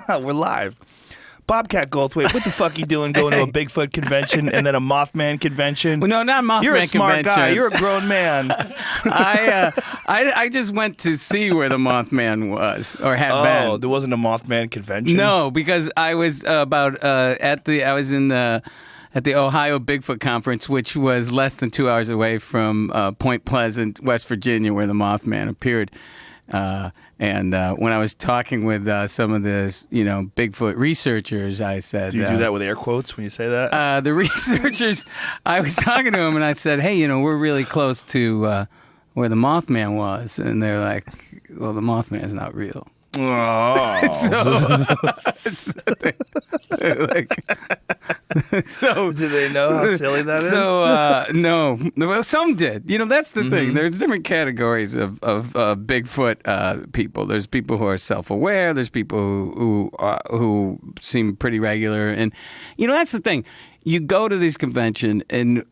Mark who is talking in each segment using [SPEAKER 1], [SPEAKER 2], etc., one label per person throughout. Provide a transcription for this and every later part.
[SPEAKER 1] We're live. Bobcat Goldthwait, what the fuck you doing going to a Bigfoot convention and then a Mothman convention?
[SPEAKER 2] Well, no, not Mothman convention.
[SPEAKER 1] You're a smart guy. You're a grown man.
[SPEAKER 2] I just went to see where the Mothman was or had been.
[SPEAKER 1] Oh, there wasn't a Mothman convention?
[SPEAKER 2] No, because I was at the Ohio Bigfoot Conference, which was less than 2 hours away from Point Pleasant, West Virginia, where the Mothman appeared. And when I was talking with some of the, Bigfoot researchers, I said...
[SPEAKER 1] Do you do that with air quotes when you say that?
[SPEAKER 2] The researchers, I was talking to them and I said, hey, we're really close to where the Mothman was. And they're like, well, the Mothman's not real.
[SPEAKER 1] Oh.
[SPEAKER 2] So
[SPEAKER 1] do they know how silly that is?
[SPEAKER 2] So no, well, some did. That's the thing. There's different categories of Bigfoot people. There's people who are self-aware. There's people who seem pretty regular, and that's the thing. You go to this convention and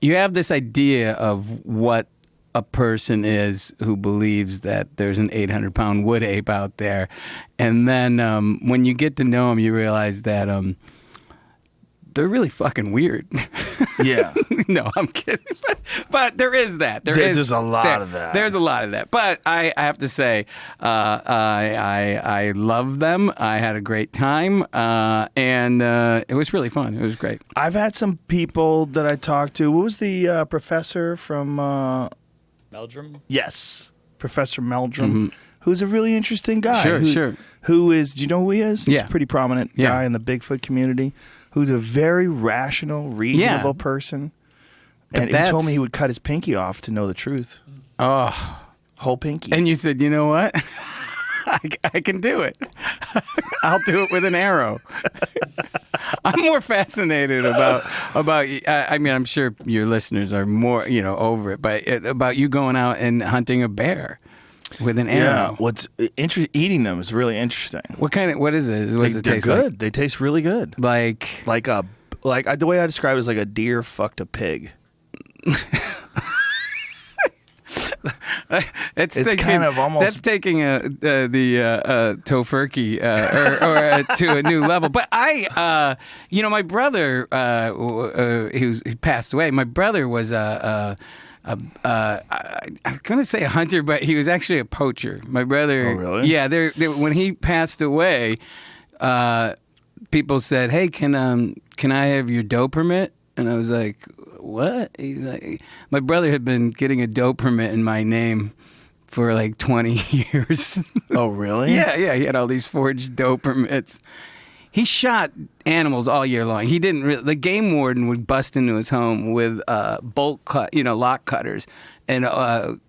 [SPEAKER 2] you have this idea of what a person is who believes that there's an 800-pound wood ape out there. And then when you get to know them, you realize that they're really fucking weird.
[SPEAKER 1] Yeah.
[SPEAKER 2] No, I'm kidding. But there is that.
[SPEAKER 1] There's a lot of that.
[SPEAKER 2] There's a lot of that. But I have to say, I love them. I had a great time. And it was really fun. It was great.
[SPEAKER 1] I've had some people that I talked to. What was the professor from...
[SPEAKER 3] Meldrum?
[SPEAKER 1] Yes, Professor Meldrum, who's a really interesting guy.
[SPEAKER 2] Sure.
[SPEAKER 1] Who is, do you know who he is? He's
[SPEAKER 2] Yeah.
[SPEAKER 1] a pretty prominent guy in the Bigfoot community, who's a very rational, reasonable person. And he told me he would cut his pinky off to know the truth.
[SPEAKER 2] Oh.
[SPEAKER 1] Whole pinky.
[SPEAKER 2] And you said, you know what? I can do it. I'll do it with an arrow. I'm more fascinated about. I mean, I'm sure your listeners are more, over it, but about you going out and hunting a bear with an arrow.
[SPEAKER 1] Yeah, what's eating them is really interesting.
[SPEAKER 2] What is it? What does it taste
[SPEAKER 1] good.
[SPEAKER 2] like?
[SPEAKER 1] They taste really good.
[SPEAKER 2] Like
[SPEAKER 1] the way I describe it is like a deer fucked a pig.
[SPEAKER 2] It's
[SPEAKER 1] kind of almost...
[SPEAKER 2] That's taking the tofurkey to a new level. But my brother, he passed away. My brother was I'm going to say a hunter, but he was actually a poacher. My brother...
[SPEAKER 1] Oh, really?
[SPEAKER 2] Yeah, when he passed away, people said, hey, can I have your doe permit? And I was like... What? He's like, my brother had been getting a doe permit in my name for like 20 years.
[SPEAKER 1] Oh, really?
[SPEAKER 2] Yeah. He had all these forged doe permits. He shot animals all year long. He didn't. The game warden would bust into his home with lock cutters, and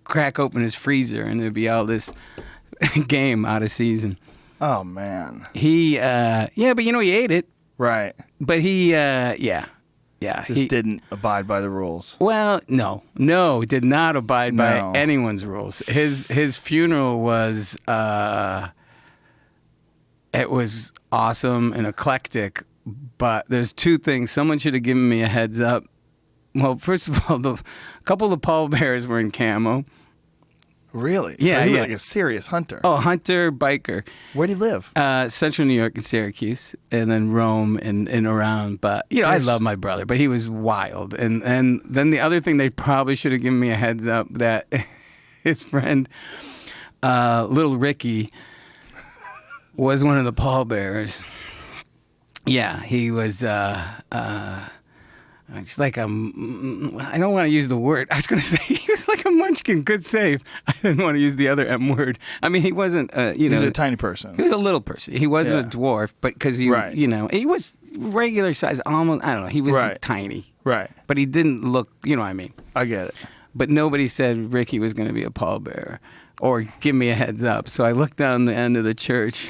[SPEAKER 2] crack open his freezer, and there'd be all this game out of season.
[SPEAKER 1] Oh man.
[SPEAKER 2] But he ate it.
[SPEAKER 1] Right.
[SPEAKER 2] But he,
[SPEAKER 1] Just didn't abide by the rules.
[SPEAKER 2] Well, no, did not abide by anyone's rules. His funeral was it was awesome and eclectic, but there's two things. Someone should have given me a heads up. Well, first of all, a couple of the pallbearers were in camo.
[SPEAKER 1] Really?
[SPEAKER 2] Yeah,
[SPEAKER 1] so he was like a serious hunter.
[SPEAKER 2] Oh, hunter, biker.
[SPEAKER 1] Where'd he live?
[SPEAKER 2] Central New York and Syracuse, and then Rome and around. But, I love my brother, but he was wild. And then the other thing, they probably should have given me a heads up that his friend, little Ricky, was one of the pallbearers. Yeah, he was... It's like I don't want to use the word. I was going to say he was like a munchkin. Good save. I didn't want to use the other M word. I mean, he wasn't,
[SPEAKER 1] He was a tiny person.
[SPEAKER 2] He was a little person. He wasn't a dwarf, but because he was regular size, almost, I don't know. He was tiny.
[SPEAKER 1] Right.
[SPEAKER 2] But he didn't look, you know what I mean?
[SPEAKER 1] I get it.
[SPEAKER 2] But nobody said Ricky was going to be a pallbearer or give me a heads up. So I looked down the end of the church.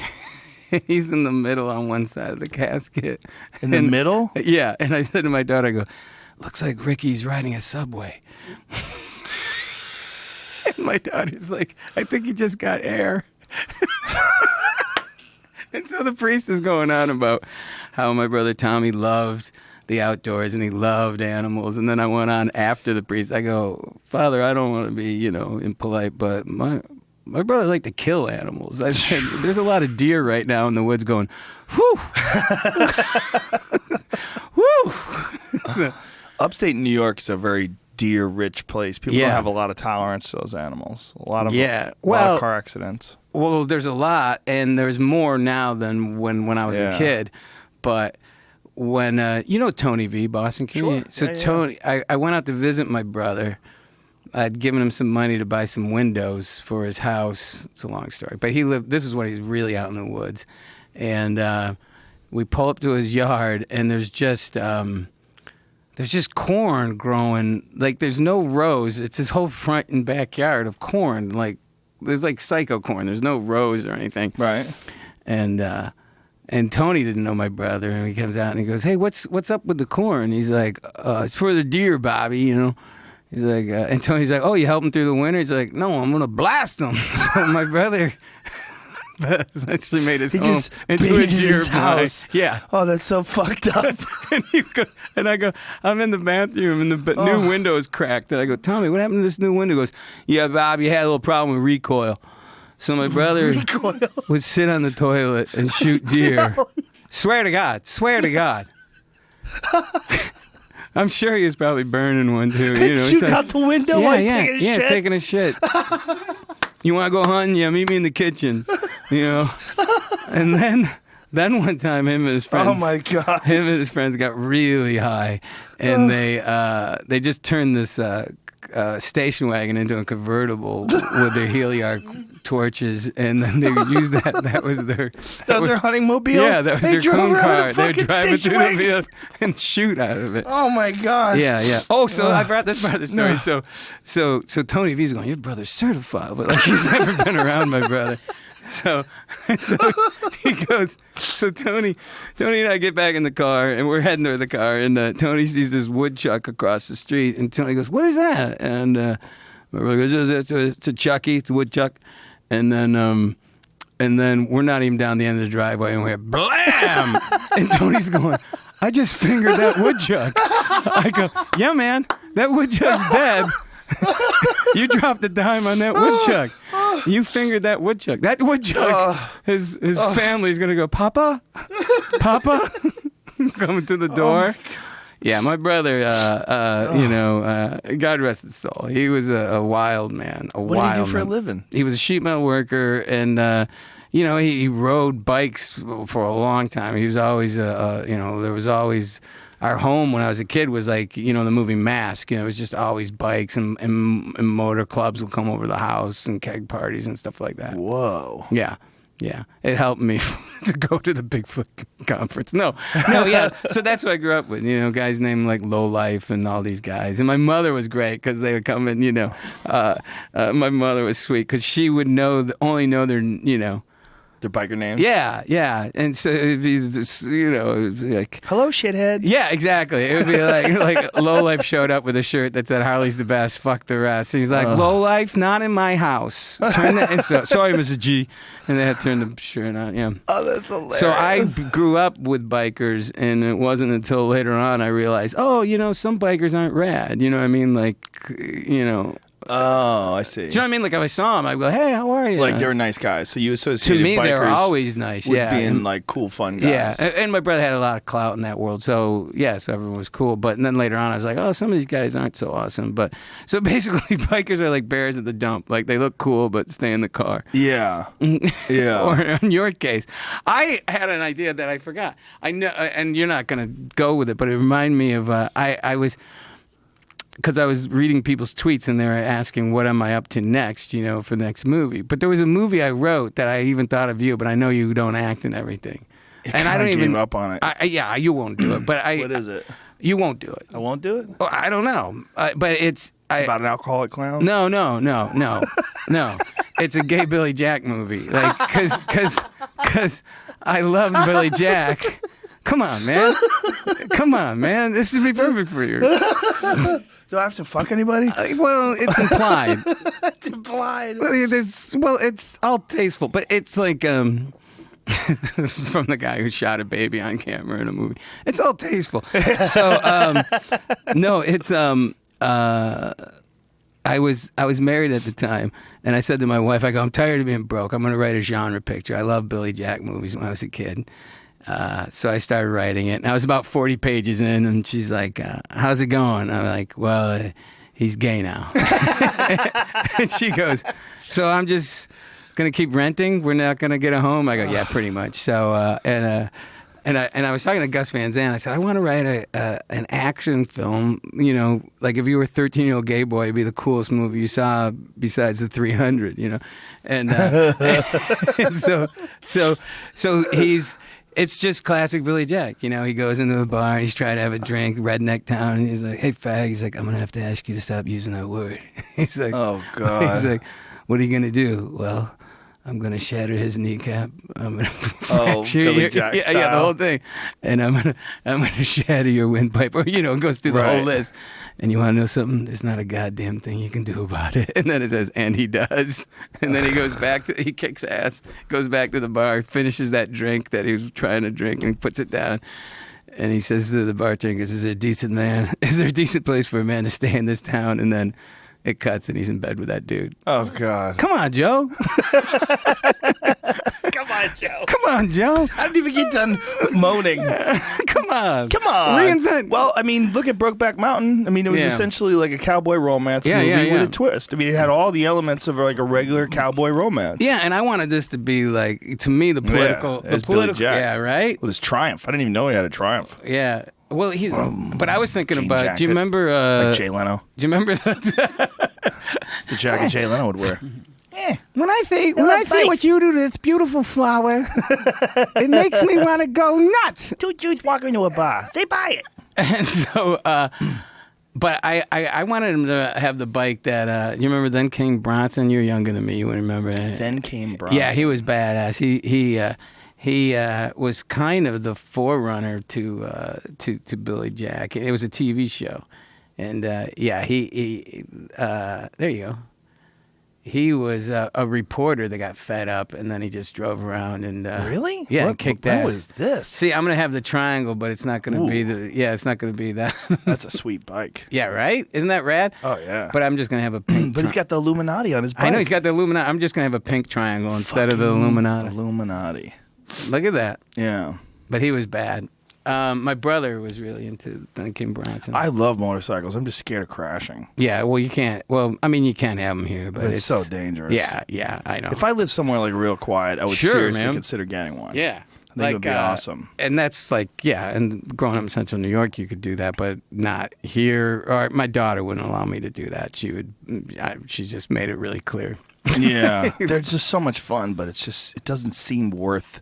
[SPEAKER 2] He's in the middle on one side of the casket.
[SPEAKER 1] In the middle?
[SPEAKER 2] Yeah. And I said to my daughter, I go, looks like Ricky's riding a subway. And my daughter's like, I think he just got air. And so the priest is going on about how my brother Tommy loved the outdoors and he loved animals. And then I went on after the priest. I go, Father, I don't want to be, impolite, but my brother liked to kill animals. I said, there's a lot of deer right now in the woods going, whoo, whoo.
[SPEAKER 1] Upstate New York is a very deer-rich place. People don't have a lot of tolerance to those animals. A lot of car accidents.
[SPEAKER 2] Well, there's a lot, and there's more now than when I was a kid. But when you know Tony V, Boston Community.
[SPEAKER 1] Sure.
[SPEAKER 2] So Tony, I went out to visit my brother. I'd given him some money to buy some windows for his house. It's a long story, but this is when he's really out in the woods, and we pull up to his yard, and there's just corn growing. Like, there's no rows. It's his whole front and backyard of corn. Like, there's like psycho corn. There's no rows or anything.
[SPEAKER 1] Right.
[SPEAKER 2] And Tony didn't know my brother, and he comes out and he goes, "Hey, what's up with the corn?" He's like, "It's for the deer, Bobby, you know." He's like, and Tony's like, "Oh, you help him through the winter?" He's like, "No, I'm gonna blast him." So my brother essentially made his home into a deer house. Yeah.
[SPEAKER 1] Oh, that's so fucked up.
[SPEAKER 2] and I go, I'm in the bathroom, and the new window is cracked. And I go, "Tommy, what happened to this new window?" He goes, "Yeah, Bob, you had a little problem with recoil." So my brother would sit on the toilet and shoot deer. No. Swear to God. I'm sure he was probably burning one too. You know,
[SPEAKER 1] shoot out the window while taking a shit.
[SPEAKER 2] Taking a shit. You want to go hunting? Yeah, meet me in the kitchen. You know, and then one time, him and his friends.
[SPEAKER 1] Oh my God!
[SPEAKER 2] Him and his friends got really high, and they just turned this station wagon into a convertible with their heliarc torches, and then they would use that. That was their
[SPEAKER 1] hunting mobile.
[SPEAKER 2] Yeah, that was their coon car. They would drive it through the field and shoot out of it.
[SPEAKER 1] Oh my God!
[SPEAKER 2] Yeah. Oh, so I brought this part of the story. No. So Tony V's going, "Your brother's certified," but like he's never been around my brother. So he goes, so Tony and I get back in the car, and we're heading to the car, and Tony sees this woodchuck across the street, and Tony goes, "What is that?" And my brother goes, "It's a chucky, it's a woodchuck." And then we're not even down the end of the driveway, and we're blam! And Tony's going, "I just fingered that woodchuck." I go, "Yeah, man, that woodchuck's dead. You dropped a dime on that woodchuck. You fingered that woodchuck. That woodchuck, his family's going to go, Papa? Coming to the door. Yeah, my brother, God rest his soul. He was a wild man.
[SPEAKER 1] What did he do for a living?
[SPEAKER 2] He was a sheet metal worker, and he rode bikes for a long time. He was always, there was always. Our home when I was a kid was like, the movie Mask. It was just always bikes, and motor clubs would come over the house, and keg parties and stuff like that.
[SPEAKER 1] Whoa.
[SPEAKER 2] Yeah. It helped me to go to the Bigfoot conference. No, yeah. So that's what I grew up with, guys named like Low Life and all these guys. And my mother was great because they would come in, my mother was sweet because she would only know their,
[SPEAKER 1] their biker names?
[SPEAKER 2] Yeah. And so it'd be, it would be like,
[SPEAKER 1] "Hello, shithead."
[SPEAKER 2] Yeah, exactly. It would be like Low Life showed up with a shirt that said "Harley's the best, fuck the rest." And he's like, "Low Life, not in my house. Turn that." And so, "Sorry, Mrs. G." And they had to turn the shirt on. Yeah.
[SPEAKER 1] Oh, that's hilarious.
[SPEAKER 2] So I grew up with bikers, and it wasn't until later on I realized, some bikers aren't rad. You know what I mean?
[SPEAKER 1] Oh, I see.
[SPEAKER 2] Do you know what I mean? Like if I saw them, I'd go, "Hey, how are you?"
[SPEAKER 1] Like they were nice guys. So you associated
[SPEAKER 2] to me,
[SPEAKER 1] bikers
[SPEAKER 2] they were always nice.
[SPEAKER 1] with
[SPEAKER 2] Yeah,
[SPEAKER 1] being like cool, fun guys.
[SPEAKER 2] Yeah, and my brother had a lot of clout in that world. So so everyone was cool. But and then later on, I was like, "Oh, some of these guys aren't so awesome." But so basically, bikers are like bears at the dump. Like they look cool, but stay in the car.
[SPEAKER 1] Yeah, yeah.
[SPEAKER 2] Or in your case, I had an idea that I forgot. I know, and you're not gonna go with it, but it reminded me of I was. Because I was reading people's tweets and they were asking, what am I up to next, for the next movie. But there was a movie I wrote that I even thought of you, but I know you don't act and everything.
[SPEAKER 1] And I don't even gave up on it.
[SPEAKER 2] You won't do it. But
[SPEAKER 1] what is it?
[SPEAKER 2] You won't do it.
[SPEAKER 1] I won't do it?
[SPEAKER 2] Oh, I don't know. But it's
[SPEAKER 1] about an alcoholic clown?
[SPEAKER 2] No. It's a gay Billy Jack movie. Like, because I love Billy Jack. Come on, man. This would be perfect for you.
[SPEAKER 1] Do I have to fuck anybody?
[SPEAKER 2] Well, it's implied.
[SPEAKER 1] It's implied.
[SPEAKER 2] It's all tasteful, but it's like from the guy who shot a baby on camera in a movie. It's all tasteful. So no, it's I was married at the time, and I said to my wife, I go, I'm tired of being broke. I'm going to write a genre picture. I love Billy Jack movies when I was a kid. So I started writing it, and I was about 40 pages in, and she's like, how's it going? I'm like, well, he's gay now. And she goes, so I'm just going to keep renting? We're not going to get a home? I go, yeah, pretty much. So, and I was talking to Gus Van Sant. I said, I want to write an action film. You know, like if you were a 13-year-old gay boy, it'd be the coolest movie you saw besides the 300. You know, and so it's just classic Billy Jack. You know, he goes into the bar, he's trying to have a drink, redneck town, and he's like, hey, fag. He's like, I'm gonna have to ask you to stop using that word. He's like,
[SPEAKER 1] oh God.
[SPEAKER 2] He's like, what are you gonna do? Well, I'm gonna shatter his kneecap. I'm gonna
[SPEAKER 1] Billy Jack style.
[SPEAKER 2] Yeah, the whole thing. And I'm gonna shatter your windpipe. Or it goes through the whole list. And you want to know something? There's not a goddamn thing you can do about it. And then it says, and he does. And then he goes back he kicks ass, goes back to the bar, finishes that drink that he was trying to drink, and he puts it down. And he says to the bartender, is there a decent place for a man to stay in this town? And then it cuts, and he's in bed with that dude.
[SPEAKER 1] Oh, God.
[SPEAKER 2] Come on, Joe.
[SPEAKER 1] Come on, Joe.
[SPEAKER 2] Come on, Joe.
[SPEAKER 1] I don't even get done moaning.
[SPEAKER 2] Come on.
[SPEAKER 1] Reinvent. Well, I mean, look at Brokeback Mountain. I mean, it was essentially like a cowboy romance movie with a twist. I mean, it had all the elements of like a regular cowboy romance.
[SPEAKER 2] Yeah, and I wanted this to be like, to me, the political.
[SPEAKER 1] Yeah, Billy Jack.
[SPEAKER 2] Yeah, right?
[SPEAKER 1] With his Triumph. I didn't even know he had a Triumph.
[SPEAKER 2] Yeah. Well, but I was thinking
[SPEAKER 1] jean
[SPEAKER 2] about.
[SPEAKER 1] jacket,
[SPEAKER 2] Do you remember?
[SPEAKER 1] Like Jay Leno.
[SPEAKER 2] Do you remember that?
[SPEAKER 1] It's a jacket Jay Leno would wear.
[SPEAKER 2] When I think what you do to this beautiful flower, it makes me want to go nuts.
[SPEAKER 1] Two dudes walking into a bar. They buy it.
[SPEAKER 2] And so, but I wanted him to have the bike that. You remember Then King Bronson? You're younger than me. You wouldn't remember that.
[SPEAKER 1] Then King Bronson.
[SPEAKER 2] Yeah, he was badass. He was kind of the forerunner to Billy Jack. It was a TV show, and he there you go. He was a reporter that got fed up, and then he just drove around and
[SPEAKER 1] really,
[SPEAKER 2] and kicked ass.
[SPEAKER 1] What is this?
[SPEAKER 2] See, I'm gonna have the triangle, but it's not gonna be it's not gonna be that.
[SPEAKER 1] That's a sweet bike.
[SPEAKER 2] Yeah, right? Isn't that rad?
[SPEAKER 1] Oh yeah.
[SPEAKER 2] But I'm just gonna have a pink.
[SPEAKER 1] But he's got the Illuminati on his bike.
[SPEAKER 2] I know he's got the Illuminati. I'm just gonna have a pink triangle instead of the Illuminati.
[SPEAKER 1] Illuminati.
[SPEAKER 2] Look at that.
[SPEAKER 1] Yeah.
[SPEAKER 2] But he was bad. My brother was really into King Bronson.
[SPEAKER 1] I love motorcycles. I'm just scared of crashing.
[SPEAKER 2] Yeah, well, you can't. Well, I mean, you can't have them here, but
[SPEAKER 1] it's so dangerous.
[SPEAKER 2] Yeah, I know.
[SPEAKER 1] If I lived somewhere like real quiet, I would seriously consider getting one.
[SPEAKER 2] Yeah.
[SPEAKER 1] I think it would be awesome.
[SPEAKER 2] And that's and growing up in Central New York, you could do that, but not here. Or my daughter wouldn't allow me to do that. She just made it really clear.
[SPEAKER 1] Yeah. They're just so much fun, but it doesn't seem worth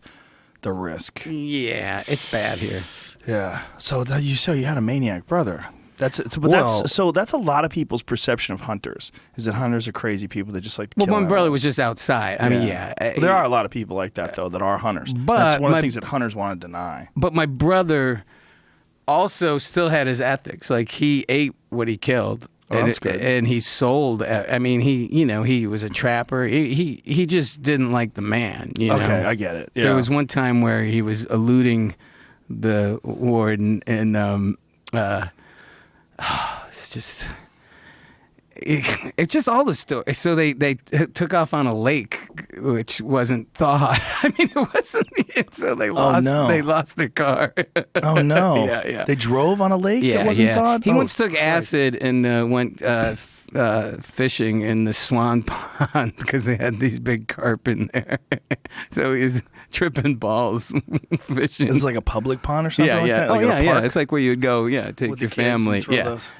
[SPEAKER 1] the risk.
[SPEAKER 2] Yeah, it's bad here.
[SPEAKER 1] Yeah. So you had a maniac brother. That's a lot of people's perception of hunters. Is that hunters are crazy people that just like to kill
[SPEAKER 2] my
[SPEAKER 1] animals.
[SPEAKER 2] brother was just outside. I mean,
[SPEAKER 1] there are a lot of people like that though that are hunters.
[SPEAKER 2] But
[SPEAKER 1] that's one of the things that hunters want to deny.
[SPEAKER 2] But my brother also still had his ethics. Like he ate what he killed.
[SPEAKER 1] That's good.
[SPEAKER 2] And he sold. I mean, he was a trapper. He just didn't like the man. You know?
[SPEAKER 1] Okay, I get it. Yeah.
[SPEAKER 2] There was one time where he was eluding the warden, and it's just all the story. So they took off on a lake, which wasn't thawed. I mean, it wasn't. So they lost their car.
[SPEAKER 1] Oh no!
[SPEAKER 2] Yeah.
[SPEAKER 1] They drove on a lake that wasn't thawed.
[SPEAKER 2] He once took acid and went fishing in the Swan Pond because they had these big carp in there. So he's tripping balls fishing.
[SPEAKER 1] It's like a public pond or something like that? Like
[SPEAKER 2] yeah. It's like where you'd go, take with your family.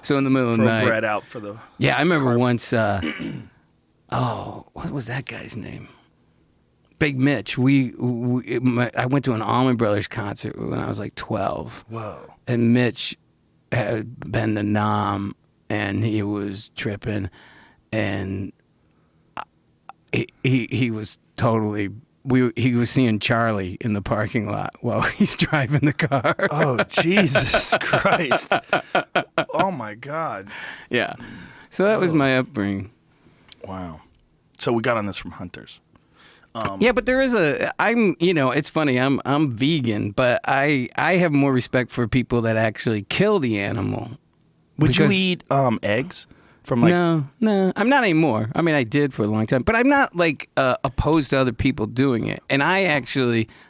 [SPEAKER 2] So in the middle of the night.
[SPEAKER 1] Throw bread out for the
[SPEAKER 2] Yeah, I remember carp. Once, what was that guy's name? Big Mitch. I went to an Allman Brothers concert when I was like 12.
[SPEAKER 1] Whoa.
[SPEAKER 2] And Mitch had been to Nam, and he was tripping, and he was totally. He was seeing Charlie in the parking lot while he's driving the car.
[SPEAKER 1] Oh, Jesus Christ. Oh, my God.
[SPEAKER 2] Yeah. So that was my upbringing.
[SPEAKER 1] Wow. So we got on this from hunters.
[SPEAKER 2] Yeah, but there is it's funny, I'm vegan, but I have more respect for people that actually kill the animal.
[SPEAKER 1] Would you eat eggs? From like
[SPEAKER 2] no, I'm not anymore. I mean, I did for a long time, but I'm not like opposed to other people doing it. And I'm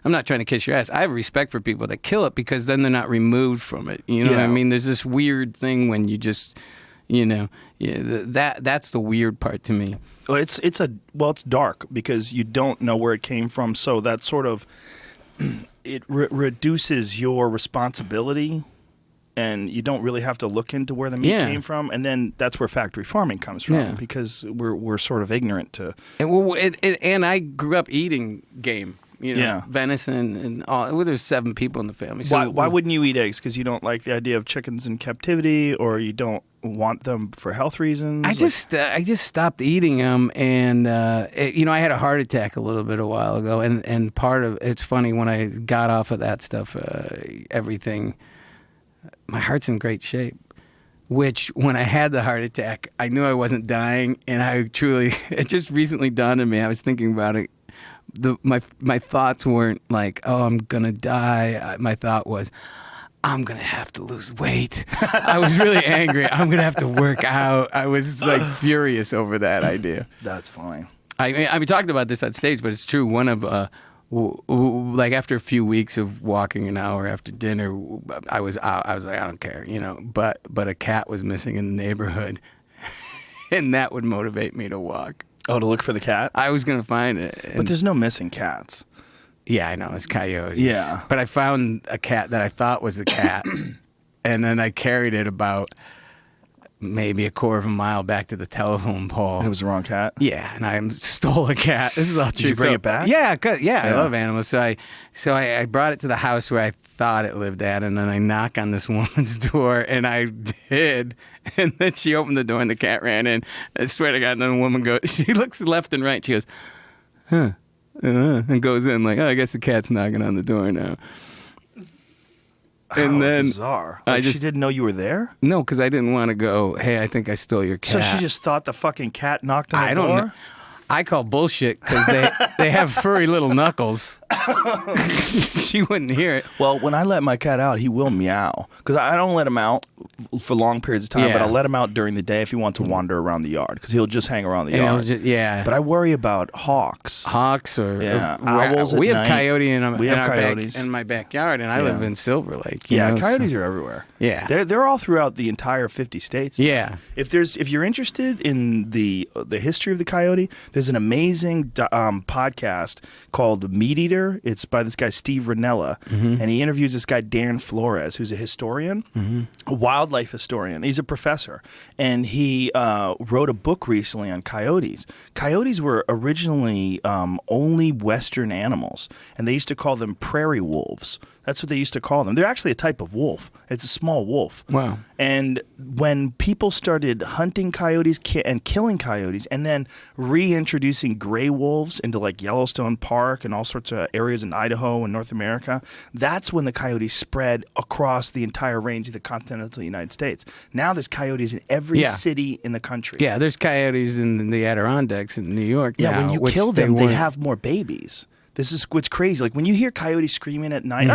[SPEAKER 2] not trying to kiss your ass. I have respect for people that kill it because then they're not removed from it. You know what I mean? There's this weird thing when you just, that's the weird part to me.
[SPEAKER 1] Well, it's dark because you don't know where it came from. So that sort of it reduces your responsibility. And you don't really have to look into where the meat came from, and then that's where factory farming comes from because we're sort of ignorant to.
[SPEAKER 2] And I grew up eating game, venison and all. Well, there's 7 people in the family. So
[SPEAKER 1] why wouldn't you eat eggs? Because you don't like the idea of chickens in captivity, or you don't want them for health reasons.
[SPEAKER 2] I just stopped eating them, and I had a heart attack a while ago, and part of it's funny when I got off of that stuff, everything. My heart's in great shape, which when I had the heart attack, I knew I wasn't dying. And it just recently dawned on me. I was thinking about it. My thoughts weren't like, oh, I'm going to die. My thought was, I'm going to have to lose weight. I was really angry. I'm going to have to work out. I was like furious over that idea.
[SPEAKER 1] That's funny.
[SPEAKER 2] We talked about this on stage, but it's true. One of, like after a few weeks of walking an hour after dinner, I was out. I was like, I don't care, But a cat was missing in the neighborhood, and that would motivate me to walk.
[SPEAKER 1] Oh, to look for the cat?
[SPEAKER 2] I was gonna find it,
[SPEAKER 1] but there's no missing cats.
[SPEAKER 2] Yeah, I know, it's coyotes.
[SPEAKER 1] Yeah,
[SPEAKER 2] but I found a cat that I thought was the cat, and then I carried it about maybe a quarter of a mile back to the telephone pole.
[SPEAKER 1] It was the wrong cat?
[SPEAKER 2] Yeah, and I stole a cat. This is all true.
[SPEAKER 1] Did you bring it back?
[SPEAKER 2] Yeah, I love animals. So I brought it to the house where I thought it lived at, and then I knock on this woman's door, and I did. And then she opened the door, and the cat ran in. I swear to God, and then the woman goes, she looks left and right. She goes, huh, and goes in like, oh, I guess the cat's knocking on the door now. And then
[SPEAKER 1] bizarre. She didn't know you were there?
[SPEAKER 2] No, because I didn't want to go, hey, I think I stole your cat.
[SPEAKER 1] So she just thought the fucking cat knocked on the door?
[SPEAKER 2] I don't know. I call bullshit because they have furry little knuckles. She wouldn't hear it.
[SPEAKER 1] Well, when I let my cat out, he will meow. Because I don't let him out for long periods of time, but I'll let him out during the day if he wants to wander around the yard. Because he'll just hang around the yard. But I worry about hawks.
[SPEAKER 2] Hawks or
[SPEAKER 1] owls.
[SPEAKER 2] We have
[SPEAKER 1] night.
[SPEAKER 2] Coyote in my backyard, and I live in Silver Lake.
[SPEAKER 1] Coyotes are everywhere.
[SPEAKER 2] Yeah,
[SPEAKER 1] they're all throughout the entire 50 states.
[SPEAKER 2] Yeah.
[SPEAKER 1] If you're interested in the history of the coyote, there's an amazing podcast called Meat Eater. It's by this guy Steve Ranella, and he interviews this guy Dan Flores, who's a historian, a wildlife historian. He's a professor, and he wrote a book recently on coyotes. Coyotes were originally only Western animals, and they used to call them prairie wolves. That's what they used to call them. They're actually a type of wolf. It's a small wolf.
[SPEAKER 2] Wow.
[SPEAKER 1] And when people started hunting coyotes and killing coyotes and then reintroducing gray wolves into like Yellowstone Park and all sorts of areas in Idaho and North America, that's when the coyotes spread across the entire range of the continental United States. Now there's coyotes in every city in the country.
[SPEAKER 2] Yeah, there's coyotes in the Adirondacks in New York now.
[SPEAKER 1] Yeah, when you kill them, they have more babies. This is what's crazy. Like when you hear coyotes screaming at night,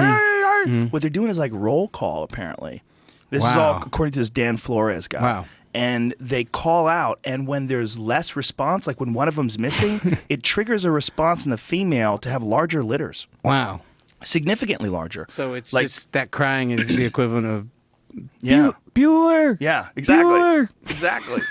[SPEAKER 1] what they're doing is like roll call, apparently. This is all according to this Dan Flores guy.
[SPEAKER 2] Wow.
[SPEAKER 1] And they call out, and when there's less response, like when one of them's missing, it triggers a response in the female to have larger litters.
[SPEAKER 2] Wow.
[SPEAKER 1] Significantly larger.
[SPEAKER 2] So it's like just that crying is the equivalent of
[SPEAKER 1] Bueller. Yeah, exactly.
[SPEAKER 2] Bueller.
[SPEAKER 1] Exactly.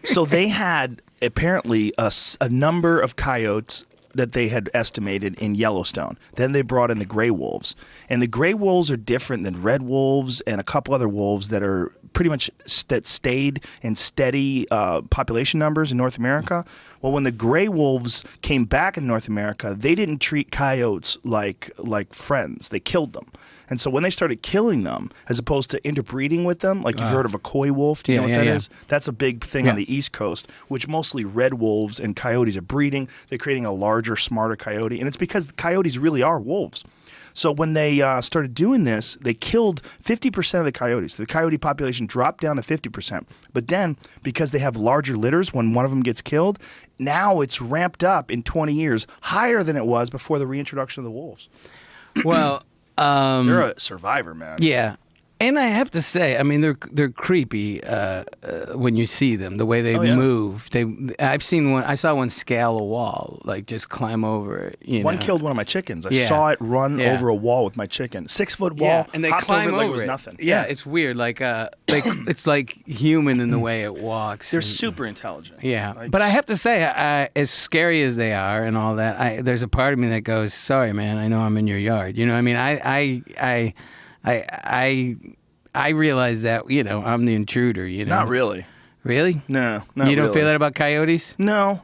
[SPEAKER 1] So they had apparently a number of coyotes that they had estimated in Yellowstone. Then they brought in the gray wolves. And the gray wolves are different than red wolves and a couple other wolves that are pretty much that stayed in steady population numbers in North America. Well, when the gray wolves came back in North America, they didn't treat coyotes like friends. They killed them. And so when they started killing them, as opposed to interbreeding with them, like you've heard of a coy wolf, do you know what that is? That's a big thing on the East Coast, which mostly red wolves and coyotes are breeding. They're creating a larger, smarter coyote. And it's because the coyotes really are wolves. So when they started doing this, they killed 50% of the coyotes. The coyote population dropped down to 50%. But then, because they have larger litters when one of them gets killed, now it's ramped up in 20 years higher than it was before the reintroduction of the wolves.
[SPEAKER 2] Well...
[SPEAKER 1] they're a survivor, man.
[SPEAKER 2] Yeah. And I have to say, I mean, they're creepy when you see them. The way they move. I saw one scale a wall, like just climb over it.
[SPEAKER 1] One killed one of my chickens. I saw it run over a wall with my chicken. 6-foot wall.
[SPEAKER 2] And they
[SPEAKER 1] hopped
[SPEAKER 2] climb
[SPEAKER 1] over it like it was
[SPEAKER 2] it.
[SPEAKER 1] nothing.
[SPEAKER 2] Yeah, it's weird. Like it's like human in the way it walks.
[SPEAKER 1] They're super intelligent.
[SPEAKER 2] Yeah,
[SPEAKER 1] Like,
[SPEAKER 2] but I have to say, as scary as they are and all that, there's a part of me that goes, "Sorry, man. I know I'm in your yard." You know, I mean, I realize that, you know, I'm the intruder, you know.
[SPEAKER 1] Not really.
[SPEAKER 2] Really?
[SPEAKER 1] No, not
[SPEAKER 2] You don't
[SPEAKER 1] really.
[SPEAKER 2] feel that about coyotes?
[SPEAKER 1] No,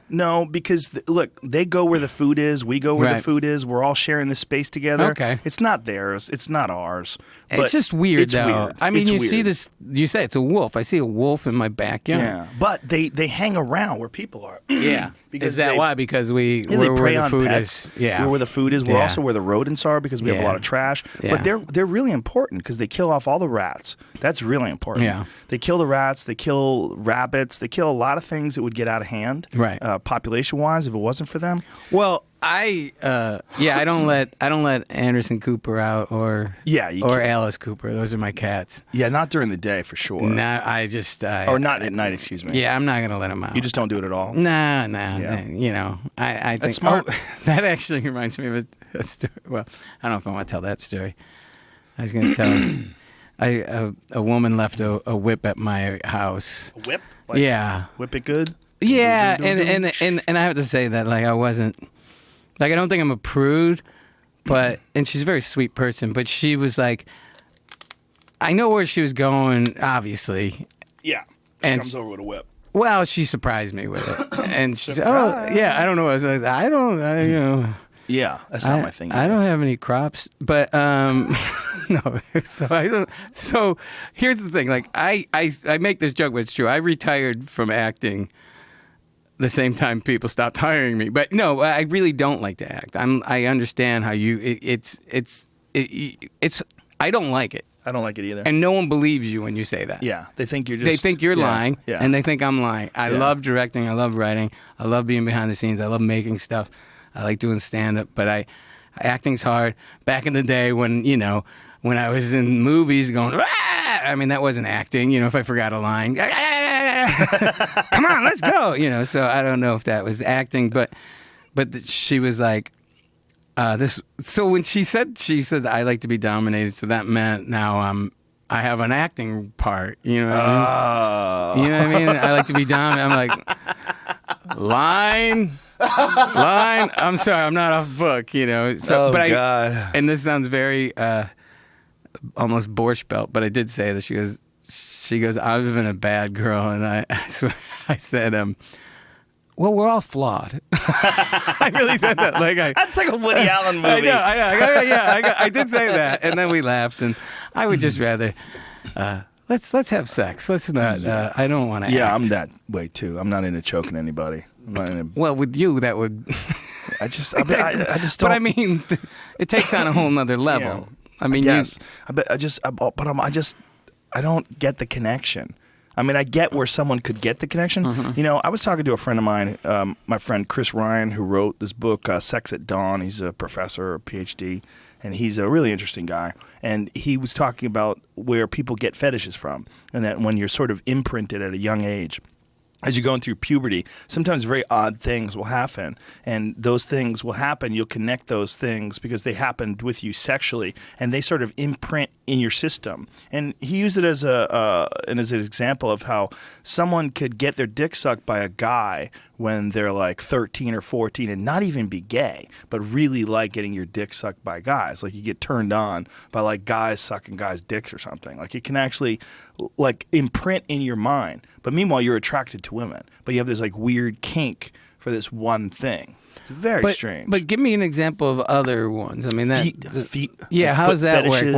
[SPEAKER 1] because look, they go where the food is. We go where the food is. We're all sharing this space together.
[SPEAKER 2] Okay.
[SPEAKER 1] It's not theirs. It's not ours. But
[SPEAKER 2] It's just weird,
[SPEAKER 1] it's
[SPEAKER 2] though.
[SPEAKER 1] weird.
[SPEAKER 2] I mean,
[SPEAKER 1] It's
[SPEAKER 2] you see
[SPEAKER 1] weird.
[SPEAKER 2] this. You say it's a wolf. I see a wolf in my backyard.
[SPEAKER 1] Yeah, but they hang around where people are.
[SPEAKER 2] Yeah.
[SPEAKER 1] Because
[SPEAKER 2] is that
[SPEAKER 1] they-
[SPEAKER 2] why? Because
[SPEAKER 1] Yeah, they
[SPEAKER 2] we're
[SPEAKER 1] prey
[SPEAKER 2] where the
[SPEAKER 1] on
[SPEAKER 2] food
[SPEAKER 1] pets.
[SPEAKER 2] is. Yeah.
[SPEAKER 1] We're where the food is. We're
[SPEAKER 2] Yeah.
[SPEAKER 1] also where the rodents are because we have a
[SPEAKER 2] Yeah.
[SPEAKER 1] lot of trash.
[SPEAKER 2] Yeah.
[SPEAKER 1] But they're really important because they kill off all the rats. That's really important.
[SPEAKER 2] Yeah.
[SPEAKER 1] They kill the rats. They kill rabbits. They kill a lot of things that would get out of hand.
[SPEAKER 2] Right.
[SPEAKER 1] Population-wise, if it wasn't for them.
[SPEAKER 2] Well, I don't let Anderson Cooper out or
[SPEAKER 1] Yeah, you
[SPEAKER 2] or
[SPEAKER 1] can't.
[SPEAKER 2] Alice Cooper. Those are my cats.
[SPEAKER 1] Yeah, not during the day for sure.
[SPEAKER 2] Nah,
[SPEAKER 1] Or not at night. Excuse me.
[SPEAKER 2] Yeah, I'm not gonna let him out.
[SPEAKER 1] You just don't do it at all.
[SPEAKER 2] Nah.
[SPEAKER 1] Yeah.
[SPEAKER 2] You know, I think
[SPEAKER 1] That's smart.
[SPEAKER 2] Oh, that actually reminds me of a story. Well, I don't know if I want to tell that story. I was going to tell. A woman left a whip at my house.
[SPEAKER 1] A whip? Like,
[SPEAKER 2] Yeah.
[SPEAKER 1] Whip it good?
[SPEAKER 2] Yeah,
[SPEAKER 1] Do, do, do, do.
[SPEAKER 2] and I have to say that like I wasn't like I don't think I'm a prude, but and she's a very sweet person, but she was like I know where she was going, obviously.
[SPEAKER 1] Yeah. She
[SPEAKER 2] And
[SPEAKER 1] comes over with a whip.
[SPEAKER 2] Well, she surprised me with it, and she said, "Oh, yeah, I don't know." I was like, you know,
[SPEAKER 1] Yeah, that's not my thing.
[SPEAKER 2] I
[SPEAKER 1] either.
[SPEAKER 2] don't have any crops, but no. So I don't. So here's the thing: like I make this joke, but it's true. I retired from acting the same time people stopped hiring me. But no, I really don't like to act. I understand how you. It's. I don't like it,
[SPEAKER 1] I don't like it either.
[SPEAKER 2] and no one believes you when you say that.
[SPEAKER 1] Yeah, they think you're just.
[SPEAKER 2] They think you're
[SPEAKER 1] yeah,
[SPEAKER 2] lying,
[SPEAKER 1] Yeah.
[SPEAKER 2] and they think I'm lying. I
[SPEAKER 1] Yeah.
[SPEAKER 2] love directing. I love writing. I love being behind the scenes. I love making stuff. I like doing stand-up, but acting's hard. Back in the day when I was in movies going, "Ah!" I mean, that wasn't acting. You know, if I forgot a line, come on, let's go. You know, so I don't know if that was acting, but she was like, this. So when she said I like to be dominated, so that meant now I have an acting part. You know what I mean? You know what I mean? I like to be dominated. I'm like, line. I'm sorry, I'm not off book. You know. So, but
[SPEAKER 1] God.
[SPEAKER 2] and this sounds very almost Borscht Belt, but I did say that she goes, I've been a bad girl, and I swear I said, well, we're all flawed. I really said that.
[SPEAKER 1] That's like a Woody Allen movie.
[SPEAKER 2] I know. I did say that, and then we laughed, and I would just rather let's have sex. Let's not. I don't want to.
[SPEAKER 1] Yeah,
[SPEAKER 2] act.
[SPEAKER 1] I'm that way too. I'm not into choking anybody. I'm not into.
[SPEAKER 2] Well, with you, that would.
[SPEAKER 1] I just don't.
[SPEAKER 2] But I mean, it takes on a whole nother level.
[SPEAKER 1] Yeah.
[SPEAKER 2] I mean,
[SPEAKER 1] yes. I don't get the connection. I mean, I get where someone could get the connection.
[SPEAKER 2] Mm-hmm.
[SPEAKER 1] You know, I was talking to a friend of mine, my friend Chris Ryan, who wrote this book, Sex at Dawn. He's a professor, a PhD, and he's a really interesting guy. And he was talking about where people get fetishes from, and that when you're sort of imprinted at a young age, as you're going through puberty, sometimes very odd things will happen. And those things will happen. You'll connect those things because they happened with you sexually, and they sort of imprint in your system. And he used it as an example of how someone could get their dick sucked by a guy when they're like 13 or 14 and not even be gay, but really like getting your dick sucked by guys. Like you get turned on by like guys sucking guys' dicks or something. Like it can actually like imprint in your mind. But meanwhile, you're attracted to women. But you have this like weird kink for this one thing. It's very strange.
[SPEAKER 2] But give me an example of other ones. I mean,
[SPEAKER 1] feet.
[SPEAKER 2] Yeah, how
[SPEAKER 1] foot
[SPEAKER 2] does that
[SPEAKER 1] fetishes.
[SPEAKER 2] work?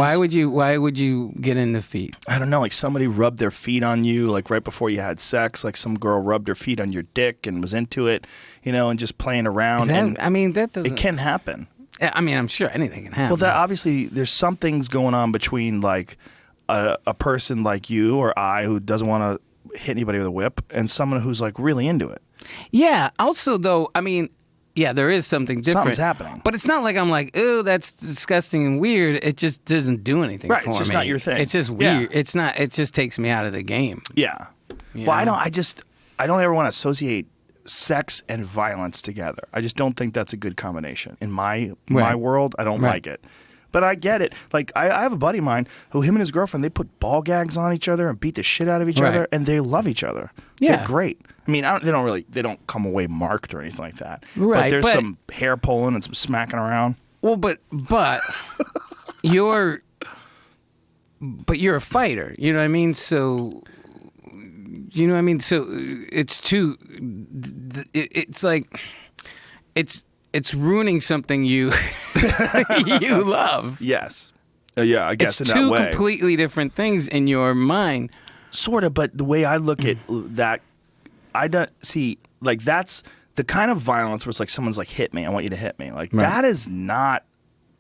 [SPEAKER 2] Why would you get into feet?
[SPEAKER 1] I don't know, like somebody rubbed their feet on you, like right before you had sex, like some girl rubbed her feet on your dick and was into it, you know, and just playing around.
[SPEAKER 2] That doesn't.
[SPEAKER 1] It can happen.
[SPEAKER 2] I mean, I'm sure anything can happen.
[SPEAKER 1] Well, that obviously there's some things going on between like a person like you or I who doesn't want to hit anybody with a whip and someone who's like really into it.
[SPEAKER 2] Yeah. Also, though, I mean, Yeah, there is something different.
[SPEAKER 1] Something's happening.
[SPEAKER 2] But it's not like I'm like, oh, that's disgusting and weird. It just doesn't do anything for me.
[SPEAKER 1] Right, it's just not your thing.
[SPEAKER 2] It's just weird. It's not. It just takes me out of the game.
[SPEAKER 1] Yeah.
[SPEAKER 2] You
[SPEAKER 1] Well,
[SPEAKER 2] know?
[SPEAKER 1] I don't ever want to associate sex and violence together. I just don't think that's a good combination. In my world, I don't like it. But I get it. Like, I have a buddy of mine who, him and his girlfriend, they put ball gags on each other and beat the shit out of each other, and they love each other.
[SPEAKER 2] Yeah.
[SPEAKER 1] They're great. I mean, they don't come away marked or anything like that.
[SPEAKER 2] Right,
[SPEAKER 1] But there's
[SPEAKER 2] but-
[SPEAKER 1] some hair pulling and some smacking around.
[SPEAKER 2] Well, but you're a fighter. You know what I mean? So. You know what I mean? So it's too. It's like, it's ruining something you you love.
[SPEAKER 1] Yes. Yeah, I guess
[SPEAKER 2] It's
[SPEAKER 1] in that
[SPEAKER 2] two
[SPEAKER 1] way.
[SPEAKER 2] completely different things in your mind.
[SPEAKER 1] Sort of, but the way I look at that, I don't see, like, that's the kind of violence where it's like someone's like, hit me, I want you to hit me. Like, that is not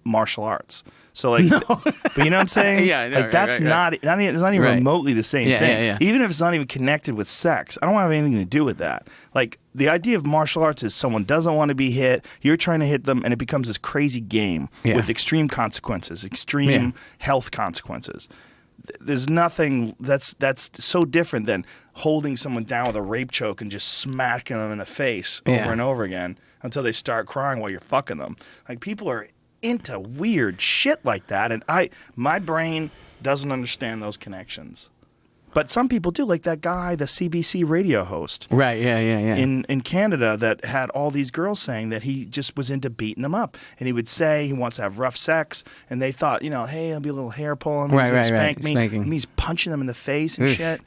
[SPEAKER 1] martial arts. So, like, but you know what I'm saying?
[SPEAKER 2] Yeah, I know,
[SPEAKER 1] like, that's
[SPEAKER 2] right.
[SPEAKER 1] it's not even
[SPEAKER 2] Right.
[SPEAKER 1] remotely the same
[SPEAKER 2] Yeah,
[SPEAKER 1] thing.
[SPEAKER 2] yeah, yeah.
[SPEAKER 1] Even if it's not even connected with sex, I don't have anything to do with that. Like, the idea of martial arts is someone doesn't want to be hit, you're trying to hit them, and it becomes this crazy game with extreme consequences, extreme health consequences. There's nothing that's so different than holding someone down with a rape choke and just smacking them in the face over and over again until they start crying while you're fucking them. Like, people are into weird shit like that, and my brain doesn't understand those connections. But some people do, like that guy, the CBC radio host.
[SPEAKER 2] Right, yeah.
[SPEAKER 1] In Canada, that had all these girls saying that he just was into beating them up. And he would say he wants to have rough sex, and they thought, hey, I'll be a little hair pulling, spank me.
[SPEAKER 2] Spanking.
[SPEAKER 1] And he's punching them in the face and shit.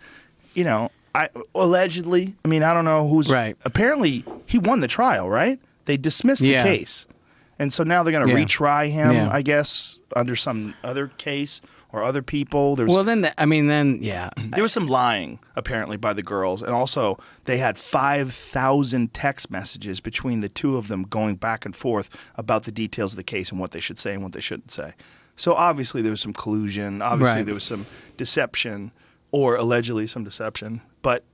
[SPEAKER 1] Allegedly, I mean, I don't know who's...
[SPEAKER 2] Right.
[SPEAKER 1] Apparently, he won the trial, right? They dismissed the case. And so now they're going to retry him, I guess, under some other case or other people. There
[SPEAKER 2] There
[SPEAKER 1] was some lying, apparently, by the girls. And also, they had 5,000 text messages between the two of them going back and forth about the details of the case and what they should say and what they shouldn't say. So obviously, there was some collusion. Obviously, there was some deception, or allegedly some deception. But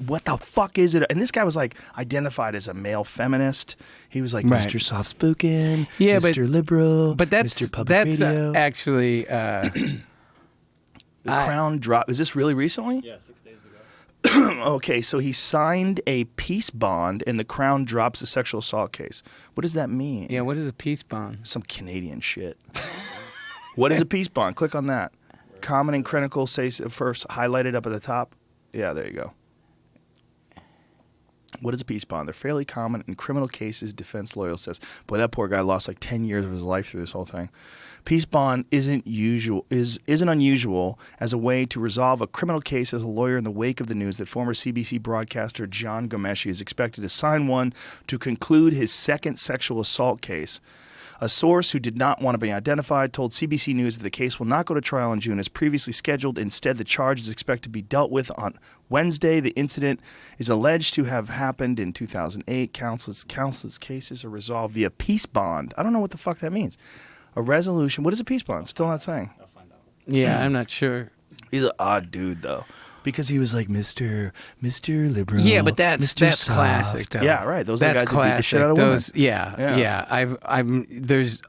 [SPEAKER 1] what the fuck is it? And this guy was like identified as a male feminist. He was like Mr. Soft-spoken, Mr. Liberal, Mr. Public Radio.
[SPEAKER 2] Actually...
[SPEAKER 1] The Crown dropped. Is this really recently?
[SPEAKER 3] Yeah, 6 days ago.
[SPEAKER 1] Okay, so he signed a peace bond and the Crown drops a sexual assault case. What does that mean?
[SPEAKER 2] Yeah, what is a peace bond?
[SPEAKER 1] Some Canadian shit. What is a peace bond? Click on that. Common and critical say first, highlighted up at the top. Yeah, there you go. What is a peace bond? They're fairly common in criminal cases, defense lawyer says. Boy, that poor guy lost like 10 years of his life through this whole thing. Peace bond isn't unusual as a way to resolve a criminal case as a lawyer in the wake of the news that former CBC broadcaster John Gomeshi is expected to sign one to conclude his second sexual assault case. A source who did not want to be identified told CBC News that the case will not go to trial in June as previously scheduled. Instead, the charge is expected to be dealt with on Wednesday. The incident is alleged to have happened in 2008. Counsel's cases are resolved via peace bond. I don't know what the fuck that means. A resolution. What is a peace bond? Still not saying.
[SPEAKER 3] I'll find out.
[SPEAKER 2] Yeah, I'm not sure.
[SPEAKER 1] He's an odd dude, though. Because he was like Mr. Liberal.
[SPEAKER 2] Yeah, but that's
[SPEAKER 1] Soft.
[SPEAKER 2] classic, though.
[SPEAKER 1] Yeah, right. Those are the
[SPEAKER 2] That's
[SPEAKER 1] guys that beat the shit out of women.
[SPEAKER 2] There's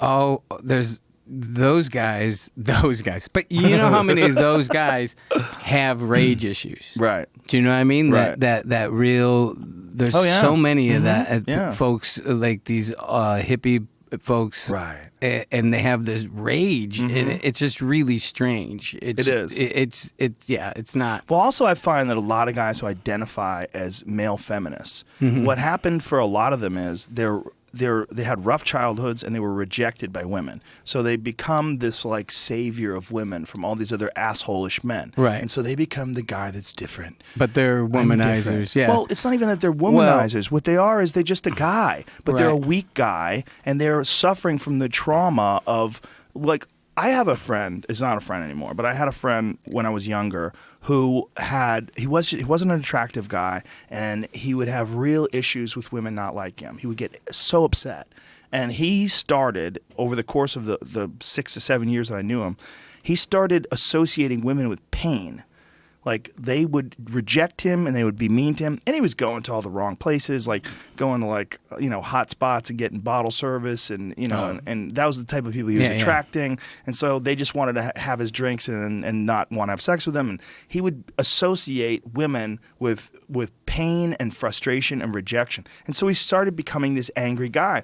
[SPEAKER 2] those guys. But you know how many of those guys have rage issues?
[SPEAKER 1] Right.
[SPEAKER 2] Do you know what I mean?
[SPEAKER 1] Right.
[SPEAKER 2] That real. There's so many of that folks, like these hippie folks,
[SPEAKER 1] right?
[SPEAKER 2] And they have this rage, and it's just really strange.
[SPEAKER 1] It is.
[SPEAKER 2] It's not.
[SPEAKER 1] Well, also I find that a lot of guys who identify as male feminists, what happened for a lot of them is they had rough childhoods and they were rejected by women. So they become this like savior of women from all these other asshole-ish men.
[SPEAKER 2] Right.
[SPEAKER 1] And so they become the guy that's different.
[SPEAKER 2] But they're
[SPEAKER 1] I'm different.
[SPEAKER 2] womanizers, yeah.
[SPEAKER 1] Well, it's not even that they're womanizers. What they are is they're just a guy. But they're a weak guy and they're suffering from the trauma of like I have a friend, it's not a friend anymore, but I had a friend when I was younger who he wasn't an attractive guy, and he would have real issues with women not liking him. He would get so upset. And he started, over the course of the 6 to 7 years that I knew him, he started associating women with pain. Like, they would reject him and they would be mean to him. And he was going to all the wrong places, like going to, like, hot spots and getting bottle service. And, and that was the type of people he was attracting. And so they just wanted to have his drinks and not want to have sex with him. And he would associate women with pain and frustration and rejection. And so he started becoming this angry guy.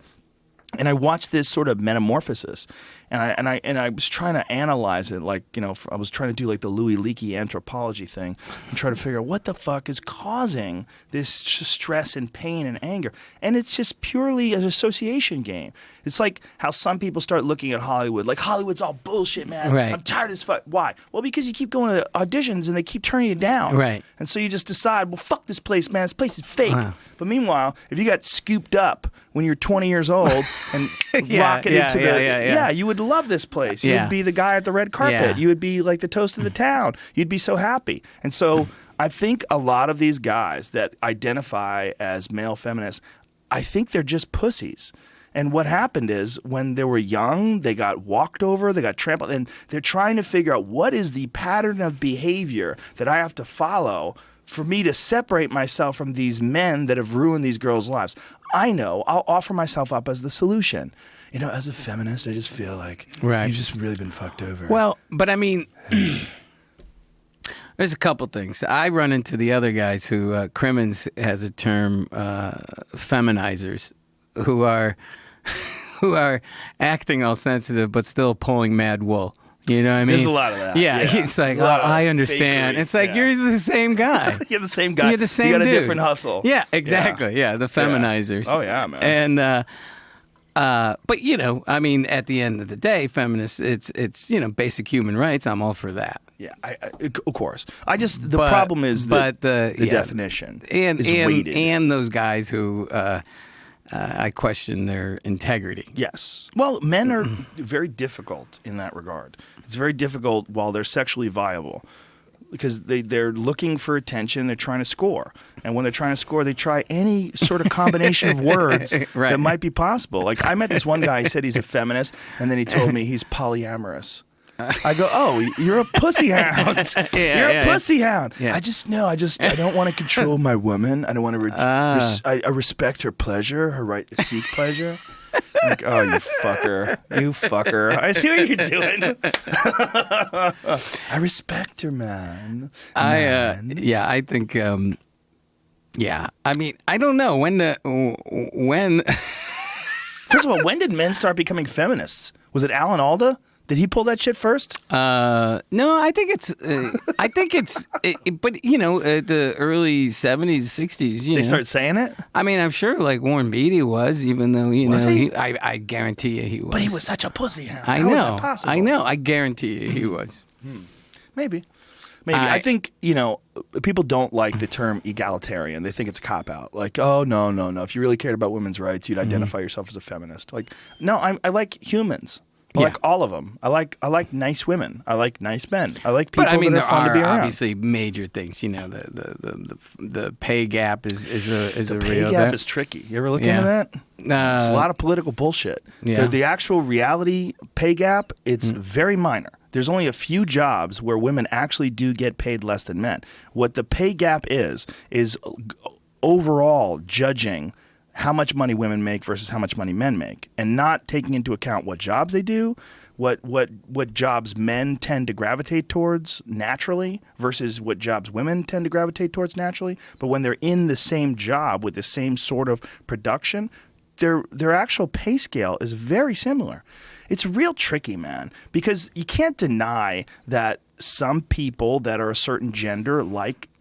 [SPEAKER 1] And I watched this sort of metamorphosis, and I was trying to analyze it, like, I was trying to do like the Louis Leakey anthropology thing and try to figure out what the fuck is causing this stress and pain and anger. And it's just purely an association game. It's like how some people start looking at Hollywood, like, Hollywood's all bullshit, man.
[SPEAKER 2] Right.
[SPEAKER 1] I'm tired as fuck. Why? Well, because you keep going to auditions and they keep turning you down.
[SPEAKER 2] Right.
[SPEAKER 1] And so you just decide, well, fuck this place, man. This place is fake.
[SPEAKER 2] Wow.
[SPEAKER 1] But meanwhile, if you got scooped up when you're 20 years old and rocketed into you would love this place. You would be the guy at the red carpet.
[SPEAKER 2] Yeah.
[SPEAKER 1] You would be like the toast of the town. You'd be so happy. And so I think a lot of these guys that identify as male feminists, I think they're just pussies. And what happened is, when they were young, they got walked over, they got trampled, and they're trying to figure out what is the pattern of behavior that I have to follow for me to separate myself from these men that have ruined these girls' lives. I know. I'll offer myself up as the solution. As a feminist, I just feel like you've just really been fucked over.
[SPEAKER 2] Well, but I mean, there's a couple things. I run into the other guys who, Crimmins has a term, feminizers, who are acting all sensitive but still pulling mad wool. You know what I mean?
[SPEAKER 1] There's a lot of that.
[SPEAKER 2] Yeah. It's like, I understand.
[SPEAKER 1] Fakery.
[SPEAKER 2] It's like, you're the same guy.
[SPEAKER 1] You're the same guy.
[SPEAKER 2] You're the same
[SPEAKER 1] You got
[SPEAKER 2] dude.
[SPEAKER 1] a different hustle.
[SPEAKER 2] Yeah, exactly. Yeah, the feminizers.
[SPEAKER 1] Oh, yeah, man.
[SPEAKER 2] And, but, I mean, at the end of the day, feminists, it's basic human rights. I'm all for that.
[SPEAKER 1] Yeah, of course. The problem is the definition is weighted.
[SPEAKER 2] And those guys who... I question their integrity.
[SPEAKER 1] Yes. Well, men are very difficult in that regard. It's very difficult while they're sexually viable, because they're looking for attention. They're trying to score. And when they're trying to score, they try any sort of combination of words
[SPEAKER 2] right.
[SPEAKER 1] that might be possible. Like, I met this one guy, he said he's a feminist, and then he told me he's polyamorous. I go, oh, you're a pussy hound. You're a pussy hound.
[SPEAKER 2] Yeah.
[SPEAKER 1] I don't want to control my woman. I don't want to. I respect her pleasure, her right to seek pleasure. Like, oh, you fucker. I see what you're doing. I respect her, man.
[SPEAKER 2] I think. I mean, I don't know when.
[SPEAKER 1] First of all, when did men start becoming feminists? Was it Alan Alda? Did he pull that shit first?
[SPEAKER 2] No, I think it's. But the early '70s, '60s.
[SPEAKER 1] They started saying it.
[SPEAKER 2] I mean, I'm sure like Warren Beatty was, even though
[SPEAKER 1] Was he?
[SPEAKER 2] I guarantee you he was.
[SPEAKER 1] But he was such a pussy hound.
[SPEAKER 2] I
[SPEAKER 1] How
[SPEAKER 2] know.
[SPEAKER 1] is that possible?
[SPEAKER 2] I know. I guarantee you he was.
[SPEAKER 1] Maybe. I think, people don't like the term egalitarian. They think it's a cop-out. Like, oh, no. If you really cared about women's rights, you'd identify yourself as a feminist. Like, no, I like humans. I like all of them. I like nice women. I like nice men. I like people that are fun to be around.
[SPEAKER 2] There are obviously major things. The pay gap is a real.
[SPEAKER 1] The pay gap is tricky. You ever look into that? It's a lot of political bullshit.
[SPEAKER 2] Yeah.
[SPEAKER 1] The actual reality pay gap, it's very minor. There's only a few jobs where women actually do get paid less than men. What the pay gap is overall judging how much money women make versus how much money men make, and not taking into account what jobs they do, what jobs men tend to gravitate towards naturally versus what jobs women tend to gravitate towards naturally. But when they're in the same job with the same sort of production, their actual pay scale is very similar. It's real tricky, man, because you can't deny that some people that are a certain gender,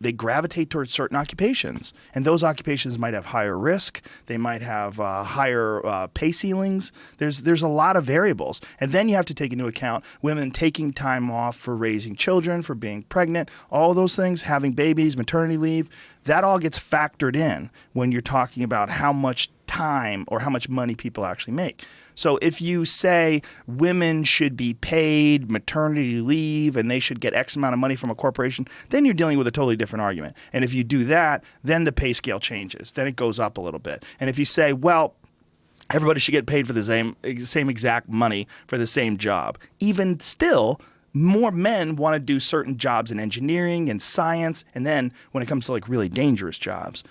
[SPEAKER 1] they gravitate towards certain occupations, and those occupations might have higher risk. They might have higher pay ceilings. There's a lot of variables, and then you have to take into account women taking time off for raising children, for being pregnant, all those things, having babies, maternity leave. That all gets factored in when you're talking about how much time or how much money people actually make. So if you say women should be paid maternity leave and they should get X amount of money from a corporation, then you're dealing with a totally different argument. And if you do that, then the pay scale changes. Then it goes up a little bit. And if you say, well, everybody should get paid for the same exact money for the same job, even still, more men want to do certain jobs in engineering and science. And then when it comes to like really dangerous jobs,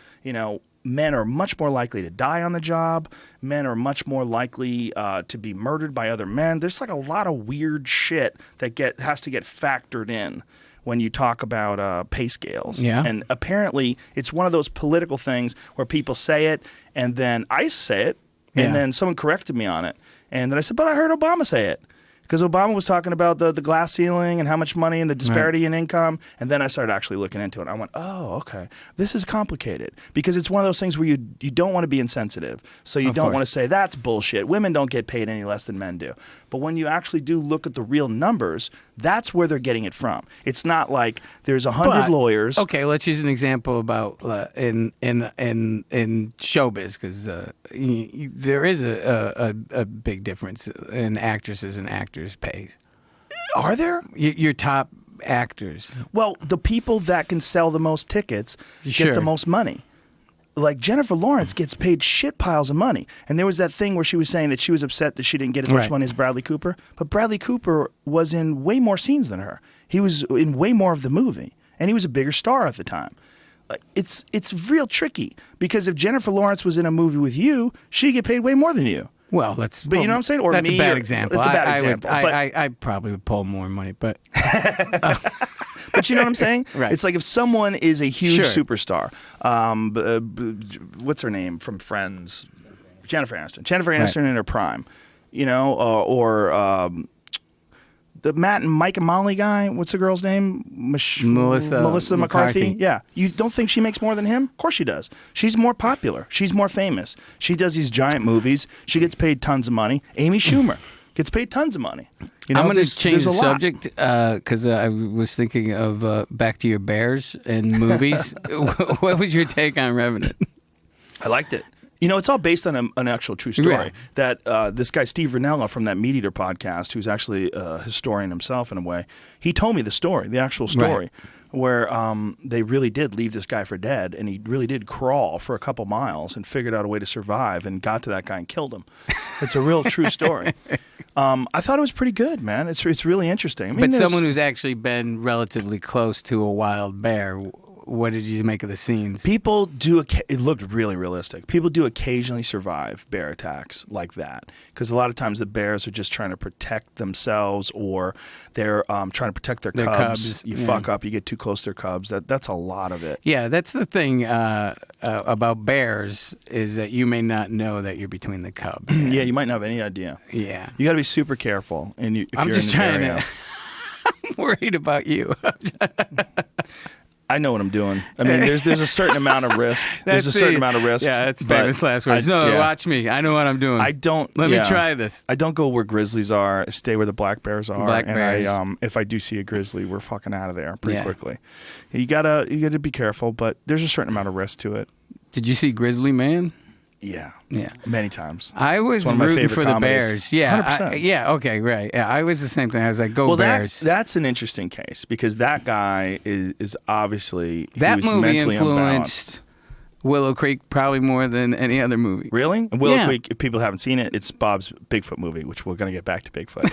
[SPEAKER 1] men are much more likely to die on the job. Men are much more likely to be murdered by other men. There's like a lot of weird shit that has to get factored in when you talk about pay scales.
[SPEAKER 2] Yeah.
[SPEAKER 1] And apparently it's one of those political things where people say it and then I say it and then someone corrected me on it. And then I said, but I heard Obama say it. Because Obama was talking about the glass ceiling and how much money and the disparity in income. And then I started actually looking into it. I went, oh, okay. This is complicated. Because it's one of those things where you don't want to be insensitive. So you don't want to say, that's bullshit. Women don't get paid any less than men do. But when you actually do look at the real numbers, that's where they're getting it from. It's not like there's 100 lawyers.
[SPEAKER 2] Okay, let's use an example about in showbiz, because there is a big difference in actresses and actors' pays.
[SPEAKER 1] Are there?
[SPEAKER 2] Your top actors.
[SPEAKER 1] Well, the people that can sell the most tickets get the most money. Like Jennifer Lawrence gets paid shit piles of money. And there was that thing where she was saying that she was upset that she didn't get as much money as Bradley Cooper. But Bradley Cooper was in way more scenes than her. He was in way more of the movie. And he was a bigger star at the time. It's real tricky. Because if Jennifer Lawrence was in a movie with you, she'd get paid way more than you.
[SPEAKER 2] Well, you know
[SPEAKER 1] what I'm saying? Or
[SPEAKER 2] that's
[SPEAKER 1] me,
[SPEAKER 2] a bad example.
[SPEAKER 1] It's a bad example.
[SPEAKER 2] I probably would pull more money, but...
[SPEAKER 1] But you know what I'm saying?
[SPEAKER 2] Right.
[SPEAKER 1] It's like if someone is a huge superstar, what's her name from Friends? Jennifer Aniston. Jennifer Aniston in her prime, or the Matt and Mike and Molly guy. What's the girl's name? Melissa McCarthy. Yeah. You don't think she makes more than him? Of course she does. She's more popular. She's more famous. She does these giant movies. She gets paid tons of money. Amy Schumer gets paid tons of money.
[SPEAKER 2] I'm going to change the subject because I was thinking of back to your Bears and movies. What was your take on Revenant?
[SPEAKER 1] I liked it. It's all based on an actual true story.
[SPEAKER 2] Right.
[SPEAKER 1] That this guy, Steve Rinella from that Meat Eater podcast, who's actually a historian himself in a way, he told me the story, the actual story, where they really did leave this guy for dead, and he really did crawl for a couple miles and figured out a way to survive and got to that guy and killed him. It's a real true story. I thought it was pretty good, man. It's really interesting. I mean,
[SPEAKER 2] but someone who's actually been relatively close to a wild bear, what did you make of the scenes?
[SPEAKER 1] People do. It looked really realistic. People do occasionally survive bear attacks like that because a lot of times the bears are just trying to protect themselves or they're trying to protect their cubs. You fuck up, you get too close to their cubs. That's a lot of it.
[SPEAKER 2] Yeah, that's the thing about bears is that you may not know that you're between the cubs.
[SPEAKER 1] Yeah, you might not have any idea.
[SPEAKER 2] Yeah,
[SPEAKER 1] you got to be super careful. And
[SPEAKER 2] I'm just trying to. I'm worried about you.
[SPEAKER 1] I know what I'm doing. I mean, there's a certain amount of risk. There's a certain amount of risk.
[SPEAKER 2] Yeah, that's famous last words. Watch me. I know what I'm doing.
[SPEAKER 1] I don't.
[SPEAKER 2] Let me try this.
[SPEAKER 1] I don't go where grizzlies are. I stay where the black bears are.
[SPEAKER 2] Black bears.
[SPEAKER 1] If I do see a grizzly, we're fucking out of there pretty quickly. You gotta be careful, but there's a certain amount of risk to it.
[SPEAKER 2] Did you see Grizzly Man?
[SPEAKER 1] Yeah.
[SPEAKER 2] Yeah.
[SPEAKER 1] Many times.
[SPEAKER 2] I was rooting for the Bears. Yeah.
[SPEAKER 1] 100%.
[SPEAKER 2] Okay. Right. Yeah. I was the same thing. I was like, go Bears.
[SPEAKER 1] That's an interesting case because that guy is obviously
[SPEAKER 2] that movie
[SPEAKER 1] mentally
[SPEAKER 2] influenced Willow Creek probably more than any other movie.
[SPEAKER 1] Really? And Willow Creek, if people haven't seen it, it's Bob's Bigfoot movie, which we're going to get back to Bigfoot.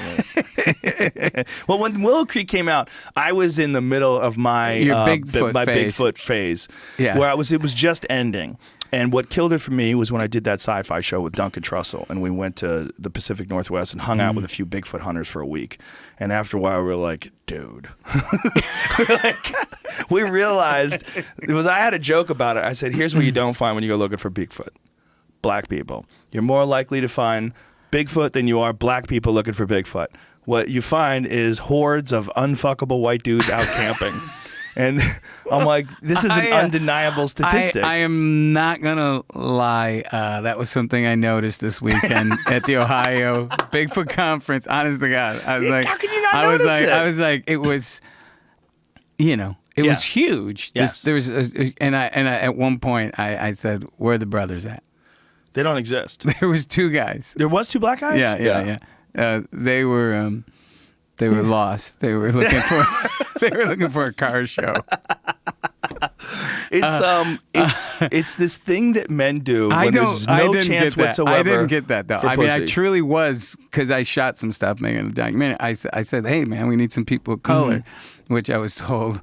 [SPEAKER 1] Well, when Willow Creek came out, I was in the middle of my Bigfoot phase.
[SPEAKER 2] Yeah.
[SPEAKER 1] Where it was just ending. And what killed it for me was when I did that sci-fi show with Duncan Trussell, and we went to the Pacific Northwest and hung out with a few Bigfoot hunters for a week. And after a while, we were like, dude. we realized, because I had a joke about it. I said, here's what you don't find when you go looking for Bigfoot. Black people. You're more likely to find Bigfoot than you are black people looking for Bigfoot. What you find is hordes of unfuckable white dudes out camping. And I'm like, this is an undeniable statistic.
[SPEAKER 2] I am not going to lie. That was something I noticed this weekend at the Ohio Bigfoot Conference. Honest to God. I was like,
[SPEAKER 1] how can you not notice it?
[SPEAKER 2] I was like, it was, it was huge.
[SPEAKER 1] Yes.
[SPEAKER 2] There was, and I at one point I said, where are the brothers at?
[SPEAKER 1] They don't exist.
[SPEAKER 2] There was two guys.
[SPEAKER 1] There was two black guys?
[SPEAKER 2] Yeah. They were lost. They were looking for a car show.
[SPEAKER 1] It's this thing that men do when there's no chance whatsoever.
[SPEAKER 2] I didn't get that though.
[SPEAKER 1] for
[SPEAKER 2] I mean, I
[SPEAKER 1] pussy.
[SPEAKER 2] truly was, because I shot some stuff making a documentary. I said, hey man, we need some people of color, which I was told.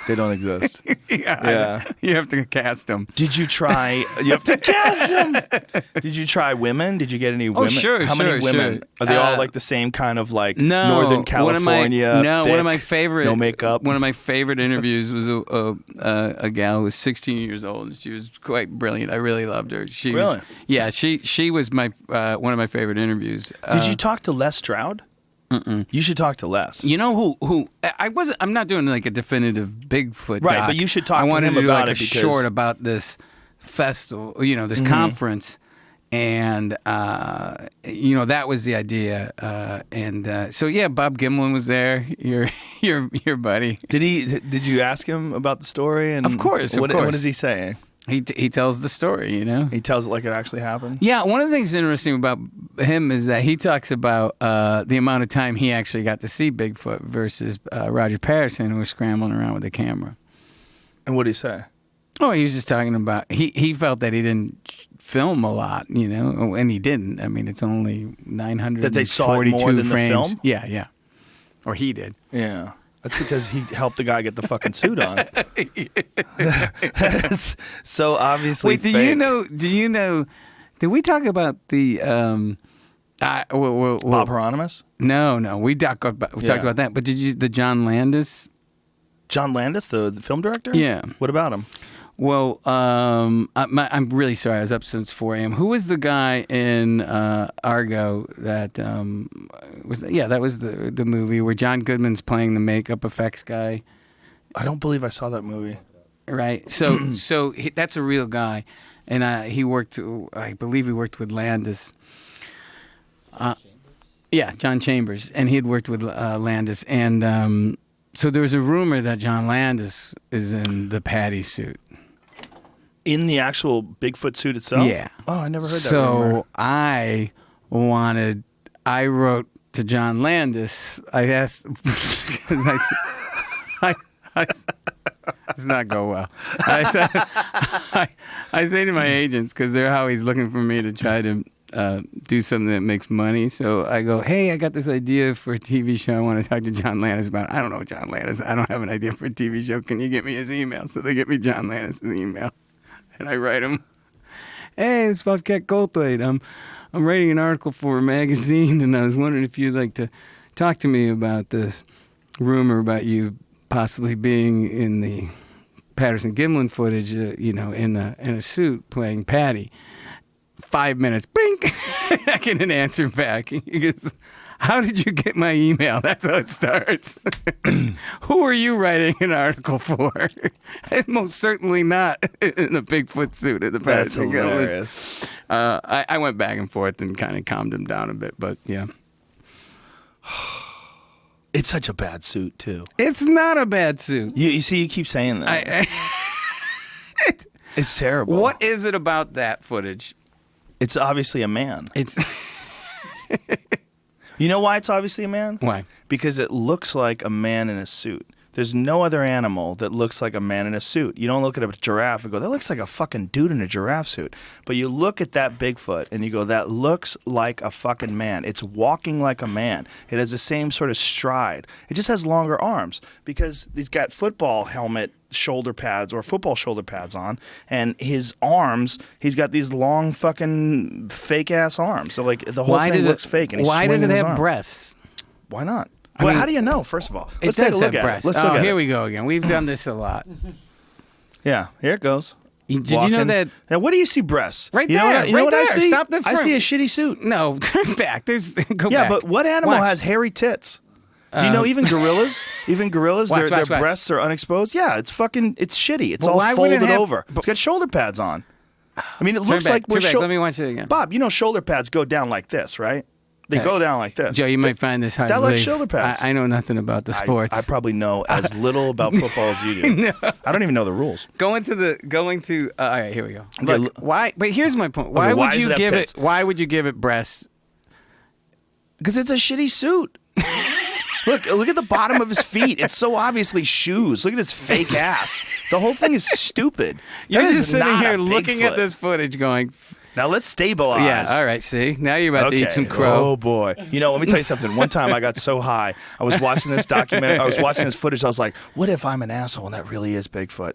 [SPEAKER 1] They don't exist.
[SPEAKER 2] Yeah. You have to cast them.
[SPEAKER 1] Did you try? You have to cast them. Did you try women? Did you get any women?
[SPEAKER 2] Sure,
[SPEAKER 1] How many women?
[SPEAKER 2] sure.
[SPEAKER 1] Are they all like the same kind of like
[SPEAKER 2] No,
[SPEAKER 1] Northern California?
[SPEAKER 2] One of my
[SPEAKER 1] thick,
[SPEAKER 2] favorite.
[SPEAKER 1] no makeup.
[SPEAKER 2] One of my favorite interviews was a gal who was 16 years old, and she was quite brilliant. I really loved her. She
[SPEAKER 1] Really?
[SPEAKER 2] Was, yeah, she was my one of my favorite interviews.
[SPEAKER 1] Did you talk to Les Stroud? You should talk to Les.
[SPEAKER 2] You know who I'm not doing like a definitive Bigfoot
[SPEAKER 1] Right,
[SPEAKER 2] doc.
[SPEAKER 1] but you should talk
[SPEAKER 2] I
[SPEAKER 1] to
[SPEAKER 2] wanted
[SPEAKER 1] him
[SPEAKER 2] to do
[SPEAKER 1] about
[SPEAKER 2] like
[SPEAKER 1] it
[SPEAKER 2] a
[SPEAKER 1] because-
[SPEAKER 2] short about this festival, this conference, and that was the idea. So yeah, Bob Gimlin was there. Your buddy.
[SPEAKER 1] Did you ask him about the story? And
[SPEAKER 2] Of course, of
[SPEAKER 1] what
[SPEAKER 2] course.
[SPEAKER 1] is he saying?
[SPEAKER 2] He tells the story.
[SPEAKER 1] He tells it like it actually happened.
[SPEAKER 2] Yeah, one of the things interesting about him is that he talks about the amount of time he actually got to see Bigfoot versus Roger Patterson, who was scrambling around with the camera.
[SPEAKER 1] And what did he say?
[SPEAKER 2] Oh, he was just talking about he felt that he didn't film a lot, and he didn't. I mean, it's only 942
[SPEAKER 1] That they saw it more than the
[SPEAKER 2] frames.
[SPEAKER 1] film?
[SPEAKER 2] Yeah, or he did.
[SPEAKER 1] Yeah. That's because he helped the guy get the fucking suit on. That is so obviously
[SPEAKER 2] Wait, do
[SPEAKER 1] fake.
[SPEAKER 2] you know? Did we talk about the
[SPEAKER 1] Bob Hieronymus?
[SPEAKER 2] No, we talked about that. But did you the John Landis?
[SPEAKER 1] John Landis, the film director?
[SPEAKER 2] Yeah.
[SPEAKER 1] What about him?
[SPEAKER 2] Well, I'm really sorry. I was up since 4 a.m. Who was the guy in Argo that was? Yeah, that was the movie where John Goodman's playing the makeup effects guy.
[SPEAKER 1] I don't believe I saw that movie.
[SPEAKER 2] Right. So that's a real guy, and he worked. I believe he worked with Landis. Yeah, John Chambers, and he had worked with Landis, and so there was a rumor that John Landis is in the Patty suit.
[SPEAKER 1] In the actual Bigfoot suit itself?
[SPEAKER 2] Yeah.
[SPEAKER 1] Oh, I never heard that rumor.
[SPEAKER 2] So I wrote to John Landis. I asked, because it's not go well. I say to my agents, because they're always looking for me to try to do something that makes money. So I go, hey, I got this idea for a TV show I want to talk to John Landis about. I don't know John Landis. I don't have an idea for a TV show. Can you get me his email? So they get me John Landis' email. And I write him, hey, it's Bobcat Goldthwait. I'm writing an article for a magazine, and I was wondering if you'd like to talk to me about this rumor about you possibly being in the Patterson Gimlin footage, in a suit playing Patty. 5 minutes, blink, I get an answer back. He goes, how did you get my email? That's how it starts. Who are you writing an article for? Most certainly not in a Bigfoot suit at the
[SPEAKER 1] That's
[SPEAKER 2] Patterson
[SPEAKER 1] hilarious.
[SPEAKER 2] Gimlin. I went back and forth and kind of calmed him down a bit, but yeah.
[SPEAKER 1] It's such a bad suit, too.
[SPEAKER 2] It's not a bad suit.
[SPEAKER 1] You see, you keep saying that. It's terrible.
[SPEAKER 2] What is it about that footage?
[SPEAKER 1] It's obviously a man.
[SPEAKER 2] It's
[SPEAKER 1] You know why it's obviously a man?
[SPEAKER 2] Why?
[SPEAKER 1] Because it looks like a man in a suit. There's no other animal that looks like a man in a suit. You don't look at a giraffe and go, that looks like a fucking dude in a giraffe suit. But you look at that Bigfoot and you go, that looks like a fucking man. It's walking like a man. It has the same sort of stride. It just has longer arms because he's got football helmet shoulder pads or football shoulder pads on, and his arms, he's got these long fucking fake ass arms. So like the whole thing looks fake. And he's
[SPEAKER 2] why does it
[SPEAKER 1] swinging his
[SPEAKER 2] have
[SPEAKER 1] arm.
[SPEAKER 2] breasts?
[SPEAKER 1] Why not?
[SPEAKER 2] I
[SPEAKER 1] Well,
[SPEAKER 2] mean,
[SPEAKER 1] how do you know? First of all,
[SPEAKER 2] It
[SPEAKER 1] let's take a
[SPEAKER 2] does
[SPEAKER 1] look
[SPEAKER 2] have
[SPEAKER 1] at
[SPEAKER 2] breasts.
[SPEAKER 1] it. Let's look at
[SPEAKER 2] here
[SPEAKER 1] it.
[SPEAKER 2] we go again. We've done this a lot.
[SPEAKER 1] Yeah, here it goes.
[SPEAKER 2] Did you know that?
[SPEAKER 1] Now, what do you see breasts?
[SPEAKER 2] Right
[SPEAKER 1] you know
[SPEAKER 2] there,
[SPEAKER 1] What, you know
[SPEAKER 2] right
[SPEAKER 1] what I
[SPEAKER 2] there.
[SPEAKER 1] see?
[SPEAKER 2] Stop the
[SPEAKER 1] I
[SPEAKER 2] front.
[SPEAKER 1] see a shitty suit.
[SPEAKER 2] No, turn back. Go
[SPEAKER 1] Yeah,
[SPEAKER 2] back.
[SPEAKER 1] but what animal
[SPEAKER 2] Watch.
[SPEAKER 1] has hairy tits? Do you know even gorillas? Even gorillas,
[SPEAKER 2] Watch,
[SPEAKER 1] their
[SPEAKER 2] watch, watch.
[SPEAKER 1] breasts are unexposed. Yeah, it's shitty. It's
[SPEAKER 2] But
[SPEAKER 1] all
[SPEAKER 2] why would it
[SPEAKER 1] folded
[SPEAKER 2] have-
[SPEAKER 1] over. It's got shoulder pads on. I mean, it
[SPEAKER 2] Turn
[SPEAKER 1] looks
[SPEAKER 2] back,
[SPEAKER 1] like we're
[SPEAKER 2] turn back. Let me watch it again.
[SPEAKER 1] Bob, you know shoulder pads go down like this, right? They go down like this.
[SPEAKER 2] Joe, you might find this hard
[SPEAKER 1] that
[SPEAKER 2] to
[SPEAKER 1] like
[SPEAKER 2] believe.
[SPEAKER 1] shoulder pads.
[SPEAKER 2] I know nothing about the sports.
[SPEAKER 1] I probably know as little about football as you do.
[SPEAKER 2] No.
[SPEAKER 1] I don't even know the rules.
[SPEAKER 2] Going to. All right, here we go.
[SPEAKER 1] Okay,
[SPEAKER 2] Look, why? But here's my point. Why
[SPEAKER 1] Okay, why
[SPEAKER 2] would
[SPEAKER 1] does
[SPEAKER 2] you
[SPEAKER 1] it have
[SPEAKER 2] give
[SPEAKER 1] tits?
[SPEAKER 2] it? Why would you give it breasts?
[SPEAKER 1] Because it's a shitty suit. Look at the bottom of his feet. It's so obviously shoes. Look at his fake ass. The whole thing is stupid.
[SPEAKER 2] You're
[SPEAKER 1] That is
[SPEAKER 2] just sitting
[SPEAKER 1] not
[SPEAKER 2] here
[SPEAKER 1] a
[SPEAKER 2] looking at
[SPEAKER 1] Bigfoot.
[SPEAKER 2] this footage going,
[SPEAKER 1] Now let's stabilize.
[SPEAKER 2] yeah, all right, see? Now you're about to eat some crow.
[SPEAKER 1] Oh boy. You know, let me tell you something. One time I got so high, I was watching this documentary, I was watching this footage, I was like, what if I'm an asshole and that really is Bigfoot?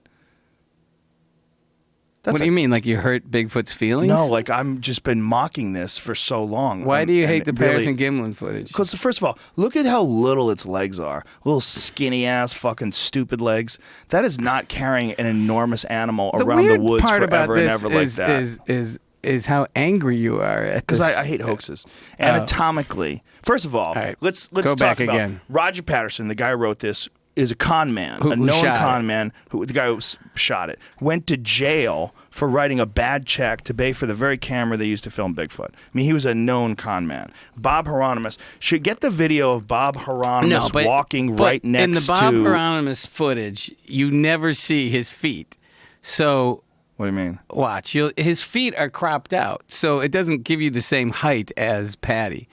[SPEAKER 2] What do you mean? Like you hurt Bigfoot's feelings?
[SPEAKER 1] No, like I'm just been mocking this for so long.
[SPEAKER 2] Why do you hate the Paris
[SPEAKER 1] really,
[SPEAKER 2] and Gimlin footage?
[SPEAKER 1] Because first of all, look at how little its legs are. Little skinny ass fucking stupid legs. That is not carrying an enormous animal around the woods forever and ever like that.
[SPEAKER 2] Is how angry you are at this.
[SPEAKER 1] Because I hate hoaxes. Anatomically, first of all,
[SPEAKER 2] right.
[SPEAKER 1] let's
[SPEAKER 2] Go
[SPEAKER 1] talk
[SPEAKER 2] back
[SPEAKER 1] about
[SPEAKER 2] again.
[SPEAKER 1] Roger Patterson, the guy who wrote this, is a con man,
[SPEAKER 2] Who
[SPEAKER 1] a known
[SPEAKER 2] shot
[SPEAKER 1] con
[SPEAKER 2] it?
[SPEAKER 1] man. The guy who shot it went to jail for writing a bad check to pay for the very camera they used to film Bigfoot. I mean, he was a known con man. Bob Hieronymus should get the video of Bob Hieronymus walking right next to.
[SPEAKER 2] In the Bob Hieronymus footage, you never see his feet. So
[SPEAKER 1] What do you mean?
[SPEAKER 2] watch, his feet are cropped out, so it doesn't give you the same height as Patty.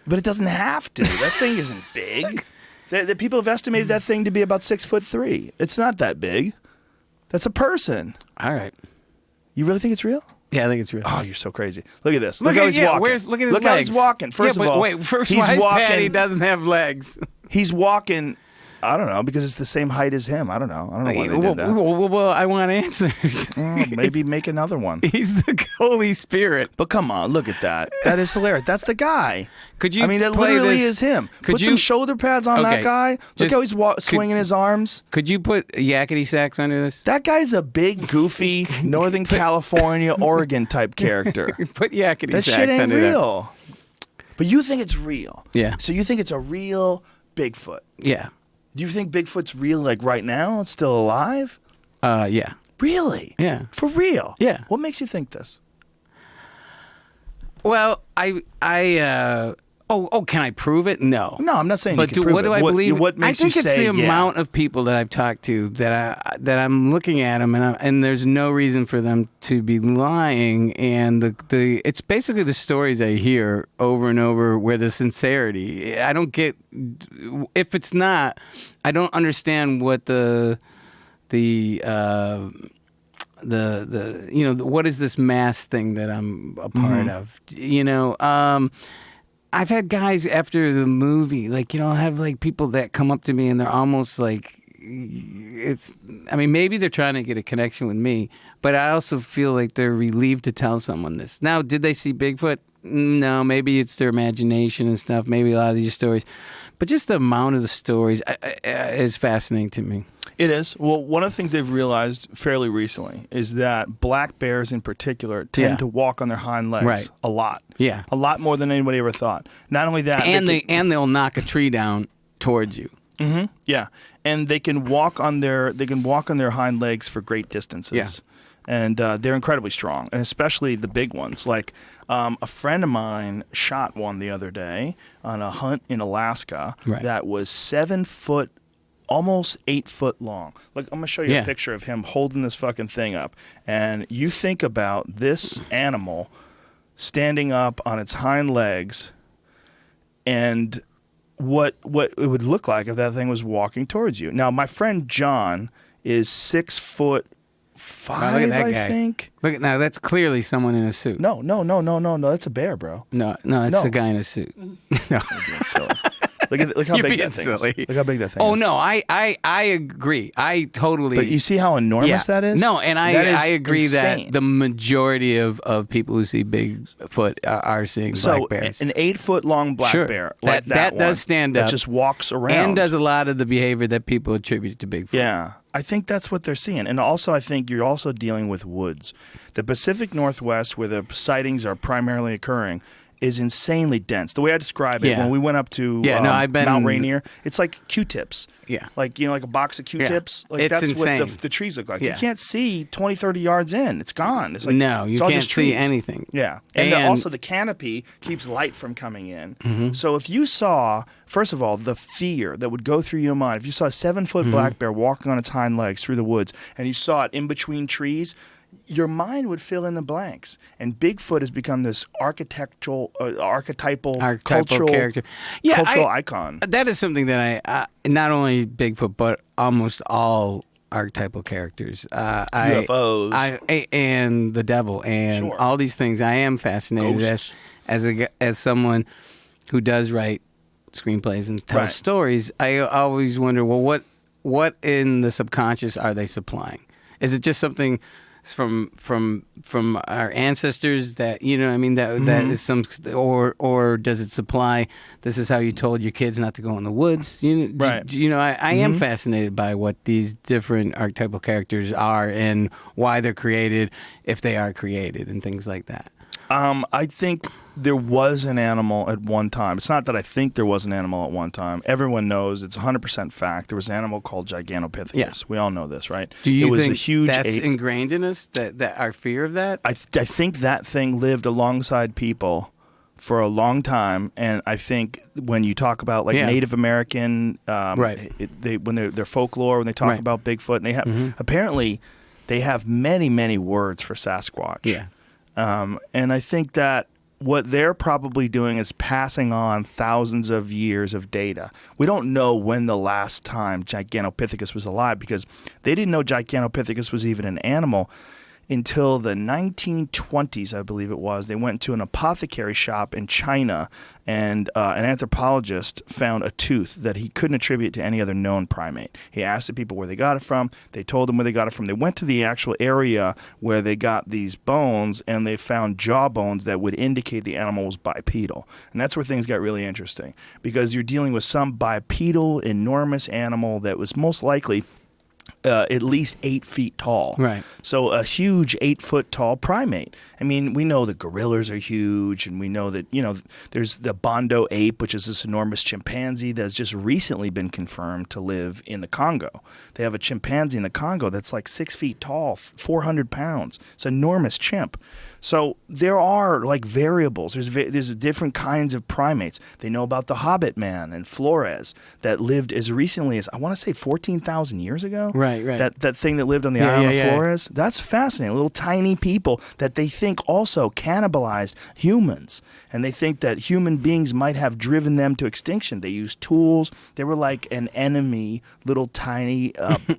[SPEAKER 1] But it doesn't have to. That thing isn't big. The people have estimated that thing to be about 6'3". It's not that big. That's a person.
[SPEAKER 2] All right.
[SPEAKER 1] You really think it's real?
[SPEAKER 2] Yeah, I think it's real.
[SPEAKER 1] Oh, you're so crazy. Look at this. Look how
[SPEAKER 2] at,
[SPEAKER 1] he's
[SPEAKER 2] yeah,
[SPEAKER 1] walking.
[SPEAKER 2] look at his
[SPEAKER 1] Look how
[SPEAKER 2] legs.
[SPEAKER 1] he's walking. First
[SPEAKER 2] Yeah,
[SPEAKER 1] of
[SPEAKER 2] but
[SPEAKER 1] all,
[SPEAKER 2] wait, first
[SPEAKER 1] he's
[SPEAKER 2] why
[SPEAKER 1] walking.
[SPEAKER 2] Patty doesn't have legs?
[SPEAKER 1] He's walking. I don't know, because it's the same height as him. I don't know why they did that.
[SPEAKER 2] Well, I want answers.
[SPEAKER 1] Maybe make another one.
[SPEAKER 2] He's the Holy Spirit.
[SPEAKER 1] But come on, look at that. That is hilarious. That's the guy.
[SPEAKER 2] Could you
[SPEAKER 1] I mean, that
[SPEAKER 2] play
[SPEAKER 1] literally
[SPEAKER 2] this?
[SPEAKER 1] is him.
[SPEAKER 2] Could
[SPEAKER 1] Put
[SPEAKER 2] you-
[SPEAKER 1] some shoulder pads on that
[SPEAKER 2] Okay,
[SPEAKER 1] guy. Look
[SPEAKER 2] just-
[SPEAKER 1] how he's swinging his arms.
[SPEAKER 2] Could you put yakety sax under this?
[SPEAKER 1] That guy's a big, goofy, Northern California, Oregon type character.
[SPEAKER 2] Put yakety
[SPEAKER 1] That
[SPEAKER 2] sax
[SPEAKER 1] shit ain't
[SPEAKER 2] under
[SPEAKER 1] real. But you think it's real.
[SPEAKER 2] Yeah.
[SPEAKER 1] So you think it's a real Bigfoot.
[SPEAKER 2] that. Yeah.
[SPEAKER 1] Do you think Bigfoot's real, like right now? It's still alive?
[SPEAKER 2] Yeah.
[SPEAKER 1] Really?
[SPEAKER 2] Yeah.
[SPEAKER 1] For real?
[SPEAKER 2] Yeah.
[SPEAKER 1] What makes you think this?
[SPEAKER 2] Well, can I prove it? No.
[SPEAKER 1] No, I'm not saying
[SPEAKER 2] But
[SPEAKER 1] you can prove
[SPEAKER 2] what
[SPEAKER 1] it.
[SPEAKER 2] do I believe?
[SPEAKER 1] What makes
[SPEAKER 2] I think
[SPEAKER 1] you
[SPEAKER 2] it's
[SPEAKER 1] say,
[SPEAKER 2] the
[SPEAKER 1] yeah.
[SPEAKER 2] amount of people that I've talked to that I'm looking at them and there's no reason for them to be lying. And it's basically the stories I hear over and over where the sincerity. I don't get if it's not. I don't understand what the what is this mass thing that I'm a part of? I've had guys after the movie, I have like people that come up to me and they're almost like, maybe they're trying to get a connection with me, but I also feel like they're relieved to tell someone this. Now, did they see Bigfoot? No, maybe it's their imagination and stuff. Maybe a lot of these stories, but just the amount of the stories is fascinating to me.
[SPEAKER 1] It is. Well, one of the things they've realized fairly recently is that black bears in particular tend to walk on their hind legs a lot.
[SPEAKER 2] Yeah.
[SPEAKER 1] A lot more than anybody ever thought. Not only that,
[SPEAKER 2] And they'll knock a tree down towards you.
[SPEAKER 1] Mm-hmm. Yeah. And they can walk on their hind legs for great distances.
[SPEAKER 2] Yeah.
[SPEAKER 1] And they're incredibly strong, and especially the big ones. Like a friend of mine shot one the other day on a hunt in Alaska that was 7 foot, almost 8 foot long. Like, I'm gonna show you a picture of him holding this fucking thing up, and you think about this animal standing up on its hind legs, and what it would look like if that thing was walking towards you. Now, my friend John is 6'5",
[SPEAKER 2] Wow, look at that
[SPEAKER 1] I
[SPEAKER 2] guy.
[SPEAKER 1] think.
[SPEAKER 2] Look, now that's clearly someone in a suit.
[SPEAKER 1] No, that's a bear, bro.
[SPEAKER 2] No, it's a guy in a suit. No.
[SPEAKER 1] You're being silly. Look how
[SPEAKER 2] You're
[SPEAKER 1] big
[SPEAKER 2] being
[SPEAKER 1] that thing
[SPEAKER 2] silly.
[SPEAKER 1] is. Look how big that thing
[SPEAKER 2] Oh
[SPEAKER 1] is.
[SPEAKER 2] no, I agree. I totally.
[SPEAKER 1] But you see how enormous that is?
[SPEAKER 2] No, and
[SPEAKER 1] That is
[SPEAKER 2] I agree
[SPEAKER 1] insane.
[SPEAKER 2] that the majority of people who see Bigfoot are seeing black bears.
[SPEAKER 1] an 8 foot long black
[SPEAKER 2] Sure.
[SPEAKER 1] bear like that
[SPEAKER 2] does
[SPEAKER 1] one,
[SPEAKER 2] stand
[SPEAKER 1] that
[SPEAKER 2] up
[SPEAKER 1] just walks around
[SPEAKER 2] and does a lot of the behavior that people attribute to Bigfoot.
[SPEAKER 1] Yeah, I think that's what they're seeing. And also, I think you're also dealing with woods. The Pacific Northwest, where the sightings are primarily occurring, is insanely dense. The way I describe it,
[SPEAKER 2] Yeah.
[SPEAKER 1] when we went up to
[SPEAKER 2] I've been
[SPEAKER 1] Mount Rainier, it's like Q-tips.
[SPEAKER 2] Yeah.
[SPEAKER 1] Like, like a box of Q-tips. Like,
[SPEAKER 2] It's
[SPEAKER 1] that's
[SPEAKER 2] insane.
[SPEAKER 1] what the trees look like.
[SPEAKER 2] Yeah.
[SPEAKER 1] You can't see 20, 30 yards in. It's gone. It's like,
[SPEAKER 2] No, you
[SPEAKER 1] it's all
[SPEAKER 2] can't
[SPEAKER 1] just
[SPEAKER 2] see
[SPEAKER 1] trees.
[SPEAKER 2] anything.
[SPEAKER 1] Yeah. And also the canopy keeps light from coming in.
[SPEAKER 2] Mm-hmm.
[SPEAKER 1] So if you saw, first of all, the fear that would go through your mind, if you saw a 7 foot
[SPEAKER 2] Mm-hmm.
[SPEAKER 1] black bear walking on its hind legs through the woods and you saw it in between trees, your mind would fill in the blanks. And Bigfoot has become this archetypal cultural
[SPEAKER 2] character.
[SPEAKER 1] cultural icon.
[SPEAKER 2] That is something that I not only Bigfoot, but almost all archetypal characters.
[SPEAKER 1] UFOs.
[SPEAKER 2] And the devil and
[SPEAKER 1] Sure.
[SPEAKER 2] all these things. I am fascinated
[SPEAKER 1] Ghosts.
[SPEAKER 2] as someone who does write screenplays and tells
[SPEAKER 1] Right.
[SPEAKER 2] stories. I always wonder, well, what in the subconscious are they supplying? Is it just something from our ancestors that, you know what I mean, that is some, or does it supply, this is how you told your kids not to go in the woods?
[SPEAKER 1] Right.
[SPEAKER 2] I am fascinated by what these different archetypal characters are and why they're created, if they are created, and things like that.
[SPEAKER 1] I think there was an animal at one time. It's not that I think there was an animal at one time. Everyone knows it's 100% fact. There was an animal called Gigantopithecus.
[SPEAKER 2] Yeah.
[SPEAKER 1] We all know this, right?
[SPEAKER 2] Do you
[SPEAKER 1] it was
[SPEAKER 2] think
[SPEAKER 1] a huge
[SPEAKER 2] that's
[SPEAKER 1] ape.
[SPEAKER 2] ingrained in us, that our fear of that?
[SPEAKER 1] I think that thing lived alongside people for a long time, and I think when you talk about like Native American,
[SPEAKER 2] Right.
[SPEAKER 1] When their folklore, when they talk
[SPEAKER 2] Right.
[SPEAKER 1] about Bigfoot, and they have apparently they have many words for Sasquatch.
[SPEAKER 2] Yeah.
[SPEAKER 1] And I think that what they're probably doing is passing on thousands of years of data. We don't know when the last time Gigantopithecus was alive because they didn't know Gigantopithecus was even an animal until the 1920s, I believe it was. They went to an apothecary shop in China, and an anthropologist found a tooth that he couldn't attribute to any other known primate. He asked the people where they got it from. They told him where they got it from. They went to the actual area where they got these bones, and they found jaw bones that would indicate the animal was bipedal. And that's where things got really interesting, because you're dealing with some bipedal, enormous animal that was most likely at least 8 feet tall.
[SPEAKER 2] Right.
[SPEAKER 1] So a huge 8-foot tall primate. I mean, we know that gorillas are huge, and we know that, there's the Bondo ape, which is this enormous chimpanzee that's just recently been confirmed to live in the Congo. They have a chimpanzee in the Congo that's like 6 feet tall, 400 pounds. It's an enormous chimp. So there are like variables. There's different kinds of primates. They know about the Hobbit man and Flores that lived as recently as, I want to say, 14,000 years ago.
[SPEAKER 2] Right.
[SPEAKER 1] That thing that lived on the island of Flores. That's fascinating. Little tiny people that they think also cannibalized humans. And they think that human beings might have driven them to extinction. They used tools. They were like an enemy, little tiny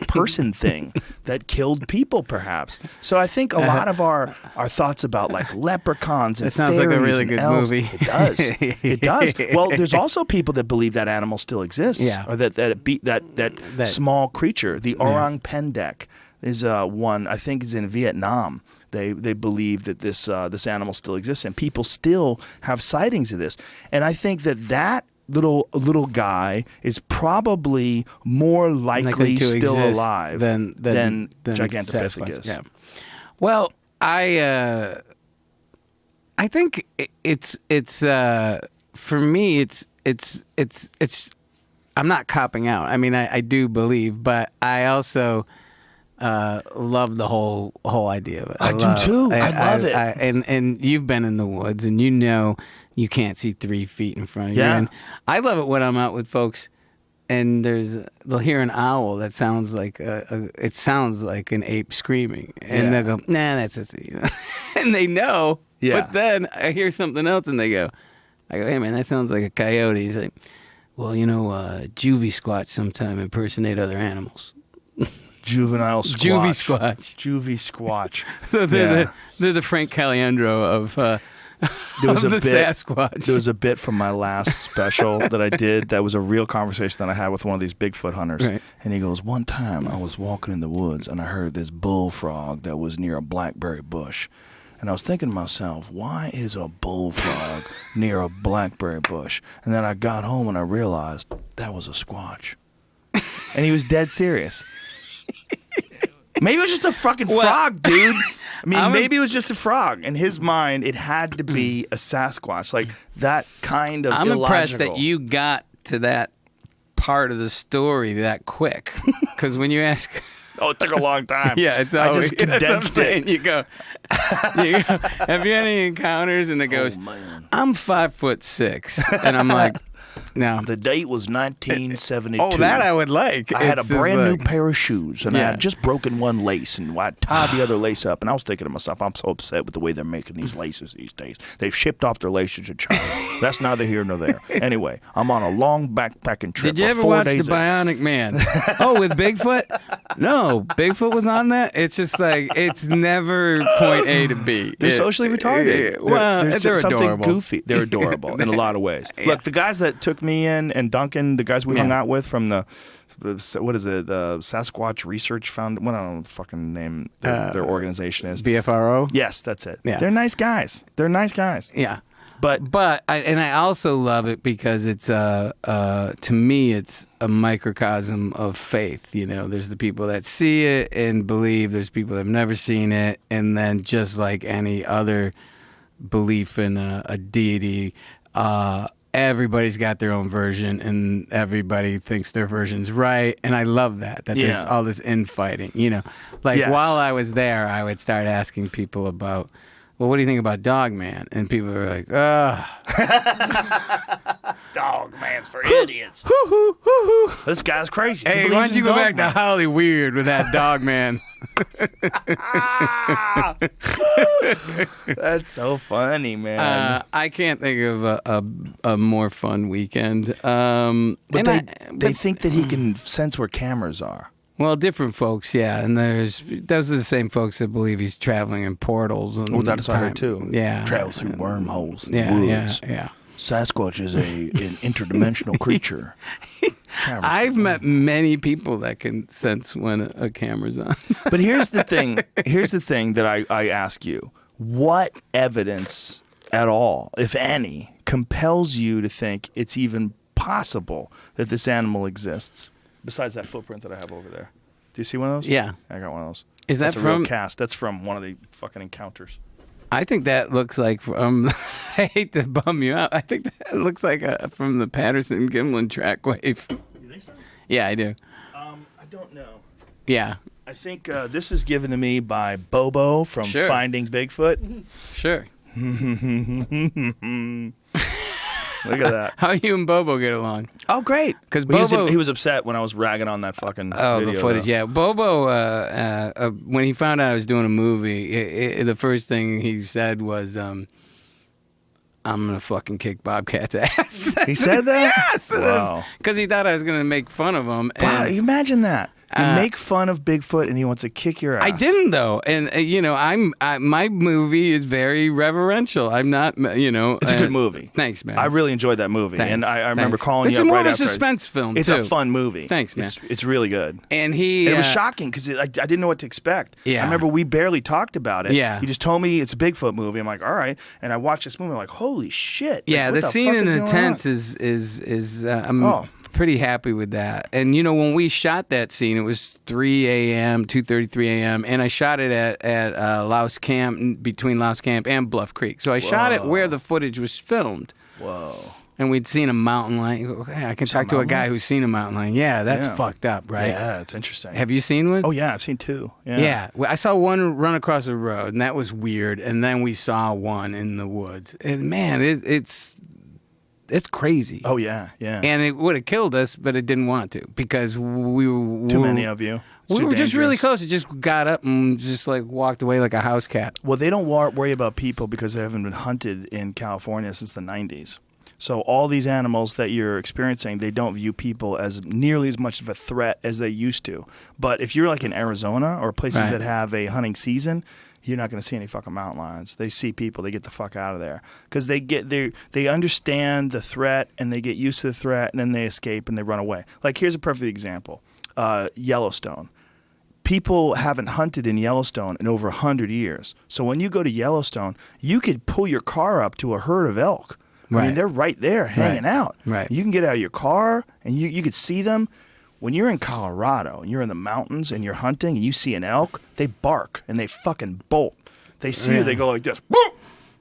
[SPEAKER 1] person thing that killed people, perhaps. So I think a lot of our thoughts about like leprechauns and
[SPEAKER 2] That sounds
[SPEAKER 1] fairies
[SPEAKER 2] like a really
[SPEAKER 1] and
[SPEAKER 2] good
[SPEAKER 1] elves,
[SPEAKER 2] movie.
[SPEAKER 1] It does. It does. Well, there's also people that believe that animal still exists.
[SPEAKER 2] Yeah.
[SPEAKER 1] Or that small creature, the orang pendek, is one I think is in Vietnam. They believe that this animal still exists, and people still have sightings of this. And I think that little guy is probably more likely
[SPEAKER 2] to
[SPEAKER 1] still
[SPEAKER 2] exist
[SPEAKER 1] alive
[SPEAKER 2] than
[SPEAKER 1] Gigantopithecus.
[SPEAKER 2] Sasquatch. Yeah. Well, I think it's for me it's I'm not copping out. I mean, I do believe, but I also love the whole idea of it.
[SPEAKER 1] I do too. I love it.
[SPEAKER 2] And you've been in the woods, and you can't see 3 feet in front of you. And I love it when I'm out with folks, and they'll hear an owl that sounds like it sounds like an ape screaming, and they'll go, nah, that's just, and they know.
[SPEAKER 1] Yeah.
[SPEAKER 2] But then I hear something else, and I go, hey man, that sounds like a coyote. He's like, well, juvie squatch sometime impersonate other animals.
[SPEAKER 1] Juvenile squatch.
[SPEAKER 2] Juvie
[SPEAKER 1] squatch.
[SPEAKER 2] So they're the Frank Caliendo of the Sasquatch.
[SPEAKER 1] There was a bit from my last special that I did that was a real conversation that I had with one of these Bigfoot hunters.
[SPEAKER 2] Right.
[SPEAKER 1] And he goes, one time I was walking in the woods and I heard this bullfrog that was near a blackberry bush. And I was thinking to myself, why is a bullfrog near a blackberry bush? And then I got home and I realized that was a squatch. And he was dead serious. Maybe it was just a fucking frog, dude. I mean, maybe it was just a frog. In his mind, it had to be a Sasquatch. Like, that kind of
[SPEAKER 2] I'm
[SPEAKER 1] illogical.
[SPEAKER 2] impressed that you got to that part of the story that quick. Because when you ask...
[SPEAKER 1] Oh, it took a long time.
[SPEAKER 2] Yeah, it's
[SPEAKER 1] I
[SPEAKER 2] always...
[SPEAKER 1] just condensed it.
[SPEAKER 2] You go, have you had any encounters? And it goes,
[SPEAKER 1] Oh, man.
[SPEAKER 2] I'm 5'6", and I'm like, No.
[SPEAKER 1] The date was 1972.
[SPEAKER 2] Oh, that I would like.
[SPEAKER 1] I had a
[SPEAKER 2] It's just
[SPEAKER 1] brand new
[SPEAKER 2] like-
[SPEAKER 1] pair of shoes, and I
[SPEAKER 2] Yeah.
[SPEAKER 1] had just broken one lace, and I tied the other lace up. And I was thinking to myself, I'm so upset with the way they're making these laces these days. They've shipped off their laces to China. That's neither here nor there. Anyway, I'm on a long backpacking trip.
[SPEAKER 2] Did you
[SPEAKER 1] of
[SPEAKER 2] ever
[SPEAKER 1] 4
[SPEAKER 2] watch The
[SPEAKER 1] days.
[SPEAKER 2] Bionic Man? Oh, with Bigfoot? No, Bigfoot was on that. It's just like it's never point A to B.
[SPEAKER 1] They're socially retarded.
[SPEAKER 2] Well,
[SPEAKER 1] There's
[SPEAKER 2] they're
[SPEAKER 1] something
[SPEAKER 2] adorable.
[SPEAKER 1] goofy. They're adorable in a lot of ways. Look, the guys that took me in and Duncan, the guys we hung out with from the what is it? The Sasquatch Research Found. What I don't know the fucking name their organization is.
[SPEAKER 2] BFRO.
[SPEAKER 1] Yes, that's it.
[SPEAKER 2] Yeah.
[SPEAKER 1] They're nice guys.
[SPEAKER 2] Yeah.
[SPEAKER 1] But
[SPEAKER 2] I also love it because it's to me it's a microcosm of faith. You know, there's the people that see it and believe. There's people that have never seen it, and then just like any other belief in a deity, everybody's got their own version, and everybody thinks their version's right. And I love that there's
[SPEAKER 1] Yeah.
[SPEAKER 2] all this infighting. You know, like
[SPEAKER 1] Yes.
[SPEAKER 2] while I was there, I would start asking people about, well, what do you think about Dog Man? And people were like, ugh.
[SPEAKER 1] Dog Man's for idiots. This guy's crazy.
[SPEAKER 2] Hey,
[SPEAKER 1] He
[SPEAKER 2] why
[SPEAKER 1] believes
[SPEAKER 2] don't you
[SPEAKER 1] in
[SPEAKER 2] go
[SPEAKER 1] Dog
[SPEAKER 2] back
[SPEAKER 1] Man.
[SPEAKER 2] to Holly Weird with that Dog Man?
[SPEAKER 1] That's so funny, man.
[SPEAKER 2] I can't think of a more fun weekend.
[SPEAKER 1] But they think that he can sense where cameras are.
[SPEAKER 2] Well, different folks, yeah, and those are the same folks that believe he's traveling in portals. And
[SPEAKER 1] Well, that's what I heard
[SPEAKER 2] time.
[SPEAKER 1] too.
[SPEAKER 2] Yeah,
[SPEAKER 1] Travels through wormholes in
[SPEAKER 2] yeah,
[SPEAKER 1] the woods.
[SPEAKER 2] yeah.
[SPEAKER 1] Sasquatch is an interdimensional creature. Travels
[SPEAKER 2] I've
[SPEAKER 1] through
[SPEAKER 2] met many people that can sense when a camera's on.
[SPEAKER 1] But here's the thing. Here's the thing that I ask you. What evidence at all, if any, compels you to think it's even possible that this animal exists? Besides that footprint that I have over there. Do you see one of those?
[SPEAKER 2] Yeah.
[SPEAKER 1] I got one of those.
[SPEAKER 2] Is that
[SPEAKER 1] That's a real
[SPEAKER 2] from?
[SPEAKER 1] cast. That's from one of the fucking encounters.
[SPEAKER 2] I think that looks like from. I hate to bum you out. I think that looks like from the Patterson Gimlin track wave.
[SPEAKER 1] You think so?
[SPEAKER 2] Yeah, I do.
[SPEAKER 1] I don't know.
[SPEAKER 2] Yeah,
[SPEAKER 1] I think this is given to me by Bobo from
[SPEAKER 2] Sure.
[SPEAKER 1] Finding Bigfoot.
[SPEAKER 2] sure.
[SPEAKER 1] Look at that.
[SPEAKER 2] How you and Bobo get along?
[SPEAKER 1] Oh, great.
[SPEAKER 2] 'Cause
[SPEAKER 1] But
[SPEAKER 2] Bobo-
[SPEAKER 1] he was upset when I was ragging on that fucking
[SPEAKER 2] Oh,
[SPEAKER 1] video,
[SPEAKER 2] the footage.
[SPEAKER 1] though.
[SPEAKER 2] Yeah, Bobo. When he found out I was doing a movie, the first thing he said was, "I'm gonna fucking kick Bobcat's ass."
[SPEAKER 1] He said that?
[SPEAKER 2] Yes.
[SPEAKER 1] Wow.
[SPEAKER 2] Because he thought I was gonna make fun of him.
[SPEAKER 1] Wow,
[SPEAKER 2] And
[SPEAKER 1] you imagine that. You
[SPEAKER 2] Uh,
[SPEAKER 1] make fun of Bigfoot and he wants to kick your ass.
[SPEAKER 2] I didn't though, and my movie is very reverential. I'm not,
[SPEAKER 1] It's a good movie.
[SPEAKER 2] Thanks, man.
[SPEAKER 1] I really enjoyed that movie.
[SPEAKER 2] Thanks,
[SPEAKER 1] And I remember
[SPEAKER 2] thanks.
[SPEAKER 1] calling
[SPEAKER 2] It's
[SPEAKER 1] you up
[SPEAKER 2] more
[SPEAKER 1] right
[SPEAKER 2] of a
[SPEAKER 1] after.
[SPEAKER 2] suspense film,
[SPEAKER 1] It's
[SPEAKER 2] too.
[SPEAKER 1] a fun movie.
[SPEAKER 2] Thanks, man.
[SPEAKER 1] It's really good.
[SPEAKER 2] And he.
[SPEAKER 1] It was shocking because I didn't know what to expect.
[SPEAKER 2] Yeah.
[SPEAKER 1] I remember we barely talked about it.
[SPEAKER 2] Yeah.
[SPEAKER 1] He just told me it's a Bigfoot movie. I'm like, all right. And I watched this movie. I'm like, holy shit.
[SPEAKER 2] Yeah,
[SPEAKER 1] Like, what
[SPEAKER 2] the scene
[SPEAKER 1] fuck
[SPEAKER 2] in
[SPEAKER 1] is
[SPEAKER 2] the
[SPEAKER 1] going
[SPEAKER 2] tents
[SPEAKER 1] on?
[SPEAKER 2] is I'm
[SPEAKER 1] Oh.
[SPEAKER 2] pretty happy with that. And when we shot that scene, it was 3 a.m., 2:33 a.m., and I shot it at Louse Camp, between Louse Camp and Bluff Creek. So I shot it where the footage was filmed.
[SPEAKER 1] Whoa.
[SPEAKER 2] And we'd seen a mountain lion. Okay, I can
[SPEAKER 1] Saw a
[SPEAKER 2] talk to a
[SPEAKER 1] mountain
[SPEAKER 2] guy
[SPEAKER 1] lion?
[SPEAKER 2] who's seen a mountain lion. Yeah, that's
[SPEAKER 1] Yeah.
[SPEAKER 2] fucked up, right?
[SPEAKER 1] Yeah, it's interesting.
[SPEAKER 2] Have you seen one?
[SPEAKER 1] Oh, yeah. I've seen two.
[SPEAKER 2] Yeah. Well, I saw one run across the road, and that was weird. And then we saw one in the woods. And man, it's crazy.
[SPEAKER 1] Oh, yeah. Yeah.
[SPEAKER 2] And it would have killed us, but it didn't want to because we were
[SPEAKER 1] Too many of you. It's
[SPEAKER 2] We
[SPEAKER 1] too
[SPEAKER 2] were just really
[SPEAKER 1] dangerous.
[SPEAKER 2] close. It just got up and just like walked away like a house cat.
[SPEAKER 1] Well, they don't worry about people because they haven't been hunted in California since the 90s. So all these animals that you're experiencing, they don't view people as nearly as much of a threat as they used to. But if you're like in Arizona or places
[SPEAKER 2] Right.
[SPEAKER 1] that have a hunting season, you're not going to see any fucking mountain lions. They see people, they get the fuck out of there because they understand the threat and they get used to the threat and then they escape and they run away. Like here's a perfect example: Yellowstone. People haven't hunted in Yellowstone in over 100 years. So when you go to Yellowstone, you could pull your car up to a herd of elk. I mean,
[SPEAKER 2] Right.
[SPEAKER 1] they're right there hanging out.
[SPEAKER 2] Right.
[SPEAKER 1] You can get out of your car and you could see them. When you're in Colorado and you're in the mountains and you're hunting and you see an elk, they bark and they fucking bolt. They see you, they go like this. Boop,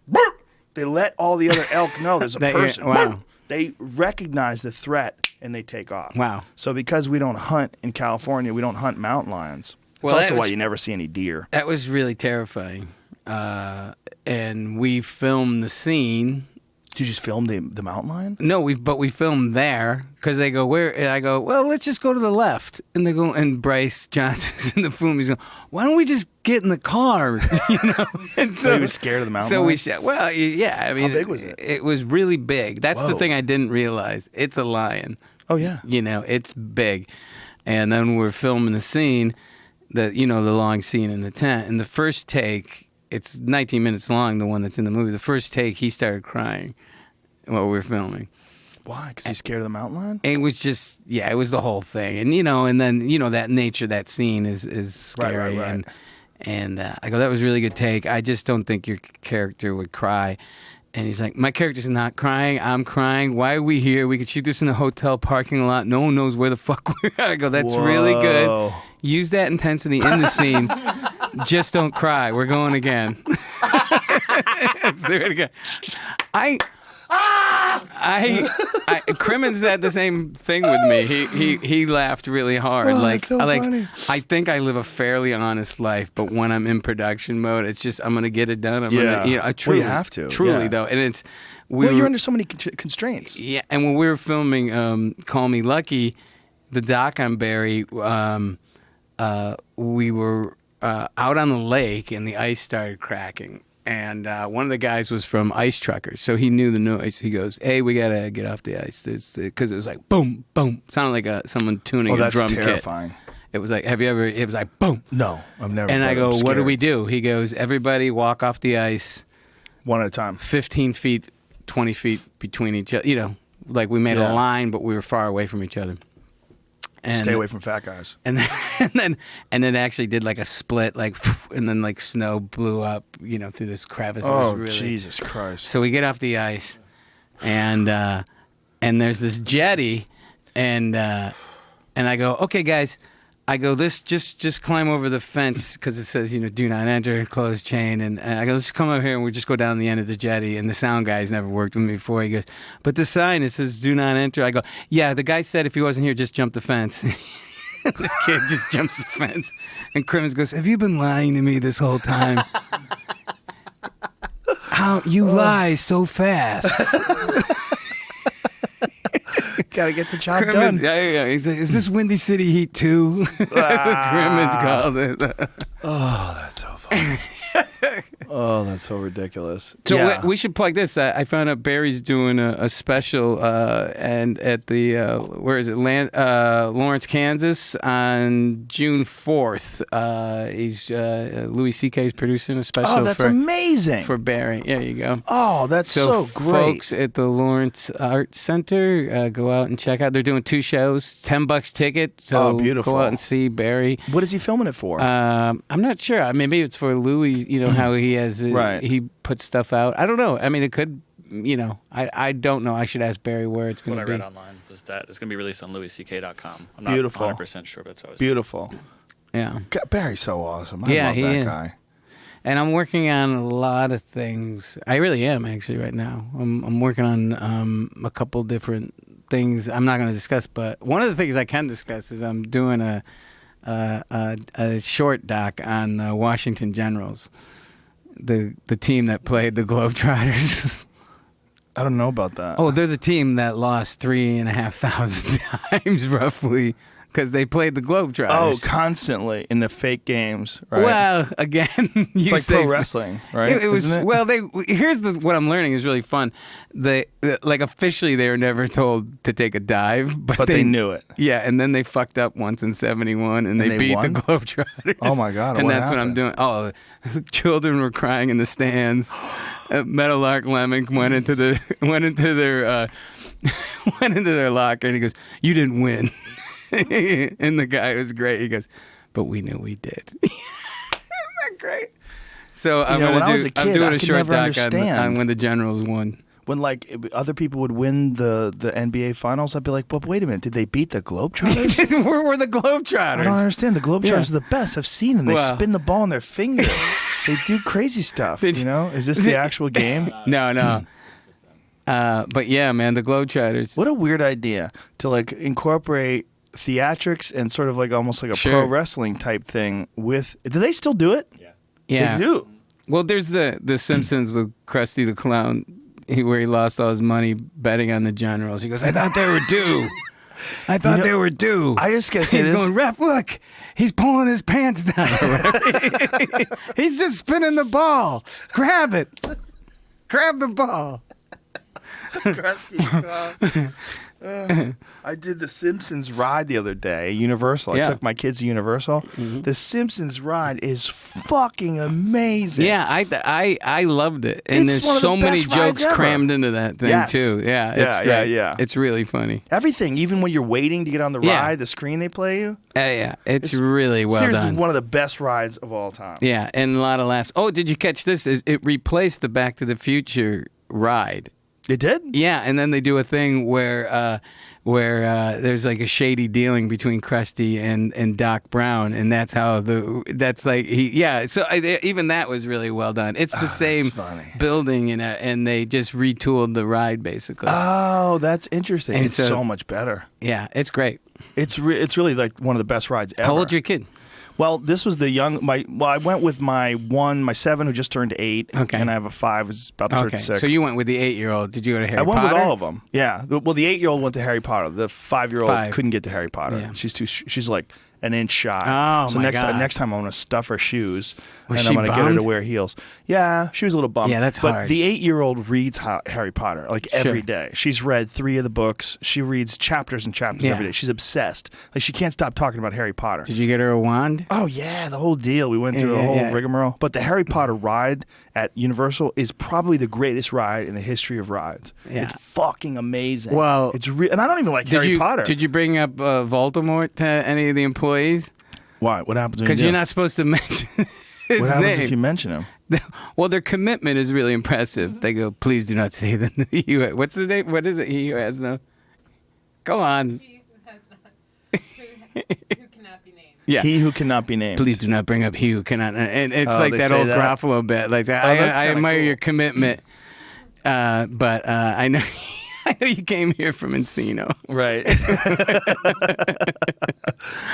[SPEAKER 1] boop. They let all the other elk know there's a
[SPEAKER 2] That you're-
[SPEAKER 1] person.
[SPEAKER 2] wow.
[SPEAKER 1] Boop. They recognize the threat and they take off.
[SPEAKER 2] Wow.
[SPEAKER 1] So because we don't hunt in California, we don't hunt mountain lions. It's
[SPEAKER 2] Well, that
[SPEAKER 1] also why
[SPEAKER 2] was-
[SPEAKER 1] you never see any deer.
[SPEAKER 2] That was really terrifying. And we filmed the scene
[SPEAKER 1] Did you just film the mountain lion?
[SPEAKER 2] No, we filmed there because they go where, and I go, well, let's just go to the left, and they go, and Bryce Johnson's in the film. He's going, why don't we just get in the car? And
[SPEAKER 1] So he was scared of the mountain lion?
[SPEAKER 2] we said, well, yeah, I mean,
[SPEAKER 1] How big was it?
[SPEAKER 2] It was really big. That's the
[SPEAKER 1] Whoa.
[SPEAKER 2] thing I didn't realize. It's a lion.
[SPEAKER 1] Oh yeah.
[SPEAKER 2] It's big. And then we're filming the scene, the long scene in the tent. And the first take, it's 19 minutes long, the one that's in the movie. The first take, he started crying while we were filming.
[SPEAKER 1] Why? Because he's scared of the mountain lion?
[SPEAKER 2] And it was just, it was the whole thing. And, and then, that nature, that scene is scary.
[SPEAKER 1] Right.
[SPEAKER 2] And I go, that was a really good take. I just don't think your character would cry. And he's like, my character's not crying. I'm crying. Why are we here? We could shoot this in a hotel parking lot. No one knows where the fuck we're at. I go, that's really good. Use that intensity in the scene. Just don't cry. We're going again. Let's do it again. Crimmins had the same thing with me. He laughed really hard.
[SPEAKER 1] Oh, that's so funny.
[SPEAKER 2] I think I live a fairly honest life, but when I'm in production mode, it's just I'm gonna get it done. I truly
[SPEAKER 1] you have to.
[SPEAKER 2] Truly
[SPEAKER 1] Yeah.
[SPEAKER 2] though, and it's
[SPEAKER 1] You're under so many constraints.
[SPEAKER 2] Yeah, and when we were filming Call Me Lucky, the doc on Barry, we were out on the lake and the ice started cracking. And one of the guys was from Ice Truckers, so he knew the noise. He goes, hey, we got to get off the ice. Because it was like, boom, boom. Sounded like someone tuning a drum kit.
[SPEAKER 1] Oh, that's terrifying.
[SPEAKER 2] It was like, it was like, boom.
[SPEAKER 1] No, I've never.
[SPEAKER 2] And I go,
[SPEAKER 1] I'm
[SPEAKER 2] what do
[SPEAKER 1] scared.
[SPEAKER 2] we do? He goes, everybody walk off the ice.
[SPEAKER 1] One at a time.
[SPEAKER 2] 15 feet, 20 feet between each other. Like we made a line, but we were far away from each other. And
[SPEAKER 1] Stay away from fat guys.
[SPEAKER 2] And then actually did like a split, like, and then like snow blew up, through this crevice.
[SPEAKER 1] Oh,
[SPEAKER 2] really...
[SPEAKER 1] Jesus Christ!
[SPEAKER 2] So we get off the ice, and there's this jetty, and I go, okay, guys. I go, let's just climb over the fence because it says, do not enter, closed chain. And I go, let's come over here and we just go down the end of the jetty. And the sound guy's never worked with me before. He goes, but the sign, it says do not enter. I go, yeah, the guy said if he wasn't here, just jump the fence. This kid just jumps the fence. And Crimmins goes, have you been lying to me this whole time? How you lie so fast?
[SPEAKER 1] Gotta get the job
[SPEAKER 2] Crimmins,
[SPEAKER 1] done.
[SPEAKER 2] yeah. He's like, is this Windy City Heat 2? That's what Crimmins called it.
[SPEAKER 1] Oh, that's so funny. Oh, that's so ridiculous.
[SPEAKER 2] So we should plug this. I found out Barry's doing a special and at the where is it? Lawrence, Kansas on June 4th. He's Louis C.K.'s producing a special.
[SPEAKER 1] Oh, that's amazing
[SPEAKER 2] for Barry. There you go.
[SPEAKER 1] Oh, that's so great.
[SPEAKER 2] Folks at the Lawrence Art Center, go out and check out. They're doing 2 shows, $10 ticket. So
[SPEAKER 1] beautiful.
[SPEAKER 2] Go out and see Barry.
[SPEAKER 1] What is he filming it for?
[SPEAKER 2] I'm not sure. Maybe it's for Louis. How he has he puts stuff out. I don't know. I mean, it could. I don't know. I should ask Barry where it's going to be.
[SPEAKER 3] What I read online was that it's going to be released on louisck.com. I'm not
[SPEAKER 1] Beautiful.
[SPEAKER 3] 100% sure, but that's always
[SPEAKER 1] Beautiful.
[SPEAKER 2] Yeah.
[SPEAKER 1] God, Barry's so awesome. I love
[SPEAKER 2] Yeah, he
[SPEAKER 1] that
[SPEAKER 2] is.
[SPEAKER 1] guy.
[SPEAKER 2] And I'm working on a lot of things. I really am actually right now. I'm working on a couple different things. I'm not going to discuss, but one of the things I can discuss is I'm doing a short doc on the Washington Generals, the team that played the Globetrotters.
[SPEAKER 1] I don't know about that.
[SPEAKER 2] Oh, they're the team that lost 3,500 times roughly because they played the Globetrotters.
[SPEAKER 1] Oh, constantly in the fake games, right?
[SPEAKER 2] Well, again,
[SPEAKER 1] it's like pro wrestling, right?
[SPEAKER 2] It was
[SPEAKER 1] Isn't it?
[SPEAKER 2] well. Here's what I'm learning is really fun. Officially they were never told to take a dive, but
[SPEAKER 1] they knew it.
[SPEAKER 2] Yeah, and then they fucked up once in '71, and they beat
[SPEAKER 1] won?
[SPEAKER 2] the Globetrotters.
[SPEAKER 1] Oh my God!
[SPEAKER 2] And
[SPEAKER 1] what
[SPEAKER 2] that's
[SPEAKER 1] happened?
[SPEAKER 2] what I'm doing. Oh, children were crying in the stands. Meadowlark Lemming went into their went into their locker, and he goes, "You didn't win." And the guy was great. He goes, "But we knew we did." Isn't that great? So I'm
[SPEAKER 1] when I was a
[SPEAKER 2] I'm
[SPEAKER 1] kid,
[SPEAKER 2] doing
[SPEAKER 1] I
[SPEAKER 2] a
[SPEAKER 1] could
[SPEAKER 2] short
[SPEAKER 1] never
[SPEAKER 2] doc
[SPEAKER 1] understand.
[SPEAKER 2] on when the Generals won.
[SPEAKER 1] When other people would win the NBA finals, I'd be like, "But wait a minute, did they beat the Globetrotters?"
[SPEAKER 2] Where were the Globetrotters?
[SPEAKER 1] I don't understand. The Globetrotters are the best. I've seen them. They
[SPEAKER 2] Well-
[SPEAKER 1] spin the ball on their finger. They do crazy stuff. Is this the actual game?
[SPEAKER 2] No. But yeah, man, the Globetrotters.
[SPEAKER 1] What a weird idea to incorporate theatrics and sort of almost like a
[SPEAKER 2] Sure.
[SPEAKER 1] pro wrestling type thing with. Do they still do it?
[SPEAKER 2] Yeah.
[SPEAKER 1] They do.
[SPEAKER 2] Well, there's the Simpsons with Krusty the Clown where he lost all his money betting on the Generals. He goes, I thought they were due. I thought they were due.
[SPEAKER 1] I just gotta say
[SPEAKER 2] He's
[SPEAKER 1] this.
[SPEAKER 2] going, ref, look, he's pulling his pants down. He's just spinning the ball. Grab it. Grab the ball.
[SPEAKER 1] I did the Simpsons ride the other day, Universal.
[SPEAKER 2] Yeah.
[SPEAKER 1] I took my kids to Universal. The Simpsons ride is fucking amazing.
[SPEAKER 2] Yeah, I loved it, and
[SPEAKER 1] It's one
[SPEAKER 2] there's
[SPEAKER 1] of the
[SPEAKER 2] so many
[SPEAKER 1] best rides
[SPEAKER 2] jokes
[SPEAKER 1] ever.
[SPEAKER 2] crammed into that thing
[SPEAKER 1] Yes.
[SPEAKER 2] too. Yeah, it's
[SPEAKER 1] Yeah,
[SPEAKER 2] great.
[SPEAKER 1] yeah.
[SPEAKER 2] It's really funny.
[SPEAKER 1] Everything, even when you're waiting to get on the
[SPEAKER 2] Yeah.
[SPEAKER 1] ride, the screen they play you.
[SPEAKER 2] Yeah, it's really well
[SPEAKER 1] seriously
[SPEAKER 2] done.
[SPEAKER 1] one of the best rides of all time.
[SPEAKER 2] Yeah, and a lot of laughs. Oh, did you catch this? It replaced the Back to the Future ride.
[SPEAKER 1] It did?
[SPEAKER 2] Yeah, and then they do a thing where there's like a shady dealing between Krusty and Doc Brown, and that's how So even that was really well done. It's the same
[SPEAKER 1] funny.
[SPEAKER 2] building, and they just retooled the ride basically.
[SPEAKER 1] Oh, that's interesting.
[SPEAKER 2] And
[SPEAKER 1] It's
[SPEAKER 2] so-
[SPEAKER 1] so much better.
[SPEAKER 2] Yeah, it's great.
[SPEAKER 1] It's really like one of the best rides ever.
[SPEAKER 2] How old's your kid?
[SPEAKER 1] Well, this was I went with my 7 who just turned 8,
[SPEAKER 2] Okay.
[SPEAKER 1] and I have a 5 who's about to turn
[SPEAKER 2] Okay,
[SPEAKER 1] 6.
[SPEAKER 2] so you went with the 8-year-old. Did you go to Harry
[SPEAKER 1] I went
[SPEAKER 2] Potter?
[SPEAKER 1] with all of them. Yeah. Well, the 8-year-old went to Harry Potter. The 5-year-old
[SPEAKER 2] 5.
[SPEAKER 1] couldn't get to Harry Potter.
[SPEAKER 2] Yeah.
[SPEAKER 1] She's like an inch shy.
[SPEAKER 2] Oh,
[SPEAKER 1] so
[SPEAKER 2] my
[SPEAKER 1] next
[SPEAKER 2] God.
[SPEAKER 1] next time I'm gonna stuff her shoes,
[SPEAKER 2] Was
[SPEAKER 1] and
[SPEAKER 2] she
[SPEAKER 1] I'm gonna get her
[SPEAKER 2] bummed?
[SPEAKER 1] to wear heels. Yeah, she was a little bummed.
[SPEAKER 2] Yeah, that's
[SPEAKER 1] but
[SPEAKER 2] hard.
[SPEAKER 1] the 8-year-old reads Harry Potter like every day. She's read 3 of the books. She reads chapters and chapters
[SPEAKER 2] Yeah.
[SPEAKER 1] every day. She's obsessed. Like she can't stop talking about Harry Potter.
[SPEAKER 2] Did you get her a wand?
[SPEAKER 1] Oh yeah, the whole deal. We went through a whole rigmarole. But the Harry Potter ride at Universal is probably the greatest ride in the history of rides.
[SPEAKER 2] Yeah.
[SPEAKER 1] It's fucking amazing.
[SPEAKER 2] Well,
[SPEAKER 1] it's and I don't even like Harry Potter.
[SPEAKER 2] Did you bring up Voldemort to any of the employees?
[SPEAKER 1] Why? What happens when you
[SPEAKER 2] Because
[SPEAKER 1] do?
[SPEAKER 2] you're not supposed to mention his
[SPEAKER 1] What happens
[SPEAKER 2] name.
[SPEAKER 1] if you mention him?
[SPEAKER 2] Well, their commitment is really impressive. They go, please do not say that. What's the name? What is it? He who has no. Go on.
[SPEAKER 4] He who has not, who cannot be named.
[SPEAKER 2] Yeah.
[SPEAKER 1] He who cannot be named.
[SPEAKER 2] Please do not bring up he who cannot. And it's
[SPEAKER 1] Oh,
[SPEAKER 2] like
[SPEAKER 1] they
[SPEAKER 2] that
[SPEAKER 1] say
[SPEAKER 2] old
[SPEAKER 1] that?
[SPEAKER 2] Gruffalo bit. Like
[SPEAKER 1] that's
[SPEAKER 2] I
[SPEAKER 1] kinda
[SPEAKER 2] admire
[SPEAKER 1] cool.
[SPEAKER 2] your commitment, but I know. I know you came here from Encino.
[SPEAKER 1] Right.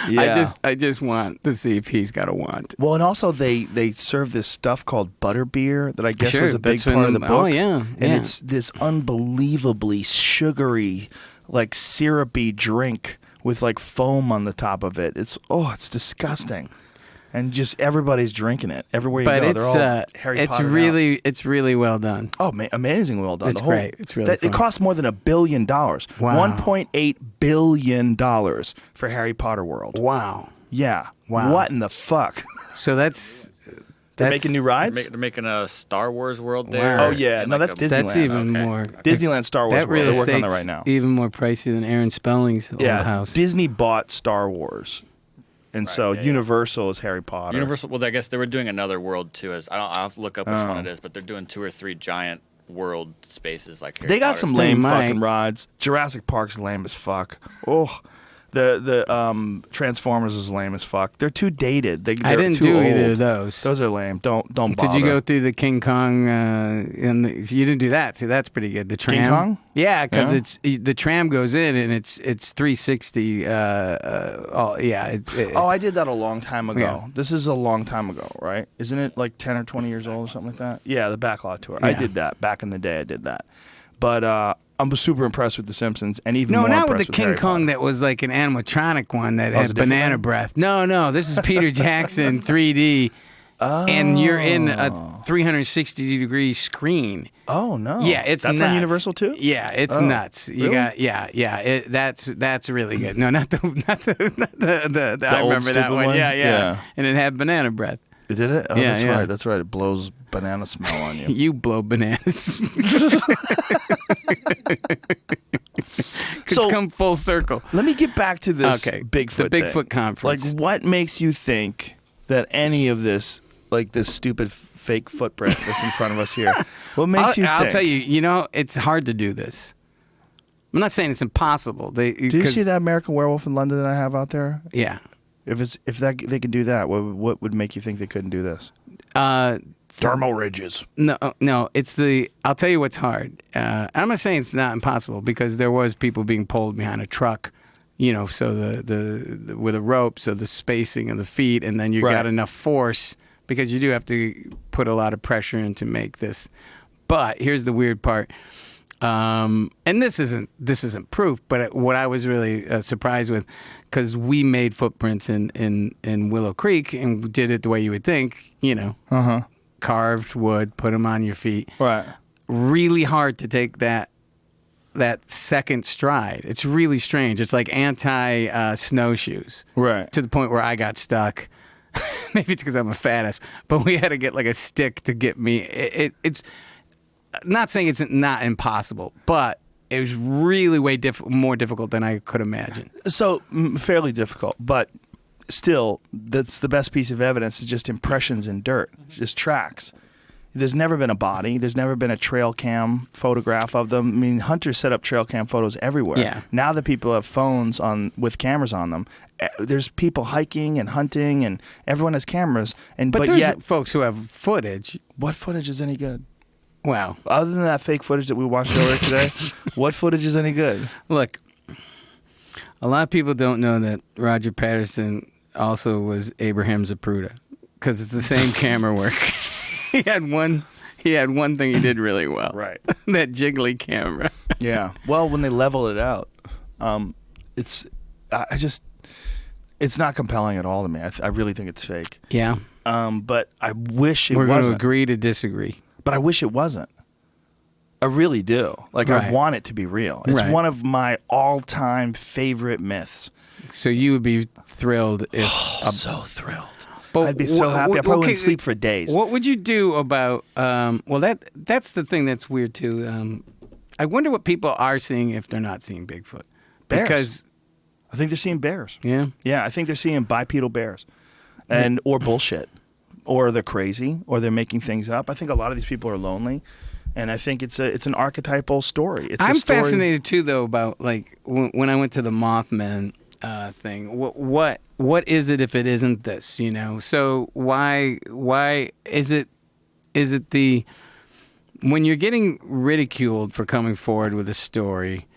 [SPEAKER 1] Yeah.
[SPEAKER 2] I just want to see if he's got a wand.
[SPEAKER 1] Well, and also they serve this stuff called butterbeer that I guess
[SPEAKER 2] Sure,
[SPEAKER 1] was a big
[SPEAKER 2] that's when
[SPEAKER 1] part of the
[SPEAKER 2] the-
[SPEAKER 1] book.
[SPEAKER 2] oh, yeah,
[SPEAKER 1] And
[SPEAKER 2] yeah.
[SPEAKER 1] it's this unbelievably sugary, like syrupy drink with like foam on the top of it. It's disgusting. And just everybody's drinking it everywhere you
[SPEAKER 2] But
[SPEAKER 1] go. They're all Harry
[SPEAKER 2] it's
[SPEAKER 1] Potter
[SPEAKER 2] really it's really well done.
[SPEAKER 1] Oh, amazing! Well done.
[SPEAKER 2] It's
[SPEAKER 1] The whole-
[SPEAKER 2] great. It's really
[SPEAKER 1] It
[SPEAKER 2] fun.
[SPEAKER 1] costs more than $1 billion.
[SPEAKER 2] Wow.
[SPEAKER 1] $1.8 billion for Harry Potter World.
[SPEAKER 2] Wow.
[SPEAKER 1] Yeah.
[SPEAKER 2] Wow.
[SPEAKER 1] What in the fuck?
[SPEAKER 2] So that's
[SPEAKER 1] They're making new rides.
[SPEAKER 3] They're making a Star Wars world
[SPEAKER 2] Wow.
[SPEAKER 3] there.
[SPEAKER 1] Oh, yeah.
[SPEAKER 3] and
[SPEAKER 1] No,
[SPEAKER 3] like
[SPEAKER 1] that's
[SPEAKER 3] a-
[SPEAKER 1] Disneyland.
[SPEAKER 2] that's even
[SPEAKER 3] Okay.
[SPEAKER 2] more.
[SPEAKER 1] Disneyland Star Wars
[SPEAKER 2] That
[SPEAKER 1] World.
[SPEAKER 2] real
[SPEAKER 1] They're working on that
[SPEAKER 2] estate's
[SPEAKER 1] right now.
[SPEAKER 2] even more pricey than Aaron Spelling's old house.
[SPEAKER 1] Disney bought Star Wars, and so
[SPEAKER 3] yeah, yeah.
[SPEAKER 1] Universal is Harry Potter.
[SPEAKER 3] Universal. Well, I guess they were doing another world too. I'll have to look up which
[SPEAKER 1] Oh.
[SPEAKER 3] one it is, but they're doing 2 or 3 giant world spaces like Harry
[SPEAKER 1] They got
[SPEAKER 3] Potter.
[SPEAKER 1] some
[SPEAKER 2] They
[SPEAKER 1] lame
[SPEAKER 2] might.
[SPEAKER 1] fucking rides. Jurassic Park's lame as fuck. Oh, the Transformers is lame as fuck. They're too dated.
[SPEAKER 2] I
[SPEAKER 1] They're
[SPEAKER 2] didn't
[SPEAKER 1] too
[SPEAKER 2] do
[SPEAKER 1] old.
[SPEAKER 2] either of those.
[SPEAKER 1] Those are lame. Don't bother.
[SPEAKER 2] Did you go through the King Kong? You didn't do that. See, that's pretty good. The tram.
[SPEAKER 1] King Kong?
[SPEAKER 2] Yeah, because
[SPEAKER 1] Yeah.
[SPEAKER 2] the tram goes in and it's 360.
[SPEAKER 1] Oh, I did that a long time ago.
[SPEAKER 2] Yeah.
[SPEAKER 1] This is a long time ago, right? Isn't it like 10 or 20 years old or something like that? Yeah, the Backlot Tour. I
[SPEAKER 2] Yeah.
[SPEAKER 1] did that. Back in the day, I did that. But I'm super impressed with The Simpsons and even
[SPEAKER 2] No,
[SPEAKER 1] more
[SPEAKER 2] not with the
[SPEAKER 1] impressed
[SPEAKER 2] King
[SPEAKER 1] Harry
[SPEAKER 2] Kong
[SPEAKER 1] Potter.
[SPEAKER 2] that was like an animatronic one that
[SPEAKER 1] it's a
[SPEAKER 2] had
[SPEAKER 1] different
[SPEAKER 2] banana
[SPEAKER 1] one?
[SPEAKER 2] breath. No, this is Peter Jackson 3D. And you're in a 360-degree screen.
[SPEAKER 1] Oh, no.
[SPEAKER 2] Yeah, it's
[SPEAKER 1] That's
[SPEAKER 2] nuts.
[SPEAKER 1] on Universal too?
[SPEAKER 2] Yeah, it's
[SPEAKER 1] Oh,
[SPEAKER 2] nuts. You
[SPEAKER 1] really?
[SPEAKER 2] got that's really good. No, not the I
[SPEAKER 1] old
[SPEAKER 2] remember that
[SPEAKER 1] stupid
[SPEAKER 2] one.
[SPEAKER 1] one?
[SPEAKER 2] Yeah.
[SPEAKER 1] Yeah.
[SPEAKER 2] And it had banana breath.
[SPEAKER 1] Did it? Oh,
[SPEAKER 2] Yeah,
[SPEAKER 1] that's
[SPEAKER 2] yeah.
[SPEAKER 1] right. That's right. It blows banana smell on you.
[SPEAKER 2] You blow bananas.
[SPEAKER 1] So-
[SPEAKER 2] It's come full circle.
[SPEAKER 1] Let me get back to this
[SPEAKER 2] Okay,
[SPEAKER 1] Bigfoot
[SPEAKER 2] the Bigfoot
[SPEAKER 1] thing.
[SPEAKER 2] conference.
[SPEAKER 1] Like, what makes you think that any of this, like this stupid fake footprint that's in front of us here, what makes you think?
[SPEAKER 2] I'll tell you. You know, it's hard to do this. I'm not saying it's impossible.
[SPEAKER 1] Do you see that American Werewolf in London that I have out there?
[SPEAKER 2] Yeah.
[SPEAKER 1] If they could do that, what would make you think they couldn't do this? Thermal ridges.
[SPEAKER 2] No, it's the. I'll tell you what's hard. I'm not saying it's not impossible because there was people being pulled behind a truck, you know. So the with a rope, so the spacing of the feet, and then you
[SPEAKER 1] Right.
[SPEAKER 2] got enough force because you do have to put a lot of pressure in to make this. But here's the weird part. And this isn't proof, but what I was really surprised with, because we made footprints in Willow Creek and did it the way you would think, carved wood, put them on your feet.
[SPEAKER 1] Right.
[SPEAKER 2] Really hard to take that second stride. It's really strange. It's like anti snowshoes.
[SPEAKER 1] Right.
[SPEAKER 2] To the point where I got stuck. Maybe it's because I'm a fat ass, but we had to get like a stick to get me. It's not saying it's not impossible, but it was really way more difficult than I could imagine.
[SPEAKER 1] So fairly difficult, but still, that's the best piece of evidence is just impressions in dirt, just tracks. There's never been a body. There's never been a trail cam photograph of them. I mean, hunters set up trail cam photos everywhere.
[SPEAKER 2] Yeah.
[SPEAKER 1] Now that people have phones with cameras on them, there's people hiking and hunting, and everyone has cameras.
[SPEAKER 2] But there's
[SPEAKER 1] yet,
[SPEAKER 2] folks who have footage.
[SPEAKER 1] what footage is any good?
[SPEAKER 2] Wow.
[SPEAKER 1] Other than that fake footage that we watched earlier today, what footage is any good?
[SPEAKER 2] Look, a lot of people don't know that Roger Patterson also was Abraham Zapruder, because it's the same camera work. He had one thing he did really well.
[SPEAKER 1] Right.
[SPEAKER 2] That jiggly camera.
[SPEAKER 1] Yeah. Well, when they level it out, it's not compelling at all to me. I really think it's fake.
[SPEAKER 2] Yeah.
[SPEAKER 1] But I wish it
[SPEAKER 2] We're going to
[SPEAKER 1] wasn't.
[SPEAKER 2] agree to disagree.
[SPEAKER 1] But I wish it wasn't. I really do. Like,
[SPEAKER 2] Right.
[SPEAKER 1] I want it to be real. It's
[SPEAKER 2] Right.
[SPEAKER 1] one of my all-time favorite myths.
[SPEAKER 2] So you would be thrilled if...
[SPEAKER 1] So thrilled.
[SPEAKER 2] But
[SPEAKER 1] I'd be so happy. I probably wouldn't sleep for days.
[SPEAKER 2] What would you do about... that's the thing that's weird, too. I wonder what people are seeing if they're not seeing Bigfoot.
[SPEAKER 1] Bears.
[SPEAKER 2] Because...
[SPEAKER 1] I think they're seeing bears.
[SPEAKER 2] Yeah.
[SPEAKER 1] Yeah, I think they're seeing bipedal bears, or bullshit, or they're crazy, or they're making things up. I think a lot of these people are lonely, and I think it's an archetypal story. It's
[SPEAKER 2] I'm
[SPEAKER 1] a story.
[SPEAKER 2] fascinated too, though, about like when I went to the Mothman thing. What is it if it isn't this? You know. So why is it the when you're getting ridiculed for coming forward with a story?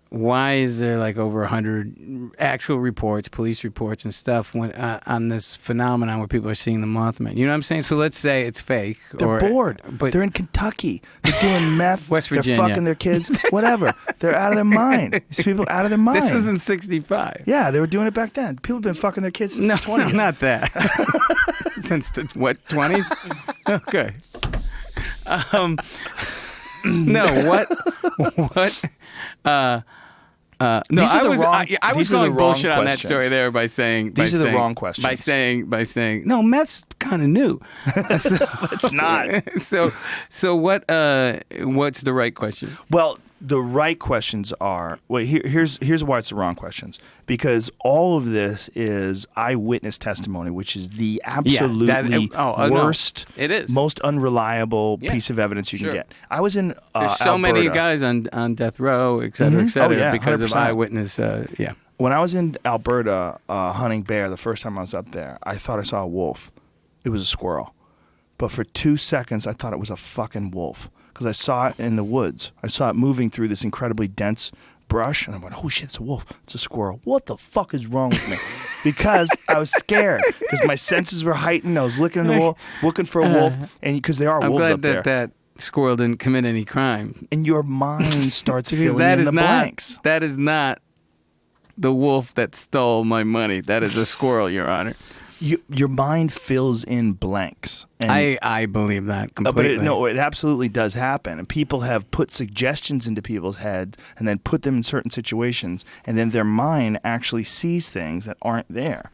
[SPEAKER 2] Why is there like over 100 actual reports, police reports and stuff on this phenomenon where people are seeing the Mothman? You know what I'm saying? So let's say it's fake.
[SPEAKER 1] They're bored.
[SPEAKER 2] But
[SPEAKER 1] they're in Kentucky. They're doing meth.
[SPEAKER 2] West Virginia.
[SPEAKER 1] They're fucking their kids. Whatever. They're out of their mind. These people out of their mind.
[SPEAKER 2] this was in 65.
[SPEAKER 1] Yeah, they were doing it back then. People have been fucking their kids since the 20s.
[SPEAKER 2] No, not that. Since the, 20s? Okay. No, what? No,
[SPEAKER 1] These are
[SPEAKER 2] I
[SPEAKER 1] the
[SPEAKER 2] was
[SPEAKER 1] wrong-
[SPEAKER 2] I was
[SPEAKER 1] these are the
[SPEAKER 2] going
[SPEAKER 1] wrong
[SPEAKER 2] bullshit on that
[SPEAKER 1] questions.
[SPEAKER 2] story there by saying
[SPEAKER 1] These are the wrong questions.
[SPEAKER 2] by saying no, meth's kind of new. So,
[SPEAKER 1] It's not.
[SPEAKER 2] So what's the right question?
[SPEAKER 1] Well, the right questions are here's why it's the wrong questions, because all of this is eyewitness testimony, which is the absolutely worst,
[SPEAKER 2] no, it is.
[SPEAKER 1] most unreliable
[SPEAKER 2] Yeah.
[SPEAKER 1] piece of evidence you
[SPEAKER 2] Sure.
[SPEAKER 1] can get. I was in
[SPEAKER 2] There's so many
[SPEAKER 1] Alberta.
[SPEAKER 2] guys on death row, et cetera,
[SPEAKER 1] yeah,
[SPEAKER 2] because of
[SPEAKER 1] 100%.
[SPEAKER 2] eyewitness. Yeah.
[SPEAKER 1] When I was in Alberta hunting bear the first time I was up there, I thought I saw a wolf. It was a squirrel. But for 2 seconds, I thought it was a fucking wolf because I saw it in the woods. I saw it moving through this incredibly dense brush, and I went, oh shit, it's a wolf. It's a squirrel. What the fuck is wrong with me? Because I was scared because my senses were heightened. I was looking in the wolf, looking for a wolf, and because there are
[SPEAKER 2] I'm
[SPEAKER 1] wolves
[SPEAKER 2] glad
[SPEAKER 1] up there.
[SPEAKER 2] that squirrel didn't commit any crime.
[SPEAKER 1] And your mind starts
[SPEAKER 2] Because
[SPEAKER 1] filling
[SPEAKER 2] that
[SPEAKER 1] in
[SPEAKER 2] is
[SPEAKER 1] the
[SPEAKER 2] not
[SPEAKER 1] blanks.
[SPEAKER 2] that is not the wolf that stole my money. That is a squirrel, Your Honor.
[SPEAKER 1] Your mind fills in blanks. And
[SPEAKER 2] I believe that
[SPEAKER 1] but
[SPEAKER 2] completely.
[SPEAKER 1] it absolutely does happen. And people have put suggestions into people's heads and then put them in certain situations, and then their mind actually sees things that aren't there.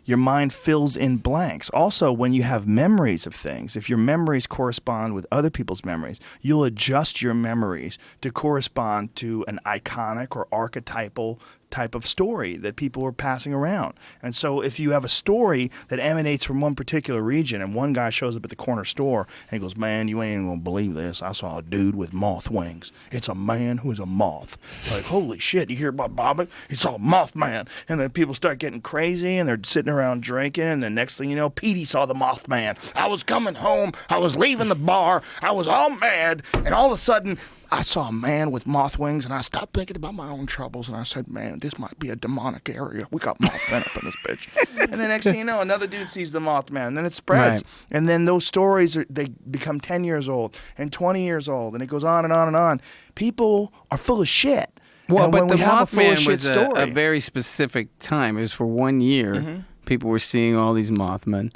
[SPEAKER 1] Your mind fills in blanks. Also, when you have memories of things, if your memories correspond with other people's memories, you'll adjust your memories to correspond to an iconic or archetypal type of story that people are passing around. And so if you have a story that emanates from one particular region and one guy shows up at the corner store and he goes, man, you ain't gonna believe this. I saw a dude with moth wings. It's a man who is a moth. Like, holy shit, you hear about Bobcat? He saw a Mothman. And then people start getting crazy and they're sitting around drinking, and the next thing you know, Petey saw the Mothman. I was coming home, I was leaving the bar, I was all mad, and all of a sudden I saw a man with moth wings, and I stopped thinking about my own troubles, and I said, man, this might be a demonic area. We got Mothman up in this bitch. And the next thing you know, another dude sees the Mothman, and then it spreads.
[SPEAKER 2] Right.
[SPEAKER 1] And then those stories, they become 10 years old and 20 years old, and it goes on and on and on. People are full of shit.
[SPEAKER 2] Well,
[SPEAKER 1] and
[SPEAKER 2] but
[SPEAKER 1] when
[SPEAKER 2] the
[SPEAKER 1] we have a full of
[SPEAKER 2] Mothman
[SPEAKER 1] shit
[SPEAKER 2] was
[SPEAKER 1] story,
[SPEAKER 2] a very specific time. It was for 1 year. People were seeing all these Mothmen,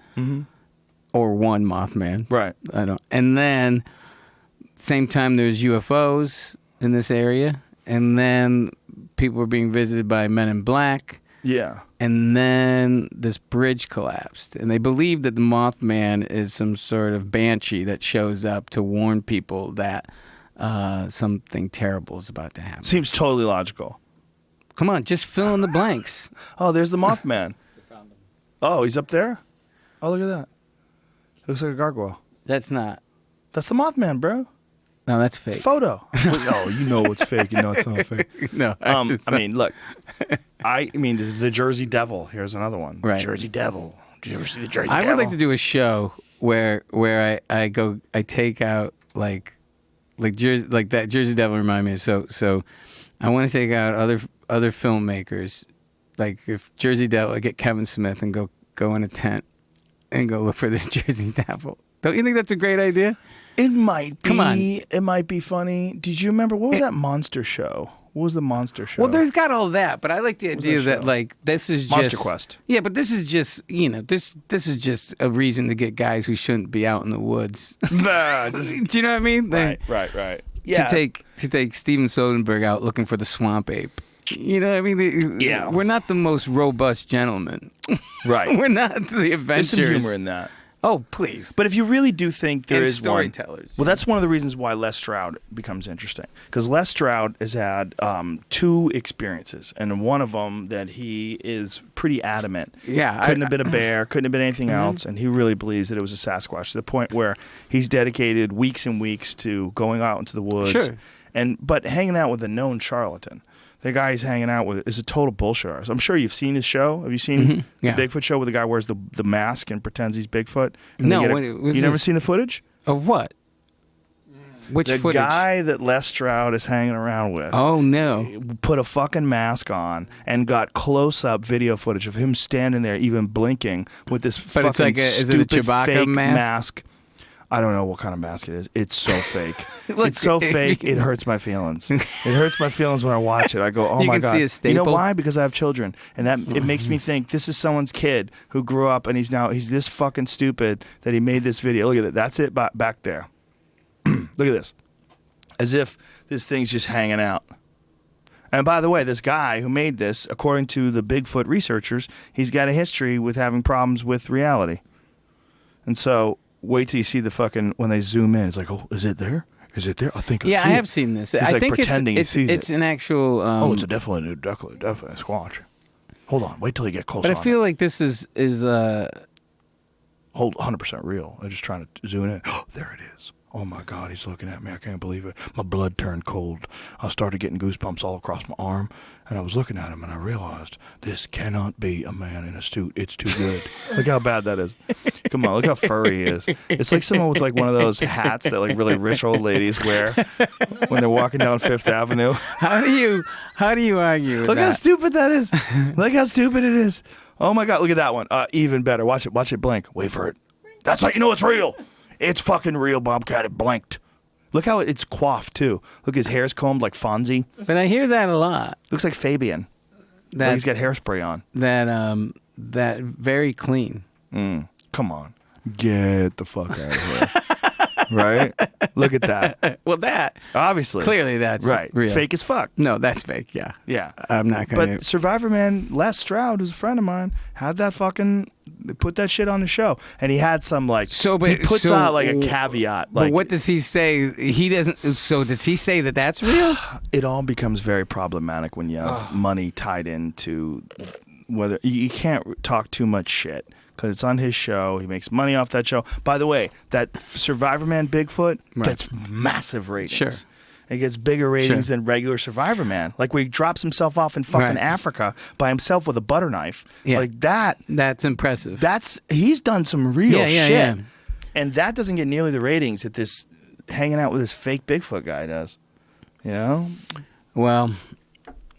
[SPEAKER 2] or one Mothman.
[SPEAKER 1] right.
[SPEAKER 2] I don't. And then, same time, there's UFOs in this area, and then people were being visited by Men in Black.
[SPEAKER 1] Yeah.
[SPEAKER 2] And then this bridge collapsed, and they believe that the Mothman is some sort of banshee that shows up to warn people that something terrible is about to happen.
[SPEAKER 1] Seems totally logical.
[SPEAKER 2] Come on, just fill in the blanks.
[SPEAKER 1] Oh, there's the Mothman.
[SPEAKER 3] Found them.
[SPEAKER 1] Oh, he's up there? Oh, look at that. Looks like a gargoyle.
[SPEAKER 2] That's not.
[SPEAKER 1] That's the Mothman, bro.
[SPEAKER 2] No, that's fake.
[SPEAKER 1] Photo. Oh, you know it's fake. You know it's not fake.
[SPEAKER 2] No,
[SPEAKER 1] I mean, look. I mean, the Jersey Devil. Here's another one.
[SPEAKER 2] Right.
[SPEAKER 1] Jersey Devil. Did you ever see the Jersey
[SPEAKER 2] I
[SPEAKER 1] Devil?
[SPEAKER 2] would like to do a show where I take out like Jersey, like that Jersey Devil reminded me of. So I want to take out other filmmakers, like if Jersey Devil, I get Kevin Smith and go in a tent and go look for the Jersey Devil. Don't you think that's a great idea?
[SPEAKER 1] It might be.
[SPEAKER 2] Come on.
[SPEAKER 1] It might be funny. Did you remember what was that monster show? What was the monster show?
[SPEAKER 2] Well, there's got all that, but I like the idea
[SPEAKER 1] that
[SPEAKER 2] that
[SPEAKER 1] show?
[SPEAKER 2] like this is just
[SPEAKER 1] Monster Quest.
[SPEAKER 2] Yeah, but this is just this is just a reason to get guys who shouldn't be out in the woods.
[SPEAKER 1] Nah, just,
[SPEAKER 2] Do you know what I mean?
[SPEAKER 1] right. Yeah.
[SPEAKER 2] To take Steven Soderbergh out looking for the swamp ape. You know what I mean?
[SPEAKER 1] Yeah.
[SPEAKER 2] We're not the most robust gentlemen.
[SPEAKER 1] Right.
[SPEAKER 2] We're not the adventurers.
[SPEAKER 1] There's some humor in that.
[SPEAKER 2] Oh, please.
[SPEAKER 1] But if you really do think there
[SPEAKER 2] And
[SPEAKER 1] is
[SPEAKER 2] storytellers.
[SPEAKER 1] Well, that's one of the reasons why Les Stroud becomes interesting. Because Les Stroud has had 2 experiences, and one of them that he is pretty adamant.
[SPEAKER 2] Yeah,
[SPEAKER 1] Couldn't have been a bear, couldn't have been anything else, and he really believes that it was a Sasquatch to the point where he's dedicated weeks and weeks to going out into the woods.
[SPEAKER 2] Sure.
[SPEAKER 1] But hanging out with a known charlatan. The guy he's hanging out with is a total bullshitter. So I'm sure you've seen his show. Have you seen
[SPEAKER 2] Yeah.
[SPEAKER 1] the Bigfoot show where the guy wears the mask and pretends he's Bigfoot? And
[SPEAKER 2] No,
[SPEAKER 1] they get
[SPEAKER 2] what- was
[SPEAKER 1] you never
[SPEAKER 2] this-
[SPEAKER 1] seen the footage?
[SPEAKER 2] Of what? Which
[SPEAKER 1] The
[SPEAKER 2] footage?
[SPEAKER 1] guy that Les Stroud is hanging around with
[SPEAKER 2] Oh no.
[SPEAKER 1] put a fucking mask on and got close-up video footage of him standing there, even blinking, with this
[SPEAKER 2] But
[SPEAKER 1] fucking
[SPEAKER 2] it's like is it a
[SPEAKER 1] stupid
[SPEAKER 2] Chewbacca
[SPEAKER 1] fake
[SPEAKER 2] mask?
[SPEAKER 1] I don't know what kind of mask it is. It's so fake.
[SPEAKER 2] Look,
[SPEAKER 1] it's so fake. It hurts my feelings. It hurts my feelings when I watch it. I go, oh
[SPEAKER 2] You
[SPEAKER 1] my
[SPEAKER 2] can
[SPEAKER 1] god.
[SPEAKER 2] see a
[SPEAKER 1] You know
[SPEAKER 2] staple.
[SPEAKER 1] why? Because I have children, and that it makes me think this is someone's kid who grew up and he's this fucking stupid that he made this video. Look at that. That's it back there. Look at this. As if this thing's just hanging out. And by the way, this guy who made this, according to the Bigfoot researchers, he's got a history with having problems with reality. And so, wait till you see the fucking, when they zoom in, it's like, oh, is it there? Is it there? I think I see
[SPEAKER 2] I have
[SPEAKER 1] it.
[SPEAKER 2] seen this.
[SPEAKER 1] He's
[SPEAKER 2] I
[SPEAKER 1] like
[SPEAKER 2] think
[SPEAKER 1] pretending
[SPEAKER 2] it's,
[SPEAKER 1] he sees
[SPEAKER 2] it's
[SPEAKER 1] it.
[SPEAKER 2] an actual.
[SPEAKER 1] Oh, it's definitely a squatch. Hold on, wait till you get close
[SPEAKER 2] But
[SPEAKER 1] on
[SPEAKER 2] I feel
[SPEAKER 1] it.
[SPEAKER 2] like this is
[SPEAKER 1] Hold 100% real. I'm just trying to zoom in. Oh, there it is. Oh my God, he's looking at me. I can't believe it. My blood turned cold. I started getting goosebumps all across my arm, and I was looking at him, and I realized this cannot be a man in a suit. It's too good. Look how bad that is. Come on, look how furry he is. It's like someone with like one of those hats that like really rich old ladies wear when they're walking down Fifth Avenue.
[SPEAKER 2] How do you argue with
[SPEAKER 1] Look
[SPEAKER 2] that?
[SPEAKER 1] how stupid that is. Look how stupid it is. Oh my God, look at that one. Even better. Watch it blink. Wait for it. That's how you know it's real. It's fucking real, Bobcat. It blinked. Look how it's coiffed too. Look, his hair's combed like Fonzie.
[SPEAKER 2] But I hear that a lot.
[SPEAKER 1] Looks like Fabian. Like
[SPEAKER 2] That
[SPEAKER 1] he's got hairspray on.
[SPEAKER 2] that very clean.
[SPEAKER 1] Come on. Get the fuck out of here. Right? Look at that.
[SPEAKER 2] Well, that
[SPEAKER 1] Obviously.
[SPEAKER 2] clearly that's
[SPEAKER 1] Right.
[SPEAKER 2] real.
[SPEAKER 1] Fake as fuck.
[SPEAKER 2] No, that's fake. Yeah.
[SPEAKER 1] Yeah.
[SPEAKER 2] I'm not gonna.
[SPEAKER 1] But Survivor Man, Les Stroud, who's a friend of mine, had that fucking, they put that shit on the show. And he had some like, he puts out like a caveat. Like,
[SPEAKER 2] But what does he say? He doesn't. So does he say that that's real?
[SPEAKER 1] it all becomes very problematic when you have money tied into whether you can't talk too much shit because it's on his show. He makes money off that show. By the way, that Survivor Man Bigfoot gets massive ratings.
[SPEAKER 2] Sure.
[SPEAKER 1] It gets bigger ratings than regular Survivor Man. Like where he drops himself off in fucking Africa by himself with a butter knife.
[SPEAKER 2] Yeah.
[SPEAKER 1] Like that.
[SPEAKER 2] That's impressive.
[SPEAKER 1] He's done some real shit.
[SPEAKER 2] Yeah.
[SPEAKER 1] And that doesn't get nearly the ratings that this hanging out with this fake Bigfoot guy does. You know,
[SPEAKER 2] Well,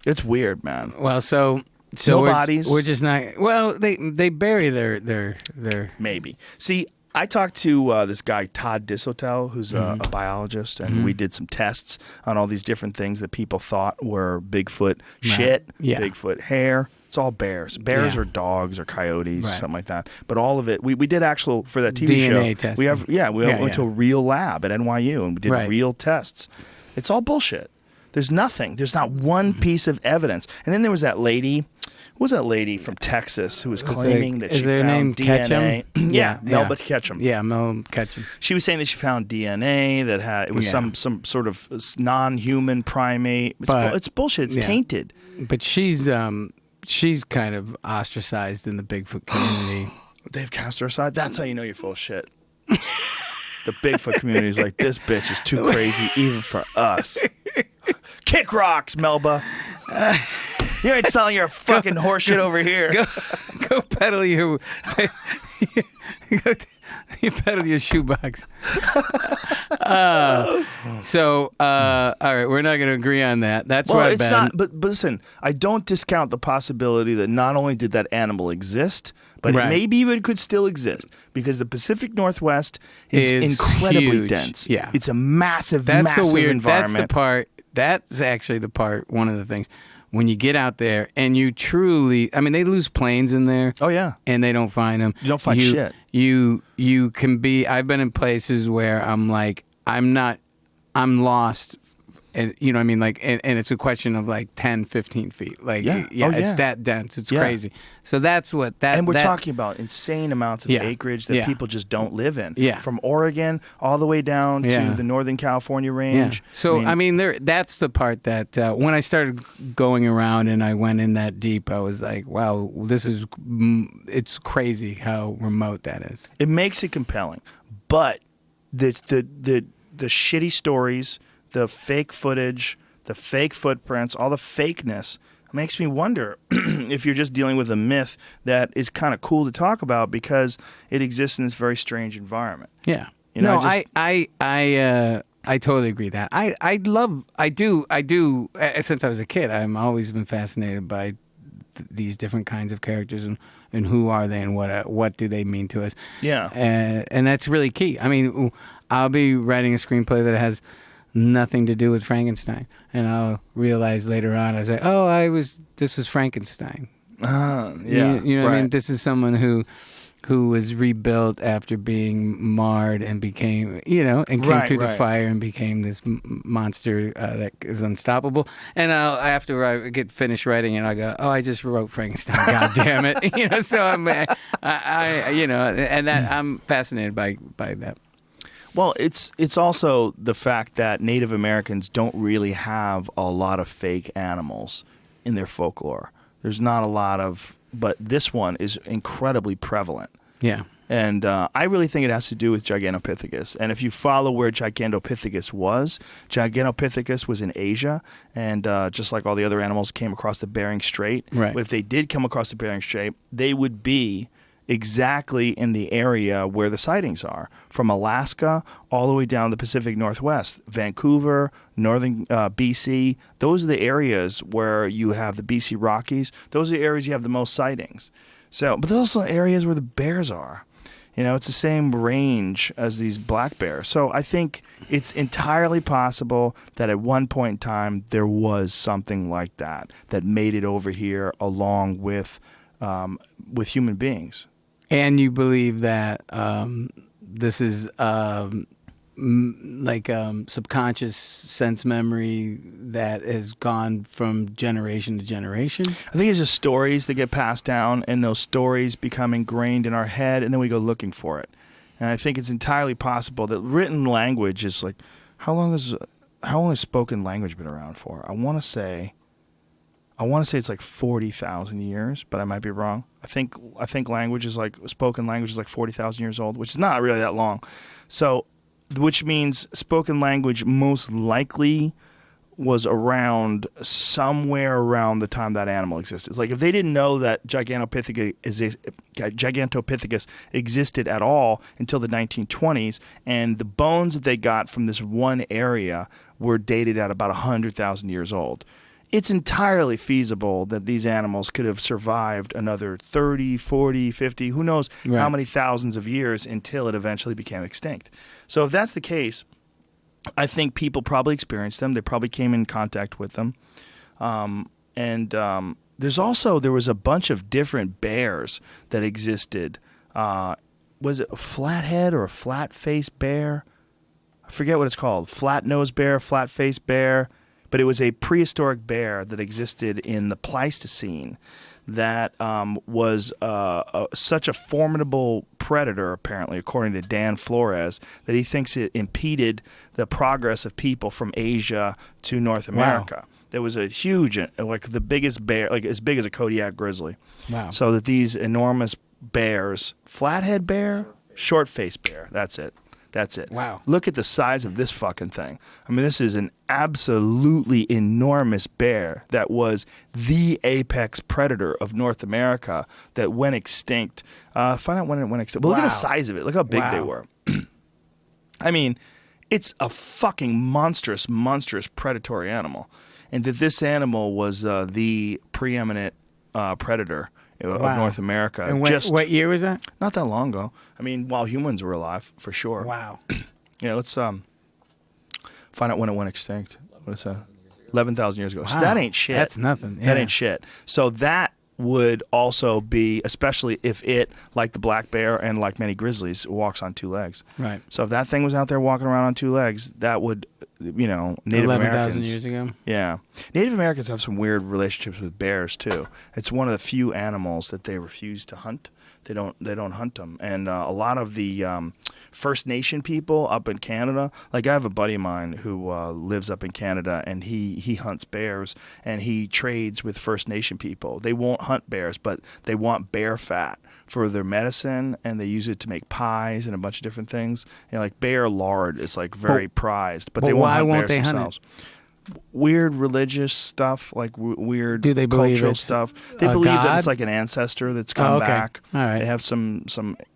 [SPEAKER 1] it's weird, man.
[SPEAKER 2] so
[SPEAKER 1] No
[SPEAKER 2] we're,
[SPEAKER 1] bodies.
[SPEAKER 2] We're just not. Well, they bury their.
[SPEAKER 1] Maybe. See, I talked to this guy Todd Dishotel, who's a biologist, and we did some tests on all these different things that people thought were Bigfoot shit,
[SPEAKER 2] Yeah.
[SPEAKER 1] Bigfoot hair. It's all bears. Bears
[SPEAKER 2] Yeah.
[SPEAKER 1] or dogs or coyotes,
[SPEAKER 2] Right.
[SPEAKER 1] something like that. But all of it, we did actual for that TV
[SPEAKER 2] DNA
[SPEAKER 1] show.
[SPEAKER 2] testing.
[SPEAKER 1] We have we went to a real lab at NYU and we did
[SPEAKER 2] Right.
[SPEAKER 1] real tests. It's all bullshit. There's nothing. There's not one piece of evidence. And then there was that lady. What was that lady from Texas who was claiming that
[SPEAKER 2] is
[SPEAKER 1] she
[SPEAKER 2] her
[SPEAKER 1] found
[SPEAKER 2] name
[SPEAKER 1] DNA?
[SPEAKER 2] Ketchum?
[SPEAKER 1] yeah,
[SPEAKER 2] Yeah.
[SPEAKER 1] Melba Ketchum.
[SPEAKER 2] Yeah, Mel Ketchum.
[SPEAKER 1] She was saying that she found DNA that had it was
[SPEAKER 2] Yeah.
[SPEAKER 1] some sort of non-human primate.
[SPEAKER 2] But-
[SPEAKER 1] It's bullshit. It's
[SPEAKER 2] yeah.
[SPEAKER 1] tainted.
[SPEAKER 2] But she's kind of ostracized in the Bigfoot community.
[SPEAKER 1] They've cast her aside. That's how you know you're full of shit. The Bigfoot community is like, this bitch is too crazy even for us. Kick rocks, Melba. You ain't selling your fucking horseshit over here.
[SPEAKER 2] Go pedal your you pedal your shoebox. All right, we're not going to agree on that. That's
[SPEAKER 1] Well,
[SPEAKER 2] right,
[SPEAKER 1] it's
[SPEAKER 2] Ben.
[SPEAKER 1] not. But listen, I don't discount the possibility that not only did that animal exist, but
[SPEAKER 2] Right.
[SPEAKER 1] it maybe even could still exist because the Pacific Northwest is incredibly
[SPEAKER 2] huge.
[SPEAKER 1] dense.
[SPEAKER 2] Yeah.
[SPEAKER 1] It's a massive,
[SPEAKER 2] That's
[SPEAKER 1] massive
[SPEAKER 2] the weird.
[SPEAKER 1] environment.
[SPEAKER 2] That's the part. That's actually the part. One of the things when you get out there and you truly. I mean, they lose planes in there.
[SPEAKER 1] Oh yeah.
[SPEAKER 2] And they don't find them.
[SPEAKER 1] You don't find shit.
[SPEAKER 2] You can be. I've been in places where I'm like, I'm lost. And you know what I mean? Like, and it's a question of like 10, 15 feet. Like,
[SPEAKER 1] Yeah. Oh,
[SPEAKER 2] it's
[SPEAKER 1] yeah.
[SPEAKER 2] that dense. It's
[SPEAKER 1] Yeah.
[SPEAKER 2] crazy. So that's what that.
[SPEAKER 1] And we're
[SPEAKER 2] that-
[SPEAKER 1] talking about insane amounts of
[SPEAKER 2] Yeah.
[SPEAKER 1] acreage that
[SPEAKER 2] Yeah.
[SPEAKER 1] people just don't live in.
[SPEAKER 2] Yeah.
[SPEAKER 1] From Oregon all the way down
[SPEAKER 2] Yeah.
[SPEAKER 1] to the Northern California
[SPEAKER 2] Yeah.
[SPEAKER 1] range.
[SPEAKER 2] So that's the part that when I started going around and I went in that deep, I was like, wow, it's crazy how remote that is.
[SPEAKER 1] it makes it compelling. But the shitty stories, the fake footage, the fake footprints, all the fakeness makes me wonder if you're just dealing with a myth that is kind of cool to talk about because it exists in this very strange environment.
[SPEAKER 2] Yeah.
[SPEAKER 1] You know,
[SPEAKER 2] I totally agree that I do since I was a kid I've always been fascinated by these different kinds of characters and who are they and what do they mean to us.
[SPEAKER 1] Yeah.
[SPEAKER 2] And that's really key. I mean, I'll be writing a screenplay that has nothing to do with Frankenstein, and I'll realize later on, I was like, this was Frankenstein.
[SPEAKER 1] Yeah.
[SPEAKER 2] You know what I mean?
[SPEAKER 1] right.
[SPEAKER 2] This is someone who was rebuilt after being marred and became, and came
[SPEAKER 1] Right,
[SPEAKER 2] through the
[SPEAKER 1] right.
[SPEAKER 2] fire and became this monster that is unstoppable. And after I get finished writing it, I go, I just wrote Frankenstein. God damn it! So I'm fascinated by that.
[SPEAKER 1] Well, it's also the fact that Native Americans don't really have a lot of fake animals in their folklore. There's not a lot of, but this one is incredibly prevalent.
[SPEAKER 2] Yeah.
[SPEAKER 1] And I really think it has to do with Gigantopithecus. And if you follow where Gigantopithecus was in Asia, and just like all the other animals came across the Bering Strait.
[SPEAKER 2] Right.
[SPEAKER 1] But if they did come across the Bering Strait, they would be exactly in the area where the sightings are, from Alaska all the way down the Pacific Northwest, Vancouver, northern BC. Those are the areas where you have the BC Rockies. Those are the areas you have the most sightings. So, but there's also areas where the bears are. It's the same range as these black bears. So I think it's entirely possible that at one point in time there was something like that made it over here along with human beings.
[SPEAKER 2] And you believe that this is subconscious sense memory that has gone from generation to generation?
[SPEAKER 1] I think it's just stories that get passed down, and those stories become ingrained in our head, and then we go looking for it. And I think it's entirely possible that written language is like, how long has spoken language been around for? I want to say it's like 40,000 years, but I might be wrong. I think spoken language is like 40,000 years old, which is not really that long. So, which means spoken language most likely was around somewhere around the time that animal existed. It's like if they didn't know that Gigantopithecus existed at all until the 1920s, and the bones that they got from this one area were dated at about 100,000 years old. It's entirely feasible that these animals could have survived another 30, 40, 50, who knows how many thousands of years until it eventually became extinct. So if that's the case, I think people probably experienced them. They probably came in contact with them. There was a bunch of different bears that existed. Was it a flathead or a flat-faced bear? I forget what it's called. Flat-nosed bear, flat-faced bear. But it was a prehistoric bear that existed in the Pleistocene that was such a formidable predator, apparently, according to Dan Flores, that he thinks it impeded the progress of people from Asia to North America. Wow. There was a huge, like the biggest bear, like as big as a Kodiak grizzly. Wow. So that these enormous bears, flathead bear, short-faced bear, that's it. That's it.
[SPEAKER 2] Wow.
[SPEAKER 1] Look at the size of this fucking thing. I mean, this is an absolutely enormous bear that was the apex predator of North America that went extinct. Find out when it went extinct. But look at the size of it. Look how big they were. I mean, it's a fucking monstrous, monstrous predatory animal. And that this animal was the preeminent predator of North America.
[SPEAKER 2] And what year was that?
[SPEAKER 1] Not that long ago. I mean, while humans were alive, for sure.
[SPEAKER 2] Wow.
[SPEAKER 1] Yeah, let's find out when it went extinct. What is that? 11,000 years ago.
[SPEAKER 2] Wow.
[SPEAKER 1] So that ain't shit.
[SPEAKER 2] That's nothing. Yeah.
[SPEAKER 1] That ain't shit. So that would also be, especially if it, like the black bear and like many grizzlies, walks on two legs.
[SPEAKER 2] Right.
[SPEAKER 1] So if that thing was out there walking around on two legs, that would, Native
[SPEAKER 2] 11,000
[SPEAKER 1] Americans.
[SPEAKER 2] years ago?
[SPEAKER 1] Yeah. Native Americans have some weird relationships with bears, too. It's one of the few animals that they refuse to hunt. They don't hunt them. And a lot of the First Nation people up in Canada, like I have a buddy of mine who lives up in Canada, and he hunts bears, and he trades with First Nation people. They won't hunt bears, but they want bear fat for their medicine, and they use it to make pies and a bunch of different things. Like bear lard is like very prized, but they won't hunt bears themselves. Weird religious stuff, like weird
[SPEAKER 2] Do they believe
[SPEAKER 1] cultural
[SPEAKER 2] it's
[SPEAKER 1] stuff. They believe
[SPEAKER 2] God?
[SPEAKER 1] that it's like an ancestor that's come back.
[SPEAKER 2] All right.
[SPEAKER 1] They have some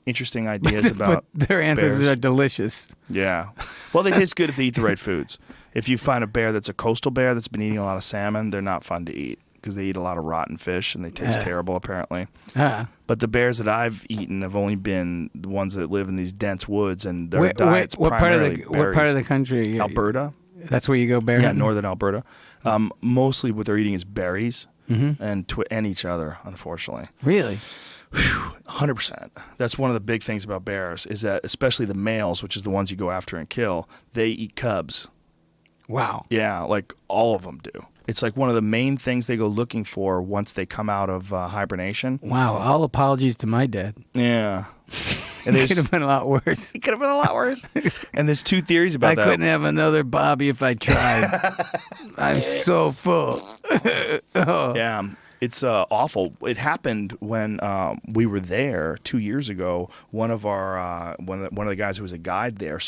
[SPEAKER 1] interesting ideas about
[SPEAKER 2] but their ancestors
[SPEAKER 1] bears.
[SPEAKER 2] are delicious.
[SPEAKER 1] Yeah. Well, they taste good if they eat the right foods. If you find a bear that's a coastal bear that's been eating a lot of salmon, they're not fun to eat because they eat a lot of rotten fish and they taste terrible, apparently. But the bears that I've eaten have only been the ones that live in these dense woods, and their diet's primarily berries.
[SPEAKER 2] What part of the country?
[SPEAKER 1] Alberta.
[SPEAKER 2] That's where you go bear hunting?
[SPEAKER 1] Yeah, northern Alberta. Mostly what they're eating is berries and each other, unfortunately.
[SPEAKER 2] Really?
[SPEAKER 1] 100%. That's one of the big things about bears is that especially the males, which is the ones you go after and kill, they eat cubs.
[SPEAKER 2] Wow.
[SPEAKER 1] Yeah, like all of them do. It's like one of the main things they go looking for once they come out of hibernation.
[SPEAKER 2] Wow. All apologies to my dad.
[SPEAKER 1] Yeah. And
[SPEAKER 2] It could have been a lot worse.
[SPEAKER 1] It could have been a lot worse. And there's two theories about that.
[SPEAKER 2] I couldn't have another Bobby if I tried. I'm so full.
[SPEAKER 1] Yeah. It's awful. It happened when we were there 2 years ago. One of the guys who was a guide there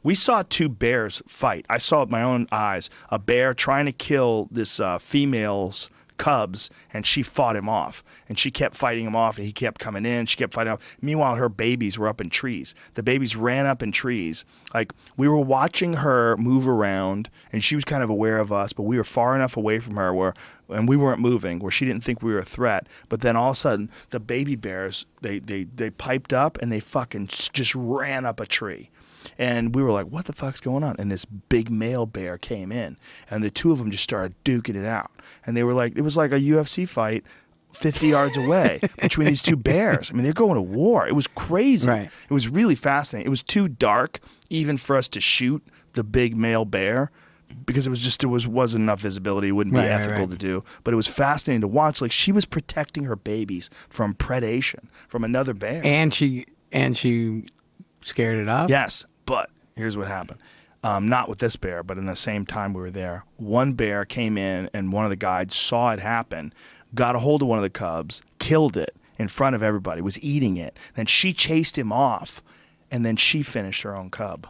[SPEAKER 1] we saw two bears fight. I saw with my own eyes a bear trying to kill this female's cubs, and she fought him off. And she kept fighting him off, and he kept coming in. She kept fighting off. Meanwhile, her babies were up in trees. The babies ran up in trees. Like, we were watching her move around, and she was kind of aware of us, but we were far enough away from her and we weren't moving, where she didn't think we were a threat. But then all of a sudden, the baby bears, they piped up, and they fucking just ran up a tree. And we were like, what the fuck's going on? And this big male bear came in, and the two of them just started duking it out. And they were like, it was like a UFC fight 50 yards away between these two bears. I mean, they're going to war. It was crazy.
[SPEAKER 2] Right.
[SPEAKER 1] It was really fascinating. It was too dark even for us to shoot the big male bear because there wasn't enough visibility. It wouldn't be ethical to do. But it was fascinating to watch. Like, she was protecting her babies from predation from another bear.
[SPEAKER 2] And she scared it off?
[SPEAKER 1] Yes. But here's what happened. Not with this bear, but in the same time we were there, one bear came in, and one of the guides saw it happen, got a hold of one of the cubs, killed it in front of everybody, was eating it. Then she chased him off, and then she finished her own cub.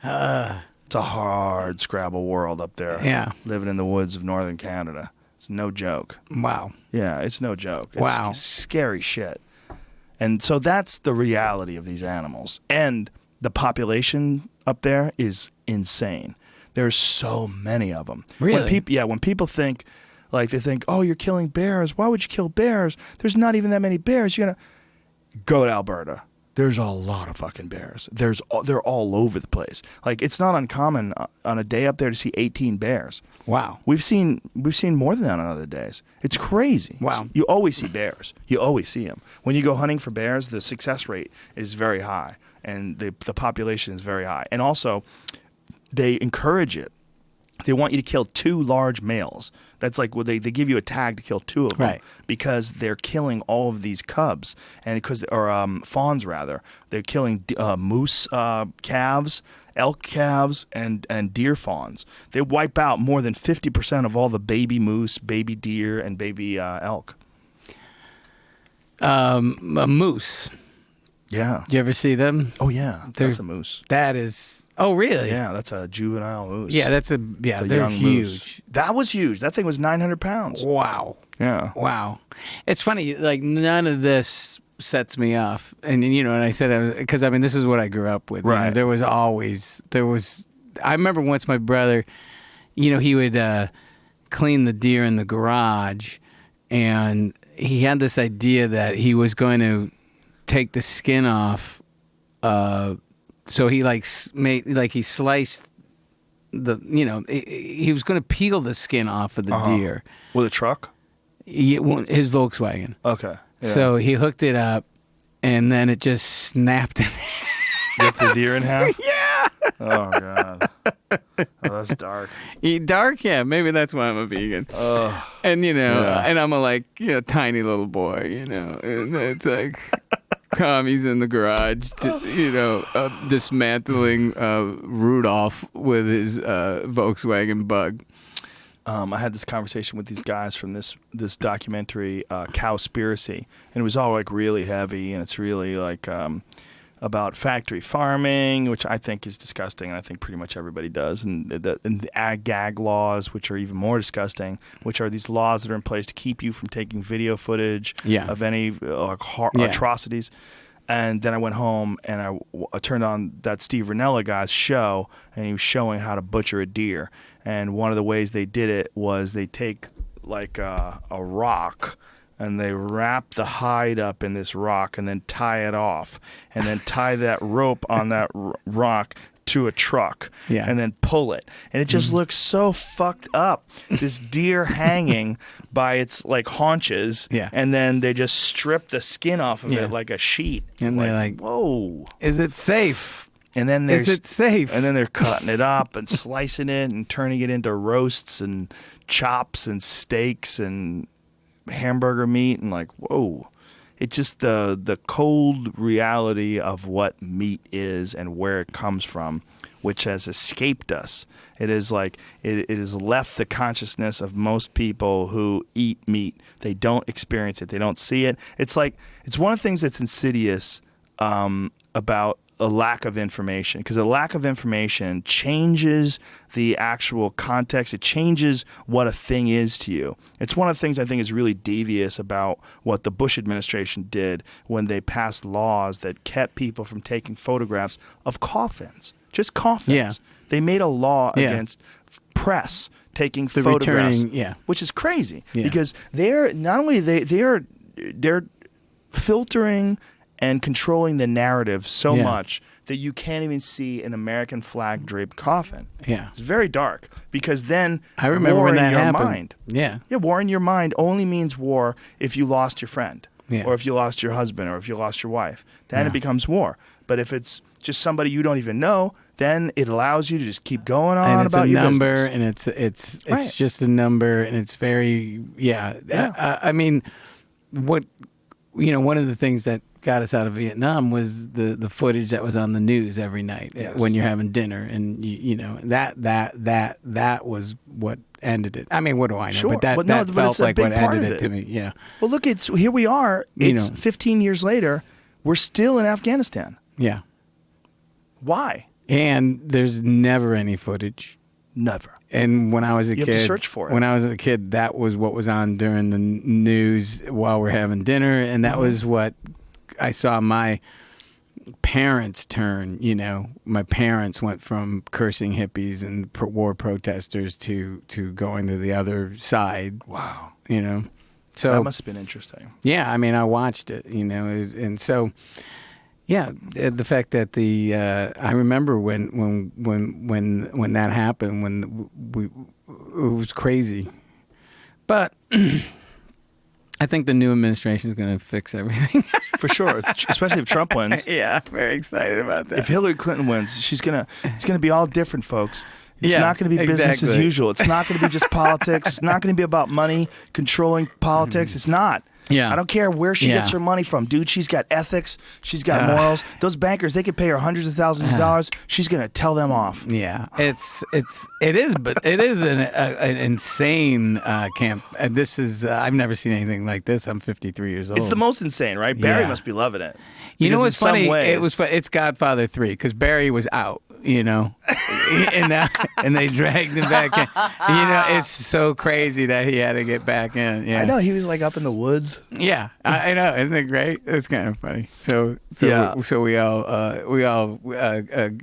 [SPEAKER 1] It's a hard Scrabble world up there.
[SPEAKER 2] Yeah.
[SPEAKER 1] Living in the woods of northern Canada. It's no joke.
[SPEAKER 2] Wow.
[SPEAKER 1] Yeah, it's no joke. It's
[SPEAKER 2] Wow.
[SPEAKER 1] scary shit. And so that's the reality of these animals. And the population up there is insane. There's so many of them.
[SPEAKER 2] Really?
[SPEAKER 1] When people think, like they think, oh, you're killing bears. Why would you kill bears? There's not even that many bears. You're gonna go to Alberta. There's a lot of fucking bears. They're all over the place. Like, it's not uncommon on a day up there to see 18 bears.
[SPEAKER 2] Wow.
[SPEAKER 1] We've seen more than that on other days. It's crazy.
[SPEAKER 2] Wow.
[SPEAKER 1] You always see bears. You always see them. When you go hunting for bears, the success rate is very high, and the population is very high. And also, they encourage it. They want you to kill 2 large males. That's like, well, they give you a tag to kill 2 of them,
[SPEAKER 2] Right.
[SPEAKER 1] because they're killing all of these cubs, and fawns rather. They're killing moose calves, elk calves, and deer fawns. They wipe out more than 50% of all the baby moose, baby deer, and baby elk.
[SPEAKER 2] A moose.
[SPEAKER 1] Yeah.
[SPEAKER 2] Do you ever see them?
[SPEAKER 1] Oh yeah,
[SPEAKER 2] There's-
[SPEAKER 1] that's a moose.
[SPEAKER 2] That is. Oh, really?
[SPEAKER 1] Yeah, that's a juvenile moose.
[SPEAKER 2] Yeah,
[SPEAKER 1] It's a
[SPEAKER 2] they're
[SPEAKER 1] young
[SPEAKER 2] huge.
[SPEAKER 1] moose. That was huge. That thing was 900 pounds.
[SPEAKER 2] Wow.
[SPEAKER 1] Yeah.
[SPEAKER 2] Wow. It's funny, like, none of this sets me off. And, and I said, because, this is what I grew up with.
[SPEAKER 1] Right.
[SPEAKER 2] There was, I remember once my brother, he would clean the deer in the garage, and he had this idea that he was going to take the skin off, so he he sliced he was going to peel the skin off of the deer.
[SPEAKER 1] With a truck?
[SPEAKER 2] His Volkswagen.
[SPEAKER 1] Okay. Yeah.
[SPEAKER 2] So he hooked it up, and then it just snapped in
[SPEAKER 1] Rip the deer in half?
[SPEAKER 2] Yeah.
[SPEAKER 1] Oh, God. Oh, that's dark.
[SPEAKER 2] Dark? Yeah, maybe that's why I'm a vegan. And,
[SPEAKER 1] Yeah.
[SPEAKER 2] and I'm a, tiny little boy, and it's like... Tommy's in the garage, dismantling Rudolph with his Volkswagen Bug.
[SPEAKER 1] I had this conversation with these guys from this documentary, Cowspiracy, and it was all like really heavy, and it's really like about factory farming, which I think is disgusting, and I think pretty much everybody does, and the ag gag laws, which are even more disgusting, which are these laws that are in place to keep you from taking video footage of any atrocities. And then I went home and I turned on that Steve Rinella guy's show, and he was showing how to butcher a deer. And one of the ways they did it was they take like a rock, and they wrap the hide up in this rock and then tie it off, and then tie that rope on that rock to a truck, and then pull it. And it just looks so fucked up. This deer hanging by its like haunches, and then they just strip the skin off of it like a sheet.
[SPEAKER 2] And they're like,
[SPEAKER 1] whoa.
[SPEAKER 2] Is it safe?
[SPEAKER 1] And then
[SPEAKER 2] Is it safe?
[SPEAKER 1] And then they're cutting it up and slicing it and turning it into roasts and chops and steaks and hamburger meat, and like, whoa. It's just the cold reality of what meat is and where it comes from, which has escaped us. It is like it has left the consciousness of most people who eat meat. They don't experience it. They don't see it. It's like it's one of the things that's insidious about a lack of information, because a lack of information changes the actual context. It changes what a thing is to you. It's one of the things I think is really devious about what the Bush administration did when they passed laws that kept people from taking photographs of coffins, just coffins.
[SPEAKER 2] Yeah.
[SPEAKER 1] They made a law against press taking photographs, which is crazy because they're not only they're filtering and controlling the narrative so much that you can't even see an American flag draped coffin.
[SPEAKER 2] Yeah.
[SPEAKER 1] It's very dark, because then
[SPEAKER 2] I remember
[SPEAKER 1] war
[SPEAKER 2] when
[SPEAKER 1] in
[SPEAKER 2] that
[SPEAKER 1] your
[SPEAKER 2] happened.
[SPEAKER 1] mind.
[SPEAKER 2] Yeah.
[SPEAKER 1] Yeah, war in your mind only means war if you lost your friend,
[SPEAKER 2] Yeah.
[SPEAKER 1] or if you lost your husband, or if you lost your wife. Then
[SPEAKER 2] Yeah.
[SPEAKER 1] it becomes war. But if it's just somebody you don't even know, then it allows you to just keep going on
[SPEAKER 2] And it's
[SPEAKER 1] about
[SPEAKER 2] a
[SPEAKER 1] your
[SPEAKER 2] number,
[SPEAKER 1] business.
[SPEAKER 2] and it's
[SPEAKER 1] Right.
[SPEAKER 2] just a number, and it's very I mean, one of the things that got us out of Vietnam was the footage that was on the news every night when you're having dinner, and that was what ended it. I mean, what do I know?
[SPEAKER 1] Sure.
[SPEAKER 2] But that
[SPEAKER 1] But
[SPEAKER 2] felt
[SPEAKER 1] it's a
[SPEAKER 2] like
[SPEAKER 1] big
[SPEAKER 2] what
[SPEAKER 1] part
[SPEAKER 2] ended
[SPEAKER 1] of
[SPEAKER 2] it to me. Yeah.
[SPEAKER 1] Well, look, here we are. It's 15 years later. We're still in Afghanistan.
[SPEAKER 2] Yeah.
[SPEAKER 1] Why?
[SPEAKER 2] And there's never any footage.
[SPEAKER 1] Never.
[SPEAKER 2] And when I was a
[SPEAKER 1] You
[SPEAKER 2] kid,
[SPEAKER 1] have to search for it.
[SPEAKER 2] When I was a kid, that was what was on during the news while we're having dinner, and that was what I saw my parents' turn. My parents went from cursing hippies and war protesters to going to the other side.
[SPEAKER 1] Wow.
[SPEAKER 2] So
[SPEAKER 1] That must have been interesting.
[SPEAKER 2] yeah, I mean, I watched it. And so. Yeah, the fact that I remember when that happened, it was crazy, but I think the new administration is going to fix everything.
[SPEAKER 1] For sure, especially if Trump wins.
[SPEAKER 2] Yeah, very excited about that.
[SPEAKER 1] If Hillary Clinton wins, it's gonna be all different, folks. It's
[SPEAKER 2] Yeah,
[SPEAKER 1] not going to be business as
[SPEAKER 2] exactly.
[SPEAKER 1] usual. It's not going to be just politics. It's not going to be about money controlling politics. It's not.
[SPEAKER 2] Yeah.
[SPEAKER 1] I don't care where she gets
[SPEAKER 2] Yeah.
[SPEAKER 1] her money from, dude. She's got ethics. She's got morals. Those bankers, they could pay her hundreds of thousands of dollars. She's going to tell them off.
[SPEAKER 2] Yeah, it is, but it is an insane camp. And this is I've never seen anything like this. I'm 53 years old.
[SPEAKER 1] It's the most insane, right? Barry
[SPEAKER 2] Yeah.
[SPEAKER 1] must be loving it.
[SPEAKER 2] You know
[SPEAKER 1] Because
[SPEAKER 2] what's
[SPEAKER 1] in some
[SPEAKER 2] funny?
[SPEAKER 1] ways-
[SPEAKER 2] It's Godfather 3 because Barry was out, and they dragged him back in. It's so crazy that he had to get back in. Yeah,
[SPEAKER 1] I know he was like up in the woods.
[SPEAKER 2] Yeah, I know. Isn't it great? It's kind of funny. So
[SPEAKER 1] Yeah.
[SPEAKER 2] we all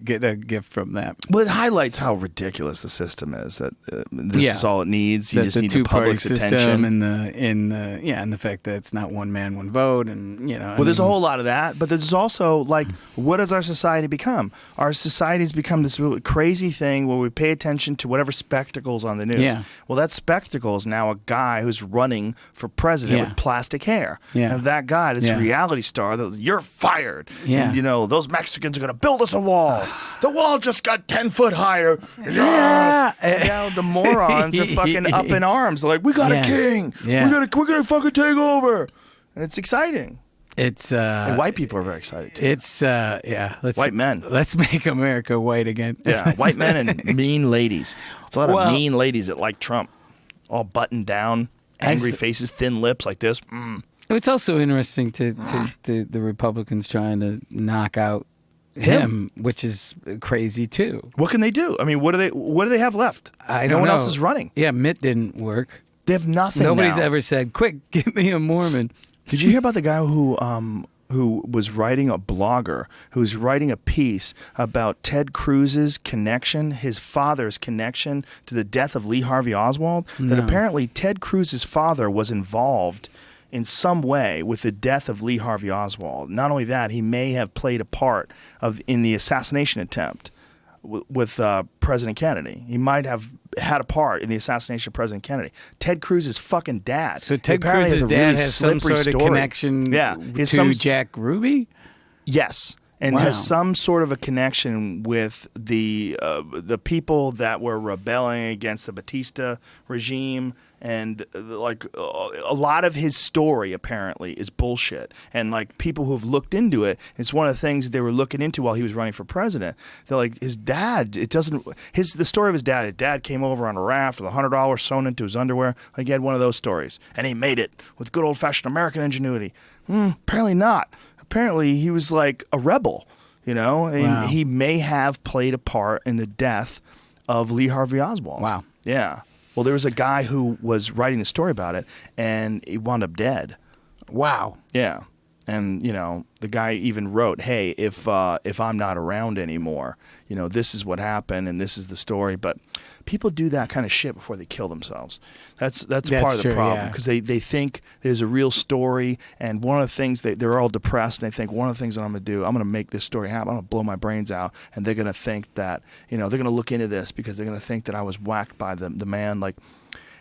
[SPEAKER 2] get a gift from that.
[SPEAKER 1] Well, it highlights how ridiculous the system is. That this
[SPEAKER 2] Yeah.
[SPEAKER 1] is all it needs. You just
[SPEAKER 2] the
[SPEAKER 1] need the
[SPEAKER 2] two-party
[SPEAKER 1] public's
[SPEAKER 2] system
[SPEAKER 1] attention.
[SPEAKER 2] and the fact that it's not one man, one vote, and
[SPEAKER 1] Well, there's a whole lot of that, but there's also like, what does our society become? Our society's become this really crazy thing where we pay attention to whatever spectacle's on the news.
[SPEAKER 2] Yeah.
[SPEAKER 1] Well, that spectacle is now a guy who's running for president
[SPEAKER 2] Yeah.
[SPEAKER 1] with plastic hair.
[SPEAKER 2] Yeah.
[SPEAKER 1] And that guy, this
[SPEAKER 2] Yeah.
[SPEAKER 1] reality star, you're fired.
[SPEAKER 2] Yeah.
[SPEAKER 1] And, those Mexicans are going to build us a wall. The wall just got 10 foot higher.
[SPEAKER 2] Yeah.
[SPEAKER 1] And now the morons are fucking up in arms. They're like, we got
[SPEAKER 2] Yeah.
[SPEAKER 1] a king.
[SPEAKER 2] Yeah.
[SPEAKER 1] We're gonna fucking take over. And it's exciting.
[SPEAKER 2] It's
[SPEAKER 1] And white people are very excited too.
[SPEAKER 2] It's
[SPEAKER 1] White men.
[SPEAKER 2] Let's make America white again.
[SPEAKER 1] Yeah, white men and mean ladies. It's a lot
[SPEAKER 2] Well-
[SPEAKER 1] of mean ladies that like Trump. All buttoned down, angry
[SPEAKER 2] As-
[SPEAKER 1] faces, thin lips like this.
[SPEAKER 2] It's also interesting to the Republicans trying to knock out him, which is crazy too.
[SPEAKER 1] What can they do? I mean, what do they have left?
[SPEAKER 2] I
[SPEAKER 1] No
[SPEAKER 2] don't
[SPEAKER 1] one
[SPEAKER 2] know.
[SPEAKER 1] else is running.
[SPEAKER 2] Yeah, Mitt didn't work.
[SPEAKER 1] They have nothing.
[SPEAKER 2] Nobody's
[SPEAKER 1] now.
[SPEAKER 2] ever said, "Quick, give me a Mormon."
[SPEAKER 1] Did you hear about the guy who was writing a blogger who was writing a piece about Ted Cruz's connection, his father's connection to the death of Lee Harvey Oswald? That
[SPEAKER 2] No.
[SPEAKER 1] apparently Ted Cruz's father was involved in some way with the death of Lee Harvey Oswald. Not only that, he may have played a part in the assassination attempt with President Kennedy. He might have had a part in the assassination of President Kennedy. Ted Cruz's fucking dad.
[SPEAKER 2] So Ted
[SPEAKER 1] Apparently
[SPEAKER 2] Cruz's
[SPEAKER 1] has a
[SPEAKER 2] dad
[SPEAKER 1] really
[SPEAKER 2] has some
[SPEAKER 1] slippery
[SPEAKER 2] sort of
[SPEAKER 1] story.
[SPEAKER 2] connection
[SPEAKER 1] Yeah, he has
[SPEAKER 2] to
[SPEAKER 1] some-
[SPEAKER 2] Jack Ruby.
[SPEAKER 1] Yes, and
[SPEAKER 2] Wow.
[SPEAKER 1] has some sort of a connection with the people that were rebelling against the Batista regime, and a lot of his story apparently is bullshit. And like people who have looked into it, it's one of the things they were looking into while he was running for president. They're like, his dad, the story of his dad. His dad came over on a raft with $100 sewn into his underwear. Like he had one of those stories, and he made it with good old fashioned American ingenuity. Apparently not. Apparently he was like a rebel, and
[SPEAKER 2] Wow.
[SPEAKER 1] he may have played a part in the death of Lee Harvey Oswald.
[SPEAKER 2] Wow.
[SPEAKER 1] Yeah. Well, there was a guy who was writing the story about it, and he wound up dead.
[SPEAKER 2] Wow.
[SPEAKER 1] Yeah. And, the guy even wrote, hey, if I'm not around anymore, this is what happened and this is the story. But people do that kind of shit before they kill themselves. That's part of the
[SPEAKER 2] true,
[SPEAKER 1] problem
[SPEAKER 2] yeah.
[SPEAKER 1] because they think there's a real story. And one of the things, they're all depressed and they think one of the things that I'm going to do, I'm going to make this story happen. I'm going to blow my brains out. And they're going to think that, they're going to look into this because they're going to think that I was whacked by the man. Like,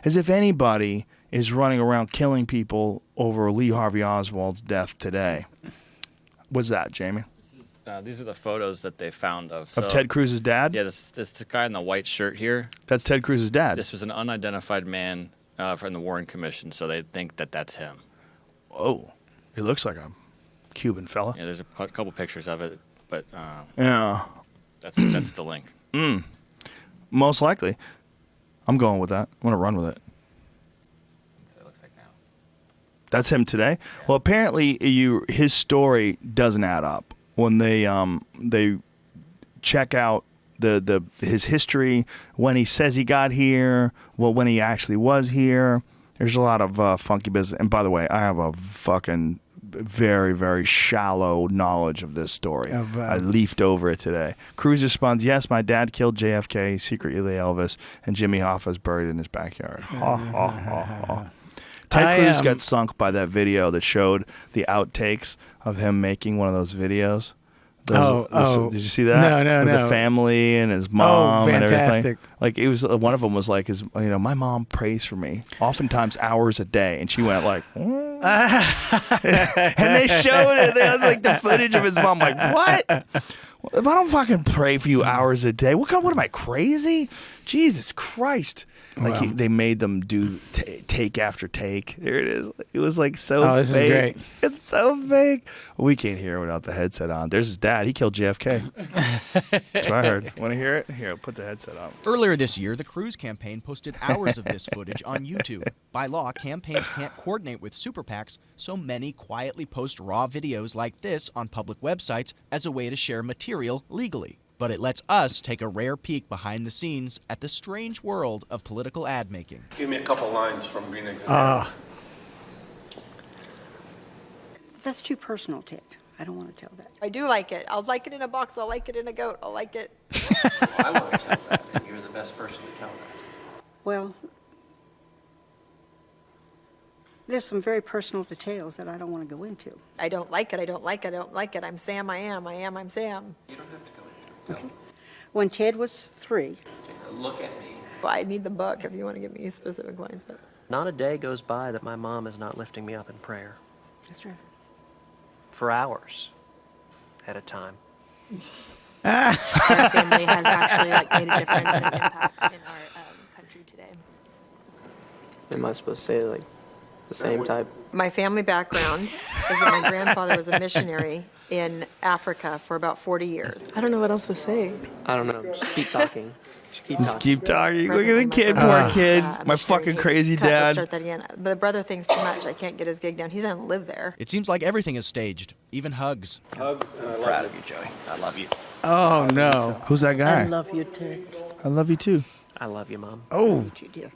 [SPEAKER 1] as if anybody is running around killing people over Lee Harvey Oswald's death today. What's that, Jamie?
[SPEAKER 3] These are the photos that they found of.
[SPEAKER 1] Of Ted Cruz's dad?
[SPEAKER 3] Yeah, this guy in the white shirt here.
[SPEAKER 1] That's Ted Cruz's dad.
[SPEAKER 3] This was an unidentified man from the Warren Commission, so they think that that's him.
[SPEAKER 1] Oh, he looks like a Cuban fella.
[SPEAKER 3] Yeah, there's a couple pictures of it, but
[SPEAKER 1] Yeah,
[SPEAKER 3] that's the link.
[SPEAKER 1] most likely. I'm going with that. I'm going to run with it.
[SPEAKER 3] That's what it looks like now.
[SPEAKER 1] That's him today. Well, apparently his story doesn't add up when they check out his history, when he says he got here, when he actually was here. There's a lot of funky business. And by the way, I have a fucking very, very shallow knowledge of this story. I leafed over it today. Cruz responds, yes, my dad killed JFK, secretly Elvis, and Jimmy Hoffa's buried in his backyard. Ha, ha, ha, ha. Ted Cruz got sunk by that video that showed the outtakes of him making one of those videos. Did you see that?
[SPEAKER 2] No.
[SPEAKER 1] The family and his mom and everything.
[SPEAKER 2] Fantastic.
[SPEAKER 1] Like it was one of them was like my mom prays for me, oftentimes hours a day, and she went like, and they showed it. They had like the footage of his mom. Like, what? If I don't fucking pray for you hours a day, what am I, crazy? Jesus Christ! Like they made them do take after take. There it is. It was like so fake.
[SPEAKER 2] This is great.
[SPEAKER 1] It's so fake. We can't hear it without the headset on. There's his dad. He killed JFK. That's what I heard. Want to hear it? Here, put the headset on.
[SPEAKER 5] Earlier this year, the Cruz campaign posted hours of this footage on YouTube. By law, campaigns can't coordinate with super PACs, so many quietly post raw videos like this on public websites as a way to share material legally. But it lets us take a rare peek behind the scenes at the strange world of political ad making.
[SPEAKER 6] Give me a couple lines from Green Eggs and Ham.
[SPEAKER 7] That's too personal, Ted. I don't want to tell that.
[SPEAKER 4] I do like it. I'll like it in a box. I'll like it in a goat. I'll like it.
[SPEAKER 8] Well, I want to tell that, and you're the best person to tell that.
[SPEAKER 7] Well, there's some very personal details that I don't want to go into.
[SPEAKER 4] I don't like it. I don't like it. I don't like it. I'm Sam. I am. I'm Sam.
[SPEAKER 8] You don't have to go into it.
[SPEAKER 7] Okay. When Ted was 3.
[SPEAKER 8] Look at me.
[SPEAKER 4] Well, I need the book if you want to give me specific lines. But
[SPEAKER 8] Not a day goes by that my mom is not lifting me up in prayer.
[SPEAKER 7] That's right.
[SPEAKER 8] For hours at a time.
[SPEAKER 9] Our family has actually made a difference and an impact in our country today.
[SPEAKER 10] Am I supposed to say the same type?
[SPEAKER 4] my family background is that my grandfather was a missionary in Africa for about 40 years.
[SPEAKER 9] I don't know what else to say.
[SPEAKER 10] I don't know. Just keep talking.
[SPEAKER 1] Just keep talking. Look at the kid, poor kid. My fucking crazy dad.
[SPEAKER 4] Start that again. But the brother thinks too much. I can't get his gig down. He doesn't live there.
[SPEAKER 5] It seems like everything is staged, even hugs.
[SPEAKER 6] Hugs, and I love
[SPEAKER 8] Proud of you, Joey. I love you.
[SPEAKER 2] Oh, no.
[SPEAKER 1] Who's that guy?
[SPEAKER 7] I love you, Ted.
[SPEAKER 1] I love you too.
[SPEAKER 8] I love you, Mom.
[SPEAKER 2] Oh.
[SPEAKER 7] You, dear.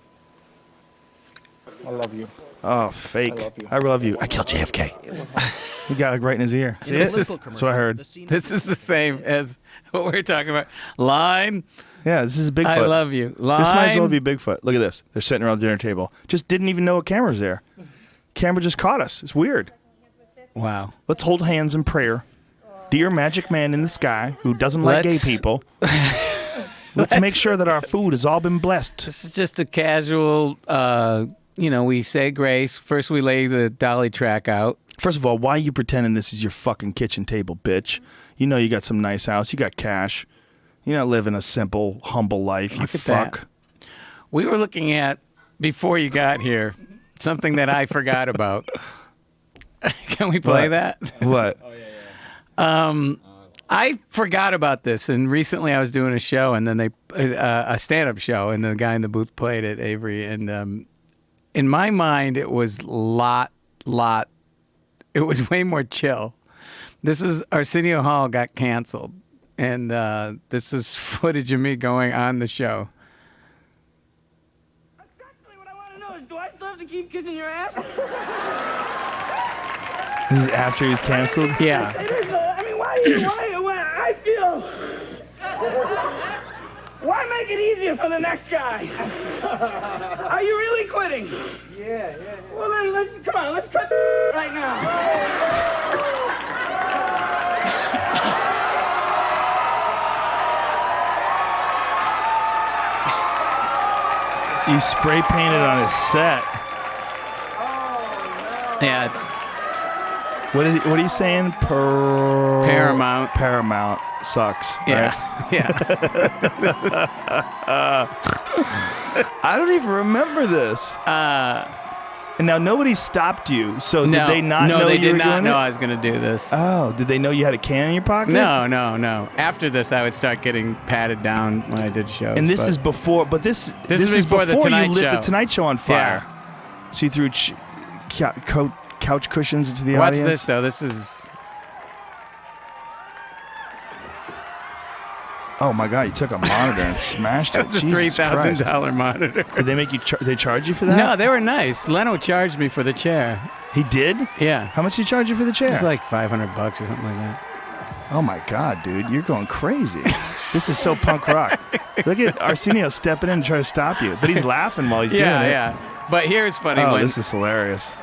[SPEAKER 6] I love you.
[SPEAKER 1] Oh, fake.
[SPEAKER 6] I love you.
[SPEAKER 1] I love you. I killed JFK. He got it right in his ear. See
[SPEAKER 5] In a
[SPEAKER 1] it?
[SPEAKER 5] political
[SPEAKER 1] That's what I heard.
[SPEAKER 5] the scene-
[SPEAKER 2] This is the same as what we're talking about. Line.
[SPEAKER 1] Yeah, this is Bigfoot.
[SPEAKER 2] I love you. Line.
[SPEAKER 1] This might as well be Bigfoot. Look at this. They're sitting around the dinner table. Just didn't even know a camera's there. Camera just caught us. It's weird.
[SPEAKER 2] Wow.
[SPEAKER 1] Let's hold hands in prayer. Dear magic man in the sky who doesn't like gay
[SPEAKER 2] Let's-
[SPEAKER 1] people. Let's make sure that our food has all been blessed.
[SPEAKER 2] This is just a casual, we say grace. First we lay the dolly track out.
[SPEAKER 1] First of all, why are you pretending this is your fucking kitchen table, bitch? You know you got some nice house. You got cash. You're not living a simple, humble life, you
[SPEAKER 2] Look at
[SPEAKER 1] fuck.
[SPEAKER 2] that. We were looking at, before you got here, something that I forgot about. Can we play that?
[SPEAKER 1] What?
[SPEAKER 2] I forgot about this, and recently I was doing a show, and then a stand-up show, and the guy in the booth played it, Avery, and in my mind it was it was way more chill. This is Arsenio Hall got canceled, and this is footage of me going on the show.
[SPEAKER 11] Exactly what I want to know is, do I still have to keep kissing your ass?
[SPEAKER 1] This is after he's canceled?
[SPEAKER 2] Yeah.
[SPEAKER 11] It is, why I feel... Why make it easier for the next guy? Are you really quitting? Yeah. Well, then, let's cut right now.
[SPEAKER 1] He spray painted on his set.
[SPEAKER 2] Yeah, it's
[SPEAKER 1] What are you saying?
[SPEAKER 2] Paramount.
[SPEAKER 1] Paramount sucks.
[SPEAKER 2] Yeah.
[SPEAKER 1] Right?
[SPEAKER 2] Yeah.
[SPEAKER 1] I don't even remember this. And now nobody stopped you. So did they not know
[SPEAKER 2] they
[SPEAKER 1] you
[SPEAKER 2] did
[SPEAKER 1] were
[SPEAKER 2] not
[SPEAKER 1] doing
[SPEAKER 2] know
[SPEAKER 1] it?
[SPEAKER 2] I was going to do this.
[SPEAKER 1] Oh, did they know you had a can in your pocket?
[SPEAKER 2] No. After this, I would start getting patted down when I did shows.
[SPEAKER 1] And this
[SPEAKER 2] but-
[SPEAKER 1] is before, but this
[SPEAKER 2] is before the Tonight
[SPEAKER 1] you lit
[SPEAKER 2] Show.
[SPEAKER 1] the Tonight Show on fire. So you threw couch cushions into the
[SPEAKER 2] Watch
[SPEAKER 1] audience.
[SPEAKER 2] this, though. This is...
[SPEAKER 1] Oh my God! You took a monitor and smashed it.
[SPEAKER 2] That's a
[SPEAKER 1] Jesus Christ.
[SPEAKER 2] $3,000 monitor.
[SPEAKER 1] Did they make you? They charge you for that?
[SPEAKER 2] No, they were nice. Leno charged me for the chair.
[SPEAKER 1] He did.
[SPEAKER 2] Yeah.
[SPEAKER 1] How much did he charge you for the chair?
[SPEAKER 2] It was like $500 or something like that.
[SPEAKER 1] Oh my God, dude, you're going crazy. This is so punk rock. Look at Arsenio stepping in to try to stop you, but he's laughing while he's doing it.
[SPEAKER 2] Yeah. But here's funny.
[SPEAKER 1] Oh,
[SPEAKER 2] when
[SPEAKER 1] this is hilarious.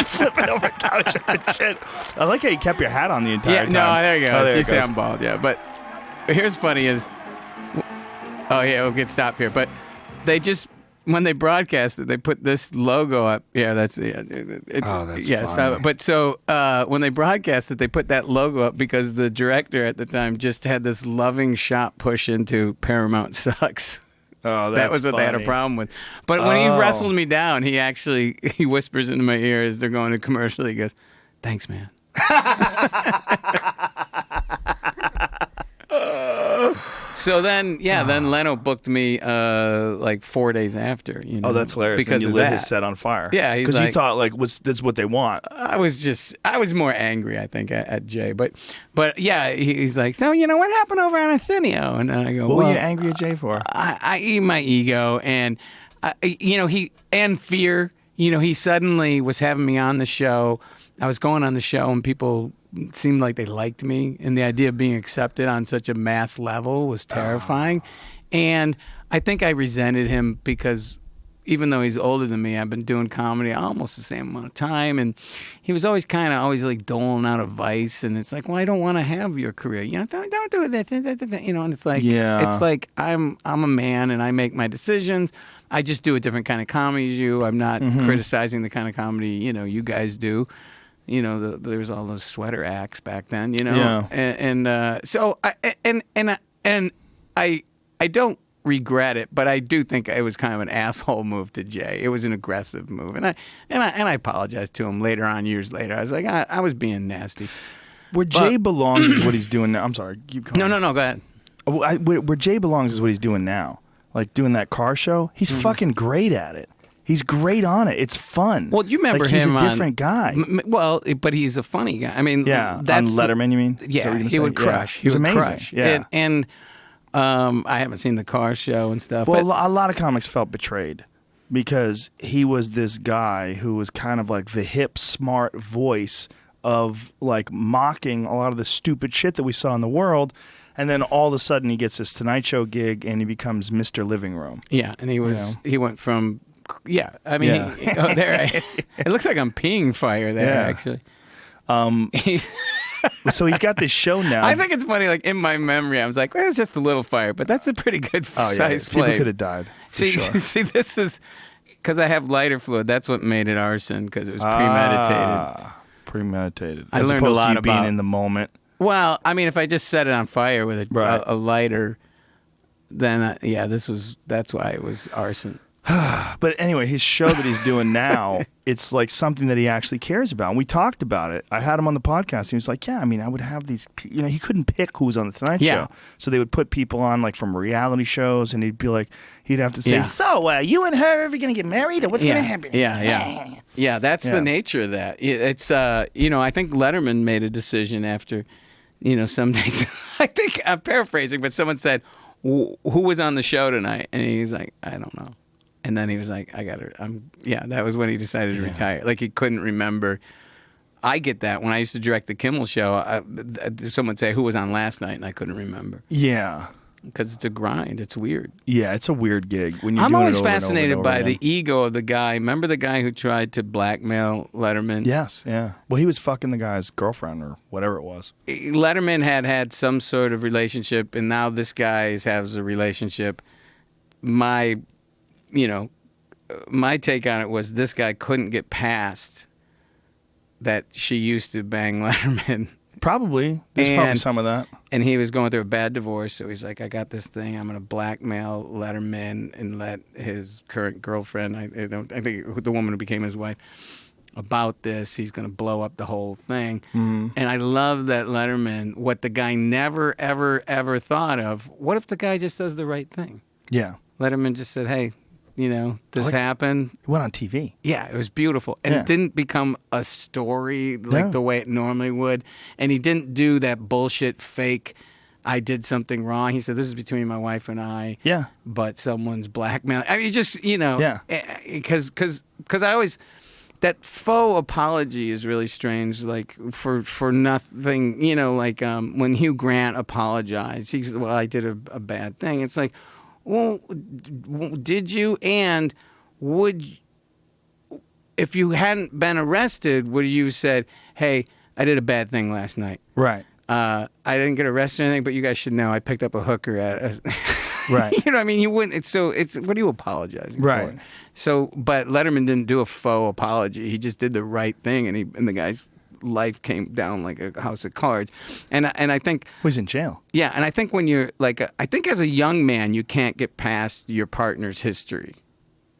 [SPEAKER 1] Flipping over couch and shit. I like how you kept your hat on the entire time.
[SPEAKER 2] No, there you go.
[SPEAKER 1] Oh, there
[SPEAKER 2] You
[SPEAKER 1] it
[SPEAKER 2] say
[SPEAKER 1] goes.
[SPEAKER 2] I'm bald, yeah. But here's funny is, oh yeah, we'll get stopped here. But they just, when they broadcast it, they put this logo up. Yeah, that's
[SPEAKER 1] that's
[SPEAKER 2] yeah.
[SPEAKER 1] funny.
[SPEAKER 2] But so when they broadcast it, they put that logo up because the director at the time just had this loving shot push into Paramount sucks.
[SPEAKER 1] Oh, that's
[SPEAKER 2] that was what they had a
[SPEAKER 1] funny.
[SPEAKER 2] problem with. But when he wrestled me down, he whispers into my ear as they're going to commercial. He goes, "Thanks, man." So then, then Leno booked me like 4 days after. You know,
[SPEAKER 1] Oh, that's hilarious.
[SPEAKER 2] Because
[SPEAKER 1] you
[SPEAKER 2] of
[SPEAKER 1] lit
[SPEAKER 2] that.
[SPEAKER 1] his set on fire.
[SPEAKER 2] Yeah, he's
[SPEAKER 1] because you
[SPEAKER 2] like-
[SPEAKER 1] thought like, that's what they want.
[SPEAKER 2] I was more angry, I think, at Jay. But yeah, he's like, "So, you know, what happened over on Athenio?" And I go,
[SPEAKER 1] What
[SPEAKER 2] well,
[SPEAKER 1] were you angry at Jay for?
[SPEAKER 2] I eat my ego and, and fear. You know, he suddenly was having me on the show. I was going on the show and people seemed like they liked me. And the idea of being accepted on such a mass level was terrifying. And I think I resented him because even though he's older than me, I've been doing comedy almost the same amount of time. And he was always always like doling out advice. And it's like, well, I don't want to have your career. You know, don't do this. You know, and it's like, it's like I'm a man and I make my decisions. I just do a different kind of comedy as you. I'm not criticizing the kind of comedy, you know, you guys do. You know, there was all those sweater acts back then, you know.
[SPEAKER 1] Yeah.
[SPEAKER 2] So I don't regret it, but I do think it was kind of an asshole move to Jay. It was an aggressive move, and I apologized to him later on, years later. I was like, I was being nasty.
[SPEAKER 1] Where Jay belongs is what he's doing now. I'm sorry, keep going.
[SPEAKER 2] No, go ahead.
[SPEAKER 1] Where Jay belongs is what he's doing now. Like doing that car show, he's fucking great at it. He's great on it. It's fun.
[SPEAKER 2] Well, you remember
[SPEAKER 1] like, he's
[SPEAKER 2] him
[SPEAKER 1] a different guy.
[SPEAKER 2] Well, but he's a funny guy. I mean,
[SPEAKER 1] Yeah,
[SPEAKER 2] that's
[SPEAKER 1] on Letterman, you mean? Is that
[SPEAKER 2] Yeah,
[SPEAKER 1] what you're
[SPEAKER 2] he
[SPEAKER 1] gonna
[SPEAKER 2] would
[SPEAKER 1] say?
[SPEAKER 2] crush.
[SPEAKER 1] Yeah.
[SPEAKER 2] He
[SPEAKER 1] It's
[SPEAKER 2] would
[SPEAKER 1] amazing.
[SPEAKER 2] crush.
[SPEAKER 1] Yeah.
[SPEAKER 2] And I haven't seen the car show and stuff.
[SPEAKER 1] Well,
[SPEAKER 2] but
[SPEAKER 1] a lot of comics felt betrayed because he was this guy who was kind of like the hip, smart voice of like mocking a lot of the stupid shit that we saw in the world. And then all of a sudden he gets this Tonight Show gig and he becomes Mr. Living Room.
[SPEAKER 2] Yeah, and he went from, I mean,
[SPEAKER 1] Yeah.
[SPEAKER 2] there. It looks like I'm peeing fire there,
[SPEAKER 1] Yeah.
[SPEAKER 2] actually.
[SPEAKER 1] So he's got this show now.
[SPEAKER 2] I think it's funny, like in my memory, I was like, well, it's just a little fire, but that's a pretty good size
[SPEAKER 1] People
[SPEAKER 2] flame.
[SPEAKER 1] could have died. For
[SPEAKER 2] See,
[SPEAKER 1] sure.
[SPEAKER 2] see, this is, because I have lighter fluid, that's what made it arson, because it was premeditated.
[SPEAKER 1] Premeditated.
[SPEAKER 2] I
[SPEAKER 1] As
[SPEAKER 2] learned a
[SPEAKER 1] opposed
[SPEAKER 2] lot
[SPEAKER 1] to you being
[SPEAKER 2] about-
[SPEAKER 1] in the moment.
[SPEAKER 2] Well, I mean, if I just set it on fire with a lighter, then that's why it was arson.
[SPEAKER 1] But anyway, his show that he's doing now, it's like something that he actually cares about. And we talked about it. I had him on the podcast. He was like, yeah, I mean, I would have these, you know, he couldn't pick who was on the Tonight Show. So they would put people on like from reality shows and he'd be like, he'd have to say, so you and her ever going to get married or what's going to happen?
[SPEAKER 2] Yeah, that's the nature of that. It's, you know, I think Letterman made a decision after, you know, some days, I think I'm paraphrasing, but someone said, who was on the show tonight? And he's like, I don't know. And then he was like, that was when he decided to retire. Like he couldn't remember. I get that. When I used to direct the Kimmel show, someone would say, who was on last night? And I couldn't remember.
[SPEAKER 1] Yeah.
[SPEAKER 2] Because it's a grind. It's weird.
[SPEAKER 1] Yeah, it's a weird gig. When you're
[SPEAKER 2] I'm
[SPEAKER 1] doing
[SPEAKER 2] always
[SPEAKER 1] it over and over
[SPEAKER 2] fascinated
[SPEAKER 1] and over
[SPEAKER 2] by
[SPEAKER 1] again.
[SPEAKER 2] the ego of the guy. Remember the guy who tried to blackmail Letterman?
[SPEAKER 1] Yes, yeah. Well, he was fucking the guy's girlfriend or whatever it was.
[SPEAKER 2] Letterman had some sort of relationship, and now this guy has a relationship. My take on it was this guy couldn't get past that she used to bang Letterman.
[SPEAKER 1] Probably. There's probably some of that.
[SPEAKER 2] And he was going through a bad divorce, so he's like, I got this thing. I'm going to blackmail Letterman and let his current girlfriend, I think the woman who became his wife, about this. He's going to blow up the whole thing. And I love that Letterman, what the guy never, ever, ever thought of, what if the guy just does the right thing?
[SPEAKER 1] Yeah.
[SPEAKER 2] Letterman just said, hey, this happened.
[SPEAKER 1] It went on TV.
[SPEAKER 2] Yeah, it was beautiful. And it didn't become a story like the way it normally would. And he didn't do that bullshit fake, I did something wrong. He said, this is between my wife and I.
[SPEAKER 1] Yeah.
[SPEAKER 2] But someone's blackmailing. I mean, just, because I always, that faux apology is really strange, like for nothing, when Hugh Grant apologized, he said, well, I did a bad thing. It's like, well, did you? And if you hadn't been arrested, would you said, hey, I did a bad thing last night.
[SPEAKER 1] Right.
[SPEAKER 2] I didn't get arrested or anything, but you guys should know I picked up a hooker at
[SPEAKER 1] Right.
[SPEAKER 2] You know what I mean? You wouldn't. It's what are you apologizing
[SPEAKER 1] right.
[SPEAKER 2] for? So, but Letterman didn't do a faux apology. He just did the right thing, and the guy's life came down like a house of cards. And I think
[SPEAKER 1] he's in jail.
[SPEAKER 2] Yeah, and I think when you're I think as a young man, you can't get past your partner's history,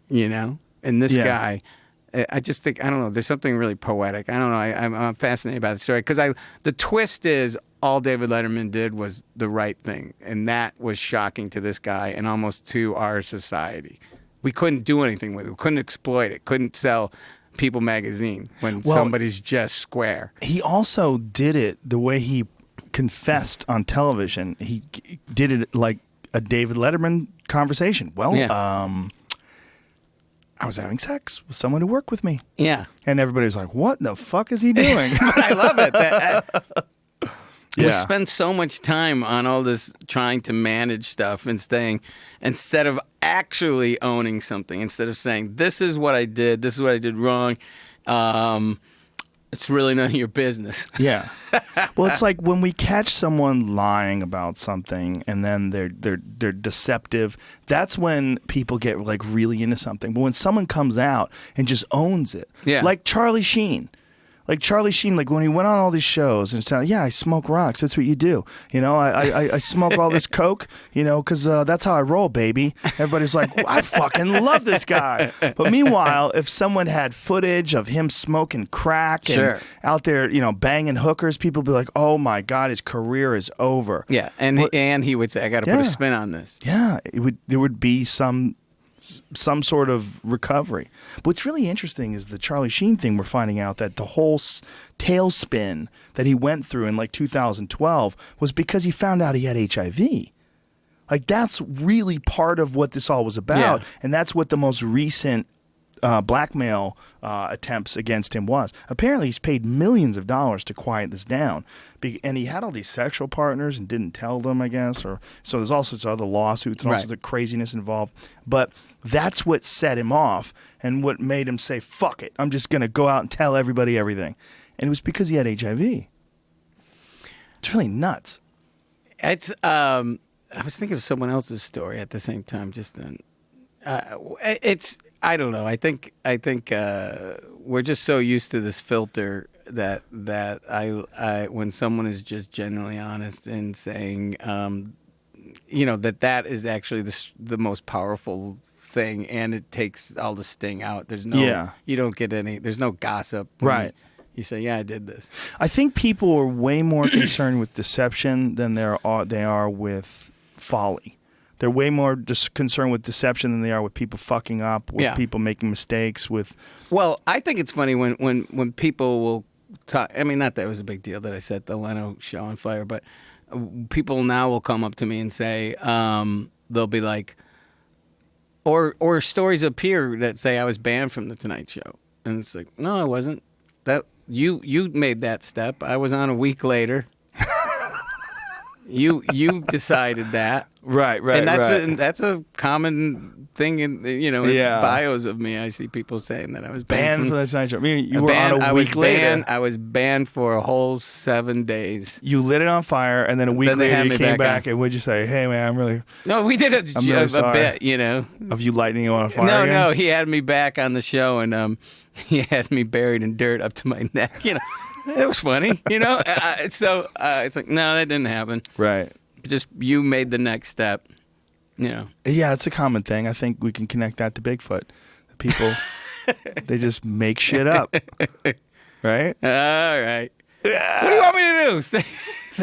[SPEAKER 2] And this guy, I just think, I don't know, there's something really poetic. I don't know. I'm fascinated by the story because the twist is all David Letterman did was the right thing, and that was shocking to this guy and almost to our society. We couldn't do anything with it. We couldn't exploit it. Couldn't sell People magazine when somebody's just square.
[SPEAKER 1] He also did it the way he confessed on television. He did it like a David Letterman conversation. Well, I was having sex with someone who worked with me.
[SPEAKER 2] Yeah.
[SPEAKER 1] And everybody's like, what the fuck is he doing?
[SPEAKER 2] But I love it. We spend so much time on all this trying to manage stuff and instead of actually owning something, instead of saying, this is what I did wrong, it's really none of your business.
[SPEAKER 1] Yeah. Well, it's like when we catch someone lying about something and then they're deceptive, that's when people get like really into something. But when someone comes out and just owns it, like Charlie Sheen. Like Charlie Sheen, like when he went on all these shows and said, I smoke rocks. That's what you do. I smoke all this coke, because that's how I roll, baby. Everybody's like, I fucking love this guy. But meanwhile, if someone had footage of him smoking crack and out there, banging hookers, people would be like, oh my God, his career is over.
[SPEAKER 2] Yeah, and he would say, I got to put a spin on this.
[SPEAKER 1] Yeah, there would be some sort of recovery. But what's really interesting is the Charlie Sheen thing. We're finding out that the whole tailspin that he went through in like 2012 was because he found out he had HIV. Like that's really part of what this all was about. Yeah. And that's what the most recent blackmail attempts against him was. Apparently he's paid millions of dollars to quiet this down. And he had all these sexual partners and didn't tell them, I guess. So there's all sorts of other lawsuits and all sorts of craziness involved. But that's what set him off and what made him say, fuck it, I'm just going to go out and tell everybody everything. And it was because he had HIV. It's really nuts.
[SPEAKER 2] It's I was thinking of someone else's story at the same time just then. I don't know. I think we're just so used to this filter that I when someone is just genuinely honest and saying, that is actually the most powerful thing, and it takes all the sting out. There's no, you don't get any. There's no gossip.
[SPEAKER 1] Right.
[SPEAKER 2] You say, yeah, I did this.
[SPEAKER 1] I think people are way more concerned with deception than they are with folly. They're way more just concerned with deception than they are with people fucking up, with people making mistakes.
[SPEAKER 2] Well, I think it's funny when people will talk. I mean, not that it was a big deal that I set the Leno show on fire, but people now will come up to me and say, they'll be like, or stories appear that say I was banned from the Tonight Show, and it's like, no, I wasn't. That you made that step. I was on a week later. You decided that.
[SPEAKER 1] Right.
[SPEAKER 2] And that's a common thing in bios of me. I see people saying that I was banned
[SPEAKER 1] from the Tonight Show. I mean, you were on a week later.
[SPEAKER 2] I was banned for a whole 7 days.
[SPEAKER 1] You lit it on fire, and then a week later you came back and would you say, "Hey man, I'm really..."
[SPEAKER 2] No, we did a bit,
[SPEAKER 1] of you lighting it on fire.
[SPEAKER 2] No,
[SPEAKER 1] again?
[SPEAKER 2] No, he had me back on the show, and he had me buried in dirt up to my neck. It was funny, So it's like, no, that didn't happen.
[SPEAKER 1] Right.
[SPEAKER 2] Just you made the next step. Yeah, it's
[SPEAKER 1] a common thing. I think we can connect that to Bigfoot. People, they just make shit up. Right?
[SPEAKER 2] All right. What do you want me to do?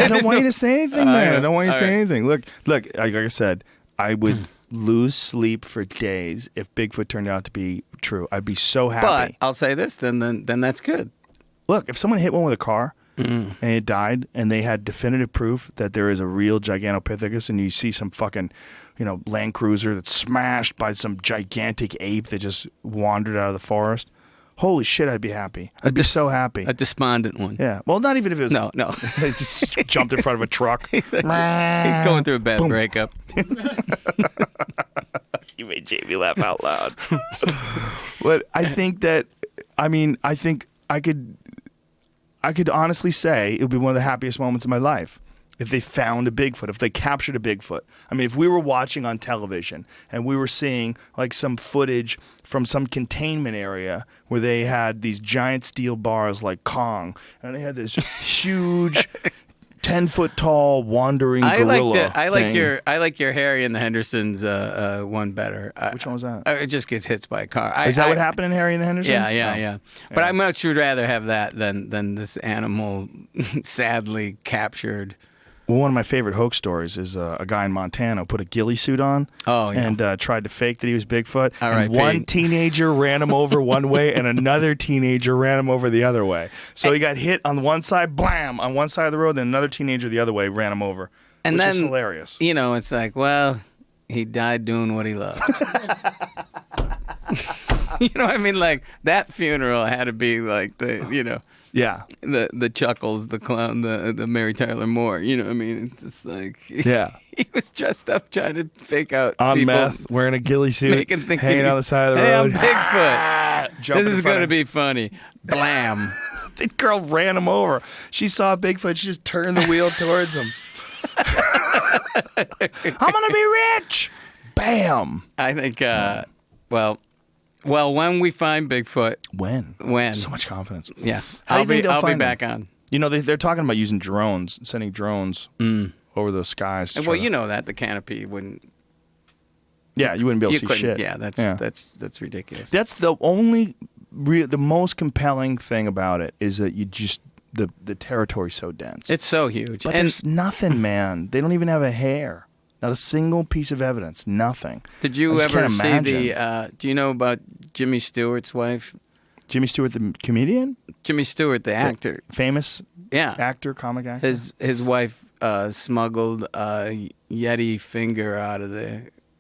[SPEAKER 1] I don't want you to say anything, man. I don't want you to say anything. Look, like I said, I would lose sleep for days if Bigfoot turned out to be true. I'd be so happy.
[SPEAKER 2] But I'll say this, then that's good.
[SPEAKER 1] Look, if someone hit one with a car and it died, and they had definitive proof that there is a real Gigantopithecus, and you see some fucking, Land Cruiser that's smashed by some gigantic ape that just wandered out of the forest. Holy shit, I'd be happy. I'd be so happy.
[SPEAKER 2] A despondent one.
[SPEAKER 1] Yeah. Well, not even if it was.
[SPEAKER 2] No.
[SPEAKER 1] They just jumped in front of a truck.
[SPEAKER 2] He's going through a bad breakup.
[SPEAKER 1] You made Jamie laugh out loud. But I think I could honestly say it would be one of the happiest moments of my life if they found a Bigfoot, if they captured a Bigfoot. I mean, if we were watching on television and we were seeing like some footage from some containment area where they had these giant steel bars like Kong, and they had this huge 10-foot tall wandering gorilla.
[SPEAKER 2] I like your Harry and the Hendersons one better.
[SPEAKER 1] Which one was that?
[SPEAKER 2] It just gets hit by a car.
[SPEAKER 1] Is that what happened in Harry and the Hendersons?
[SPEAKER 2] Yeah. But I much would rather have that than this animal sadly captured.
[SPEAKER 1] Well, one of my favorite hoax stories is a guy in Montana who put a ghillie suit on and tried to fake that he was Bigfoot. And one teenager ran him over one way and another teenager ran him over the other way. So he got hit on one side, blam, on one side of the road, then another teenager the other way ran him over, which is hilarious.
[SPEAKER 2] It's like, well, he died doing what he loved. I mean? Like, that funeral had to be like
[SPEAKER 1] Yeah.
[SPEAKER 2] The Chuckles, the clown, the Mary Tyler Moore. You know what I mean? It's just like he was dressed up trying to fake out
[SPEAKER 1] on
[SPEAKER 2] people,
[SPEAKER 1] meth, wearing a ghillie suit, hanging on the side of the road.
[SPEAKER 2] I'm Bigfoot. This is going to be funny. Blam.
[SPEAKER 1] The girl ran him over. She saw Bigfoot. She just turned the wheel towards him. I'm going to be rich. Bam.
[SPEAKER 2] I think, well, when we find Bigfoot. When?
[SPEAKER 1] So much confidence.
[SPEAKER 2] Yeah. I'll be back on.
[SPEAKER 1] They're talking about using drones, sending drones over the skies.
[SPEAKER 2] Well, that the canopy wouldn't.
[SPEAKER 1] Yeah, you wouldn't be able to see shit.
[SPEAKER 2] Yeah, that's ridiculous.
[SPEAKER 1] That's the only, the most compelling thing about it is that you just, the territory's so dense.
[SPEAKER 2] It's so huge.
[SPEAKER 1] But there's nothing, man. They don't even have a hair. Not a single piece of evidence. Nothing.
[SPEAKER 2] Did you ever see do you know about Jimmy Stewart's wife?
[SPEAKER 1] Jimmy Stewart, the comedian?
[SPEAKER 2] Jimmy Stewart, the actor.
[SPEAKER 1] Famous actor, comic actor?
[SPEAKER 2] His wife smuggled a Yeti finger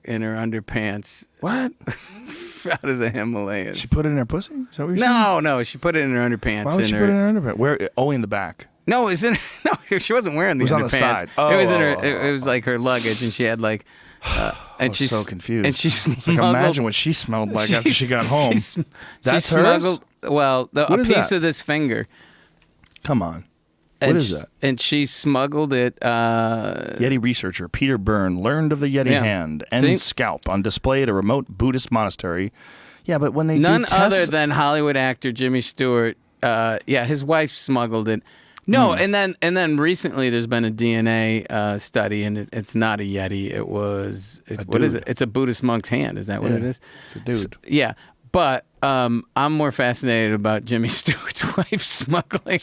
[SPEAKER 2] in her underpants.
[SPEAKER 1] What?
[SPEAKER 2] Out of the Himalayas.
[SPEAKER 1] She put it in her pussy? Is that what you're saying?
[SPEAKER 2] No. She put it in her underpants.
[SPEAKER 1] Why would she put it in her underpants? Where? Oh, in the back.
[SPEAKER 2] No, she wasn't wearing the underpants.
[SPEAKER 1] On the side.
[SPEAKER 2] It was in her. It was like her luggage, and she had like.
[SPEAKER 1] And she's so confused.
[SPEAKER 2] And she smuggled.
[SPEAKER 1] Like, imagine what she smelled like after she got home. That's hers?
[SPEAKER 2] Well, a piece of this finger.
[SPEAKER 1] Come on. What is that?
[SPEAKER 2] And she smuggled it.
[SPEAKER 1] Yeti researcher Peter Byrne learned of the Yeti hand and scalp on display at a remote Buddhist monastery. Yeah, but when they
[SPEAKER 2] none other than Hollywood actor Jimmy Stewart. His wife smuggled it. No, and then recently there's been a DNA study, and it's not a Yeti. What is it? It's a Buddhist monk's hand. Is that what it is?
[SPEAKER 1] It's a dude.
[SPEAKER 2] But I'm more fascinated about Jimmy Stewart's wife smuggling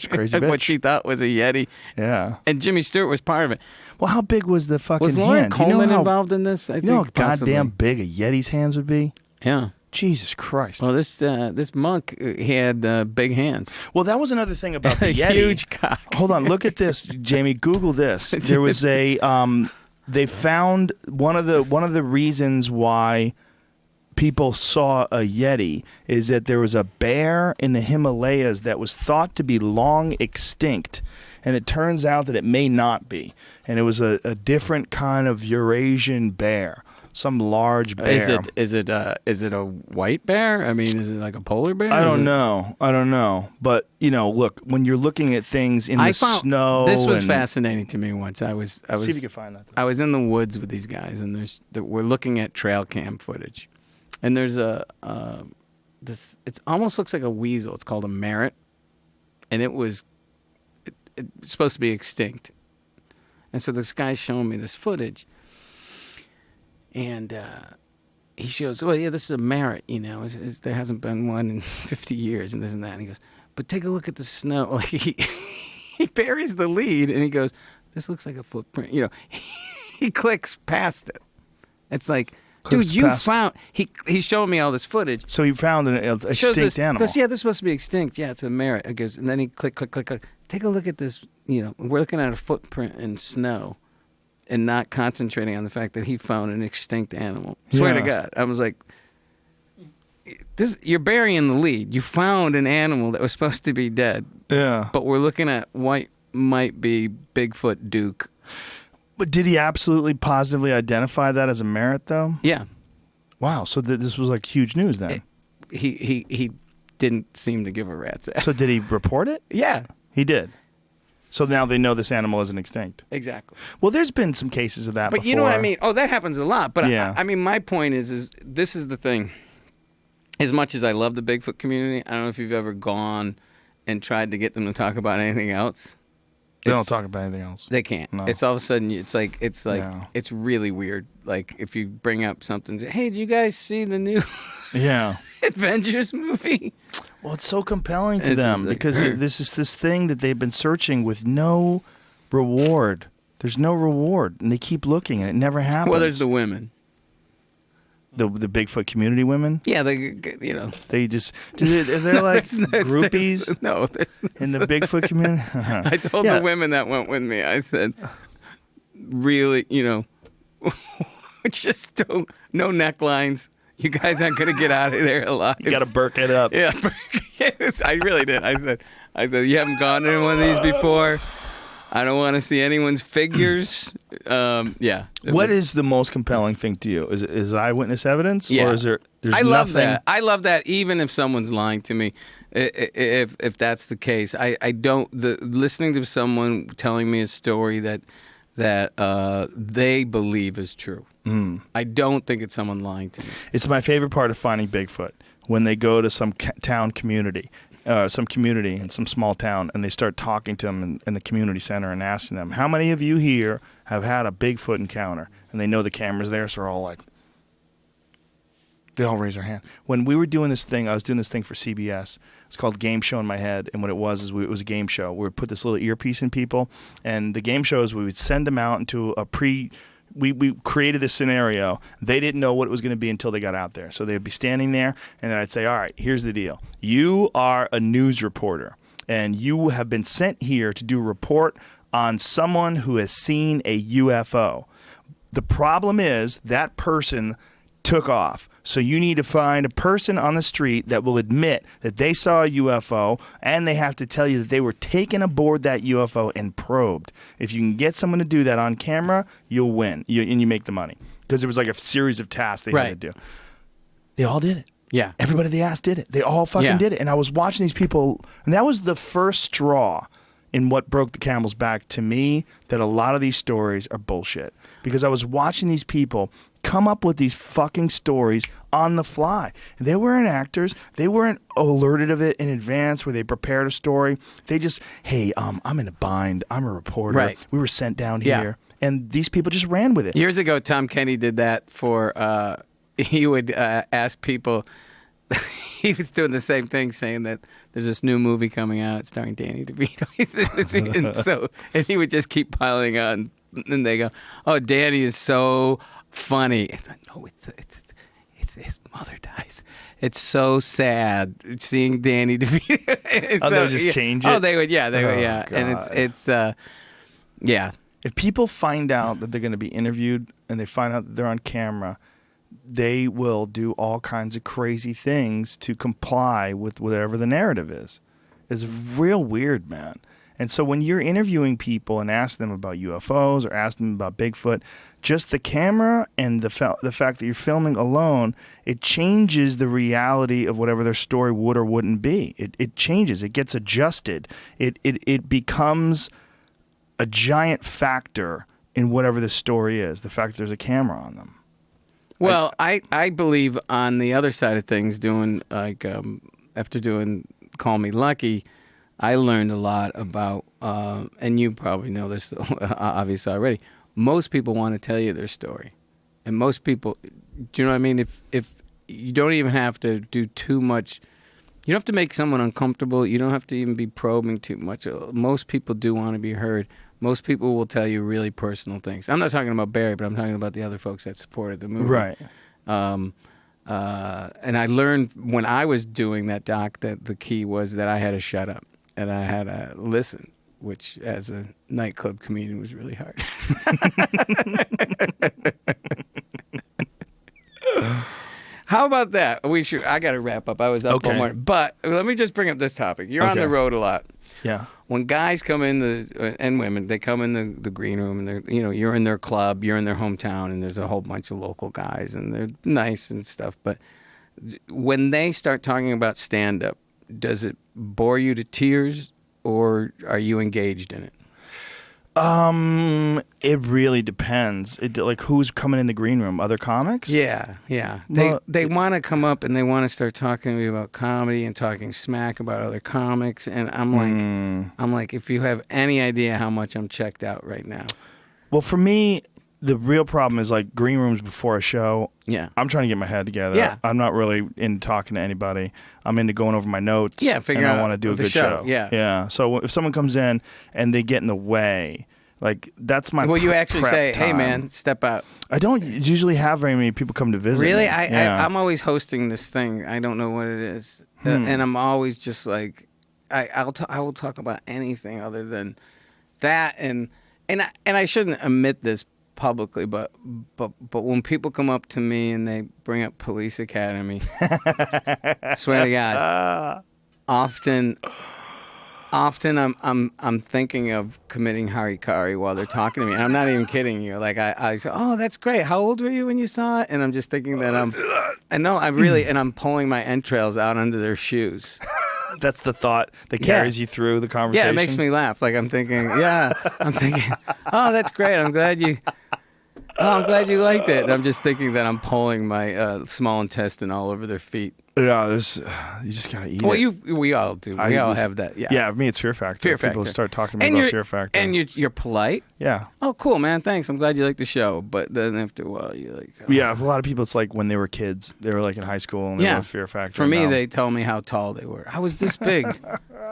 [SPEAKER 2] what she thought was a Yeti.
[SPEAKER 1] Yeah.
[SPEAKER 2] And Jimmy Stewart was part of it.
[SPEAKER 1] Well, how big was the fucking hand?
[SPEAKER 2] Was Lauren Coleman involved in this? I think
[SPEAKER 1] how goddamn big a Yeti's hands would be?
[SPEAKER 2] Yeah.
[SPEAKER 1] Jesus Christ.
[SPEAKER 2] Well, this monk, he had big hands.
[SPEAKER 1] Well, that was another thing about the Yeti.
[SPEAKER 2] Huge cock.
[SPEAKER 1] Hold on, look at this, Jamie. Google this. There was a they found one of the reasons why people saw a Yeti is that there was a bear in the Himalayas that was thought to be long extinct, and it turns out that it may not be, and it was a different kind of Eurasian bear. Some large bear.
[SPEAKER 2] Is it a white bear? I mean, is it like a polar bear?
[SPEAKER 1] I don't know. But look, when you're looking at things in the snow,
[SPEAKER 2] this was fascinating to me. Once I was
[SPEAKER 1] see if you can find that.
[SPEAKER 2] I was in the woods with these guys, and we're looking at trail cam footage, and there's it almost looks like a weasel. It's called a marrot, and it's supposed to be extinct. And so this guy's showing me this footage. And he shows, well, yeah, this is a marrot, there hasn't been one in 50 years and this and that. And he goes, but take a look at the snow. Like he buries the lead and he goes, this looks like a footprint. He clicks past it. It's like, Dude, you found he's showing me all this footage.
[SPEAKER 1] So he found an extinct animal.
[SPEAKER 2] Goes, yeah, this is supposed to be extinct. Yeah, it's a merit. It goes, and then he click. Take a look at this. You know, we're looking at a footprint in snow, and not concentrating on the fact that he found an extinct animal. Swear to God, I was like, you're burying the lead. You found an animal that was supposed to be dead.
[SPEAKER 1] Yeah.
[SPEAKER 2] But we're looking at what might be Bigfoot Duke.
[SPEAKER 1] But did he absolutely positively identify that as a merit, though?
[SPEAKER 2] Yeah.
[SPEAKER 1] Wow. So this was like huge news then.
[SPEAKER 2] He didn't seem to give a rat's ass.
[SPEAKER 1] So did he report it?
[SPEAKER 2] Yeah.
[SPEAKER 1] He did. So now they know this animal isn't extinct.
[SPEAKER 2] Exactly.
[SPEAKER 1] Well, there's been some cases of that
[SPEAKER 2] but
[SPEAKER 1] before.
[SPEAKER 2] You know what I mean? Oh, that happens a lot. But
[SPEAKER 1] yeah.
[SPEAKER 2] I mean, my point is this is the thing. As much as I love the Bigfoot community, I don't know if you've ever gone and tried to get them to talk about anything else.
[SPEAKER 1] They don't talk about anything else.
[SPEAKER 2] They can't.
[SPEAKER 1] No.
[SPEAKER 2] It's all of a sudden, it's like
[SPEAKER 1] Yeah.
[SPEAKER 2] it's really weird. Like if you bring up something, hey, did you guys see the new Avengers movie?
[SPEAKER 1] Well, it's so compelling to
[SPEAKER 2] It's
[SPEAKER 1] them
[SPEAKER 2] just like,
[SPEAKER 1] because this is this thing that they've been searching with no reward. There's no reward, and they keep looking, and it never happens.
[SPEAKER 2] Well, there's the women.
[SPEAKER 1] The Bigfoot community women?
[SPEAKER 2] Yeah,
[SPEAKER 1] they just they're like groupies.
[SPEAKER 2] No,
[SPEAKER 1] in the Bigfoot community.
[SPEAKER 2] I told the women that went with me. I said, really, just don't, no necklines. You guys aren't gonna get out of there alive.
[SPEAKER 1] You gotta burk it up.
[SPEAKER 2] Yeah, yes, I really did. I said, you haven't gone to one of these before. I don't want to see anyone's figures. Yeah.
[SPEAKER 1] What is the most compelling thing to you? Is eyewitness evidence, or is there?
[SPEAKER 2] I love that. I love that. Even if someone's lying to me, if that's the case, I don't. Listening to someone telling me a story that they believe is true. I don't think it's someone lying to me.
[SPEAKER 1] It's my favorite part of finding Bigfoot when they go to some town community. Some community in some small town, and they start talking to them in the community center and asking them, how many of you here have had a Bigfoot encounter? And they know the camera's there, so they're all like, they all raise their hand. When we were doing this thing, I was doing this thing for CBS. It's called Game Show in My Head, and what it was is it was a game show. We would put this little earpiece in people, and the game show is we would send them out into a we created this scenario. They didn't know what it was going to be until they got out there. So they'd be standing there, and then I'd say, all right, here's the deal. You are a news reporter, and you have been sent here to do a report on someone who has seen a UFO. The problem is that person took off. So you need to find a person on the street that will admit that they saw a UFO, and they have to tell you that they were taken aboard that UFO and probed. If you can get someone to do that on camera, you'll win, and you make the money. Because it was like a series of tasks they had to do. They all did it.
[SPEAKER 2] Yeah.
[SPEAKER 1] Everybody they asked did it. They all fucking did it. And I was watching these people, and that was the first straw in what broke the camel's back to me, that a lot of these stories are bullshit. Because I was watching these people come up with these fucking stories on the fly. They weren't actors. They weren't alerted of it in advance where they prepared a story. They just, hey, I'm in a bind. I'm a reporter.
[SPEAKER 2] Right.
[SPEAKER 1] We were sent down here. And these people just ran with it.
[SPEAKER 2] Years ago, Tom Kenny did that for, he would ask people, he was doing the same thing, saying that there's this new movie coming out starring Danny DeVito. and he would just keep piling on. And they go, oh, Danny is so funny. It's like, no, it's his mother dies. It's so sad seeing Danny DeVito.
[SPEAKER 1] They'll just change it?
[SPEAKER 2] Oh, they would, yeah. They would, yeah.
[SPEAKER 1] God.
[SPEAKER 2] And it's yeah.
[SPEAKER 1] If people find out that they're going to be interviewed and they find out that they're on camera, they will do all kinds of crazy things to comply with whatever the narrative is. It's real weird, man. And so when you're interviewing people and ask them about UFOs or ask them about Bigfoot, just the camera and the fact that you're filming alone, it changes the reality of whatever their story would or wouldn't be. It changes. It gets adjusted. It becomes a giant factor in whatever the story is, the fact that there's a camera on them.
[SPEAKER 2] Well, I believe on the other side of things, doing like after doing Call Me Lucky, I learned a lot about, and you probably know this obviously already, most people want to tell you their story. And most people, do you know what I mean? If you don't even have to do too much, you don't have to make someone uncomfortable. You don't have to even be probing too much. Most people do want to be heard. Most people will tell you really personal things. I'm not talking about Barry, but I'm talking about the other folks that supported the movie.
[SPEAKER 1] Right.
[SPEAKER 2] And I learned when I was doing that doc that the key was that I had to shut up and I had to listen, which as a nightclub comedian was really hard. How about that? I got to wrap up. I was up all morning. But let me just bring up this topic. You're on the road a lot.
[SPEAKER 1] Yeah.
[SPEAKER 2] When guys come in and women, they come in the green room and they're, you're in their club, you're in their hometown, and there's a whole bunch of local guys and they're nice and stuff. But when they start talking about stand-up, does it bore you to tears or are you engaged in it?
[SPEAKER 1] It really depends. Like who's coming in the green room? Other comics?
[SPEAKER 2] Yeah. They want to come up and they want to start talking to me about comedy and talking smack about other comics, and I'm like, if you have any idea how much I'm checked out right now.
[SPEAKER 1] Well, for me, the real problem is like green rooms before a show.
[SPEAKER 2] Yeah.
[SPEAKER 1] I'm trying to get my head together.
[SPEAKER 2] Yeah.
[SPEAKER 1] I'm not really into talking to anybody. I'm into going over my notes.
[SPEAKER 2] Yeah, figure out
[SPEAKER 1] I want to do a
[SPEAKER 2] the
[SPEAKER 1] good show.
[SPEAKER 2] Yeah.
[SPEAKER 1] Yeah. So if someone comes in and they get in the way, like that's my
[SPEAKER 2] Well, you actually
[SPEAKER 1] prep
[SPEAKER 2] say,
[SPEAKER 1] time.
[SPEAKER 2] hey, man, step out.
[SPEAKER 1] I don't usually have very many people come to visit.
[SPEAKER 2] Really?
[SPEAKER 1] Me.
[SPEAKER 2] I'm always hosting this thing. I don't know what it is. And I'm always just like, I will talk about anything other than that. And I shouldn't admit this publicly, but when people come up to me and they bring up Police Academy, swear to God, often I'm thinking of committing harikari while they're talking to me, and I'm not even kidding you. Like I say, oh, that's great. How old were you when you saw it? And I'm just thinking that I'm pulling my entrails out under their shoes.
[SPEAKER 1] That's the thought that carries you through the conversation.
[SPEAKER 2] Yeah, it makes me laugh. Like I'm thinking, oh, that's great. I'm glad you liked it. And I'm just thinking that I'm pulling my small intestine all over their feet.
[SPEAKER 1] Yeah, you just gotta eat it.
[SPEAKER 2] We all do. We all have that. Yeah.
[SPEAKER 1] Yeah, for me it's Fear Factor.
[SPEAKER 2] Fear
[SPEAKER 1] People
[SPEAKER 2] Factor.
[SPEAKER 1] start talking to me about Fear Factor.
[SPEAKER 2] And you're polite.
[SPEAKER 1] Yeah.
[SPEAKER 2] Oh, cool, man. Thanks. I'm glad you liked the show. But then after a while, you're like, oh.
[SPEAKER 1] Yeah, for a lot of people, it's like when they were kids. They were like in high school and they loved Fear Factor.
[SPEAKER 2] For me, they tell me how tall they were. I was this big.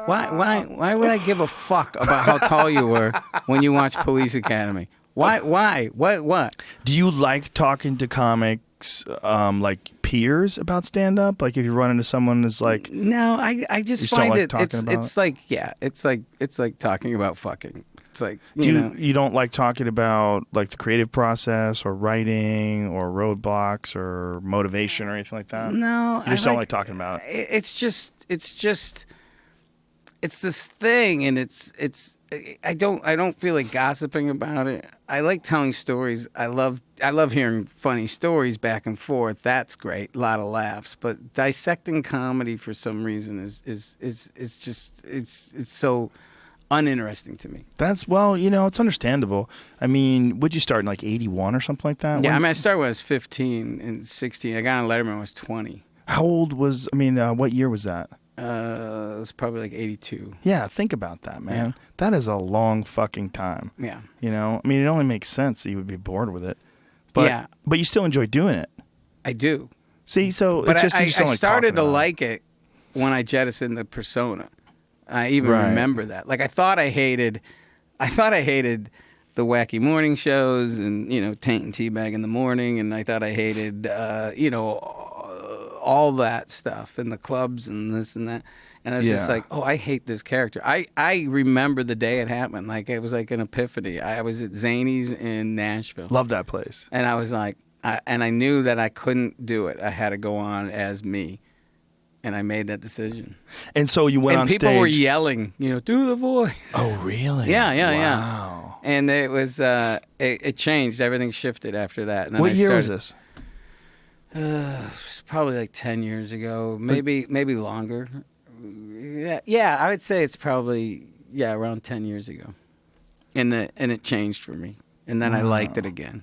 [SPEAKER 2] Why would I give a fuck about how tall you were when you watch Police Academy? Why? What?
[SPEAKER 1] Do you like talking to comics, like peers about stand-up? Like if you run into someone who's like,
[SPEAKER 2] no, I just
[SPEAKER 1] find
[SPEAKER 2] it. It's like talking about fucking. It's like
[SPEAKER 1] you don't like talking about like the creative process or writing or roadblocks or motivation or anything like that?
[SPEAKER 2] No,
[SPEAKER 1] you just don't like talking about it.
[SPEAKER 2] It's this thing, and I don't feel like gossiping about it. I like telling stories. I love hearing funny stories back and forth. That's great, a lot of laughs. But dissecting comedy for some reason is so uninteresting to me.
[SPEAKER 1] It's understandable. I mean, would you start in like 81 or something like that?
[SPEAKER 2] Yeah, I started when I was 15 and 16. I got on Letterman when I was 20.
[SPEAKER 1] How old was? What year was that?
[SPEAKER 2] It was probably like 82.
[SPEAKER 1] Yeah, think about that, man. Yeah. That is a long fucking time.
[SPEAKER 2] Yeah.
[SPEAKER 1] It only makes sense that you would be bored with it. But you still enjoy doing it.
[SPEAKER 2] I do.
[SPEAKER 1] See, so
[SPEAKER 2] but
[SPEAKER 1] it's just
[SPEAKER 2] I
[SPEAKER 1] like
[SPEAKER 2] started to like it when I jettisoned the persona. I even remember that. Like I thought I hated the wacky morning shows and Taint and Teabag in the morning, and I thought I hated all that stuff in the clubs and this and that. And I was just like, oh, I hate this character. I remember the day it happened. Like it was like an epiphany. I was at Zany's in Nashville.
[SPEAKER 1] Love that place.
[SPEAKER 2] And I was like, and I knew that I couldn't do it. I had to go on as me. And I made that decision.
[SPEAKER 1] And so you went on stage.
[SPEAKER 2] And people were yelling, do the voice.
[SPEAKER 1] Oh, really?
[SPEAKER 2] Yeah.
[SPEAKER 1] Wow.
[SPEAKER 2] And it was, it changed. Everything shifted after that. And then
[SPEAKER 1] what year was this?
[SPEAKER 2] Probably like 10 years ago, maybe longer. Yeah, I would say it's probably around 10 years ago, and it changed for me, and then I liked it again.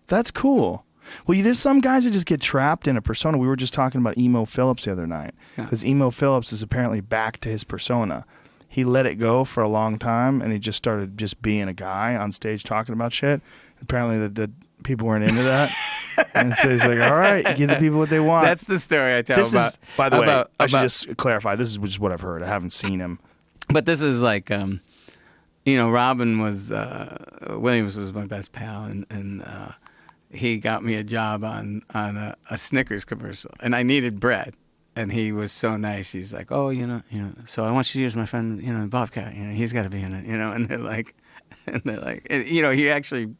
[SPEAKER 1] That's cool. Well, there's some guys that just get trapped in a persona. We were just talking about Emo Phillips the other night because Emo Phillips is apparently back to his persona. He let it go for a long time, and he just started just being a guy on stage talking about shit. Apparently, the people weren't into that. And so he's like, all right, give the people what they want.
[SPEAKER 2] That's the story I tell about.
[SPEAKER 1] By the way, I should just clarify, this is just what I've heard. I haven't seen him.
[SPEAKER 2] But this is like, Robin was, Williams was my best pal, and he got me a job on a Snickers commercial, and I needed bread. And he was so nice. He's like, oh, so I want you to use my friend, Bobcat. He's got to be in it, And they're like, he actually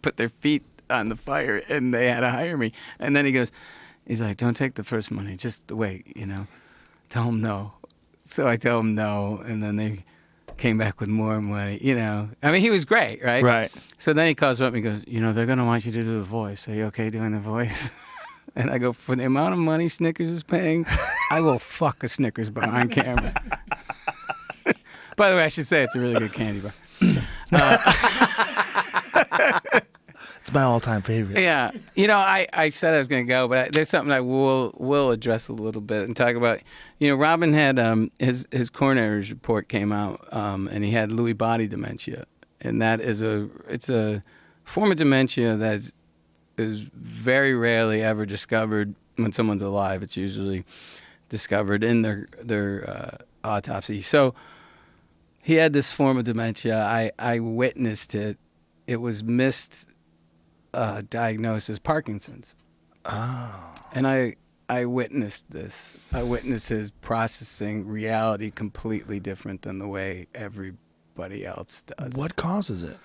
[SPEAKER 2] put their feet on the fire, and they had to hire me. And then he's like, don't take the first money, just wait, tell him no. So I tell him no, and then they came back with more money, I mean, he was great, right?
[SPEAKER 1] Right.
[SPEAKER 2] So then he calls me up and he goes, they're going to want you to do the voice. Are you okay doing the voice? And I go, for the amount of money Snickers is paying, I will fuck a Snickers bar on camera. By the way, I should say it's a really good candy bar.
[SPEAKER 1] It's my all-time favorite.
[SPEAKER 2] Yeah. I said I was going to go, but there's something I will address a little bit and talk about. Robin had his coroner's report came out, and he had Lewy body dementia. And that is it's a form of dementia that is very rarely ever discovered when someone's alive. It's usually discovered in their autopsy. So he had this form of dementia. I witnessed it. It was diagnosed as Parkinson's. Oh. And I witnessed this. I witnessed his processing reality completely different than the way everybody else does.
[SPEAKER 1] What causes it?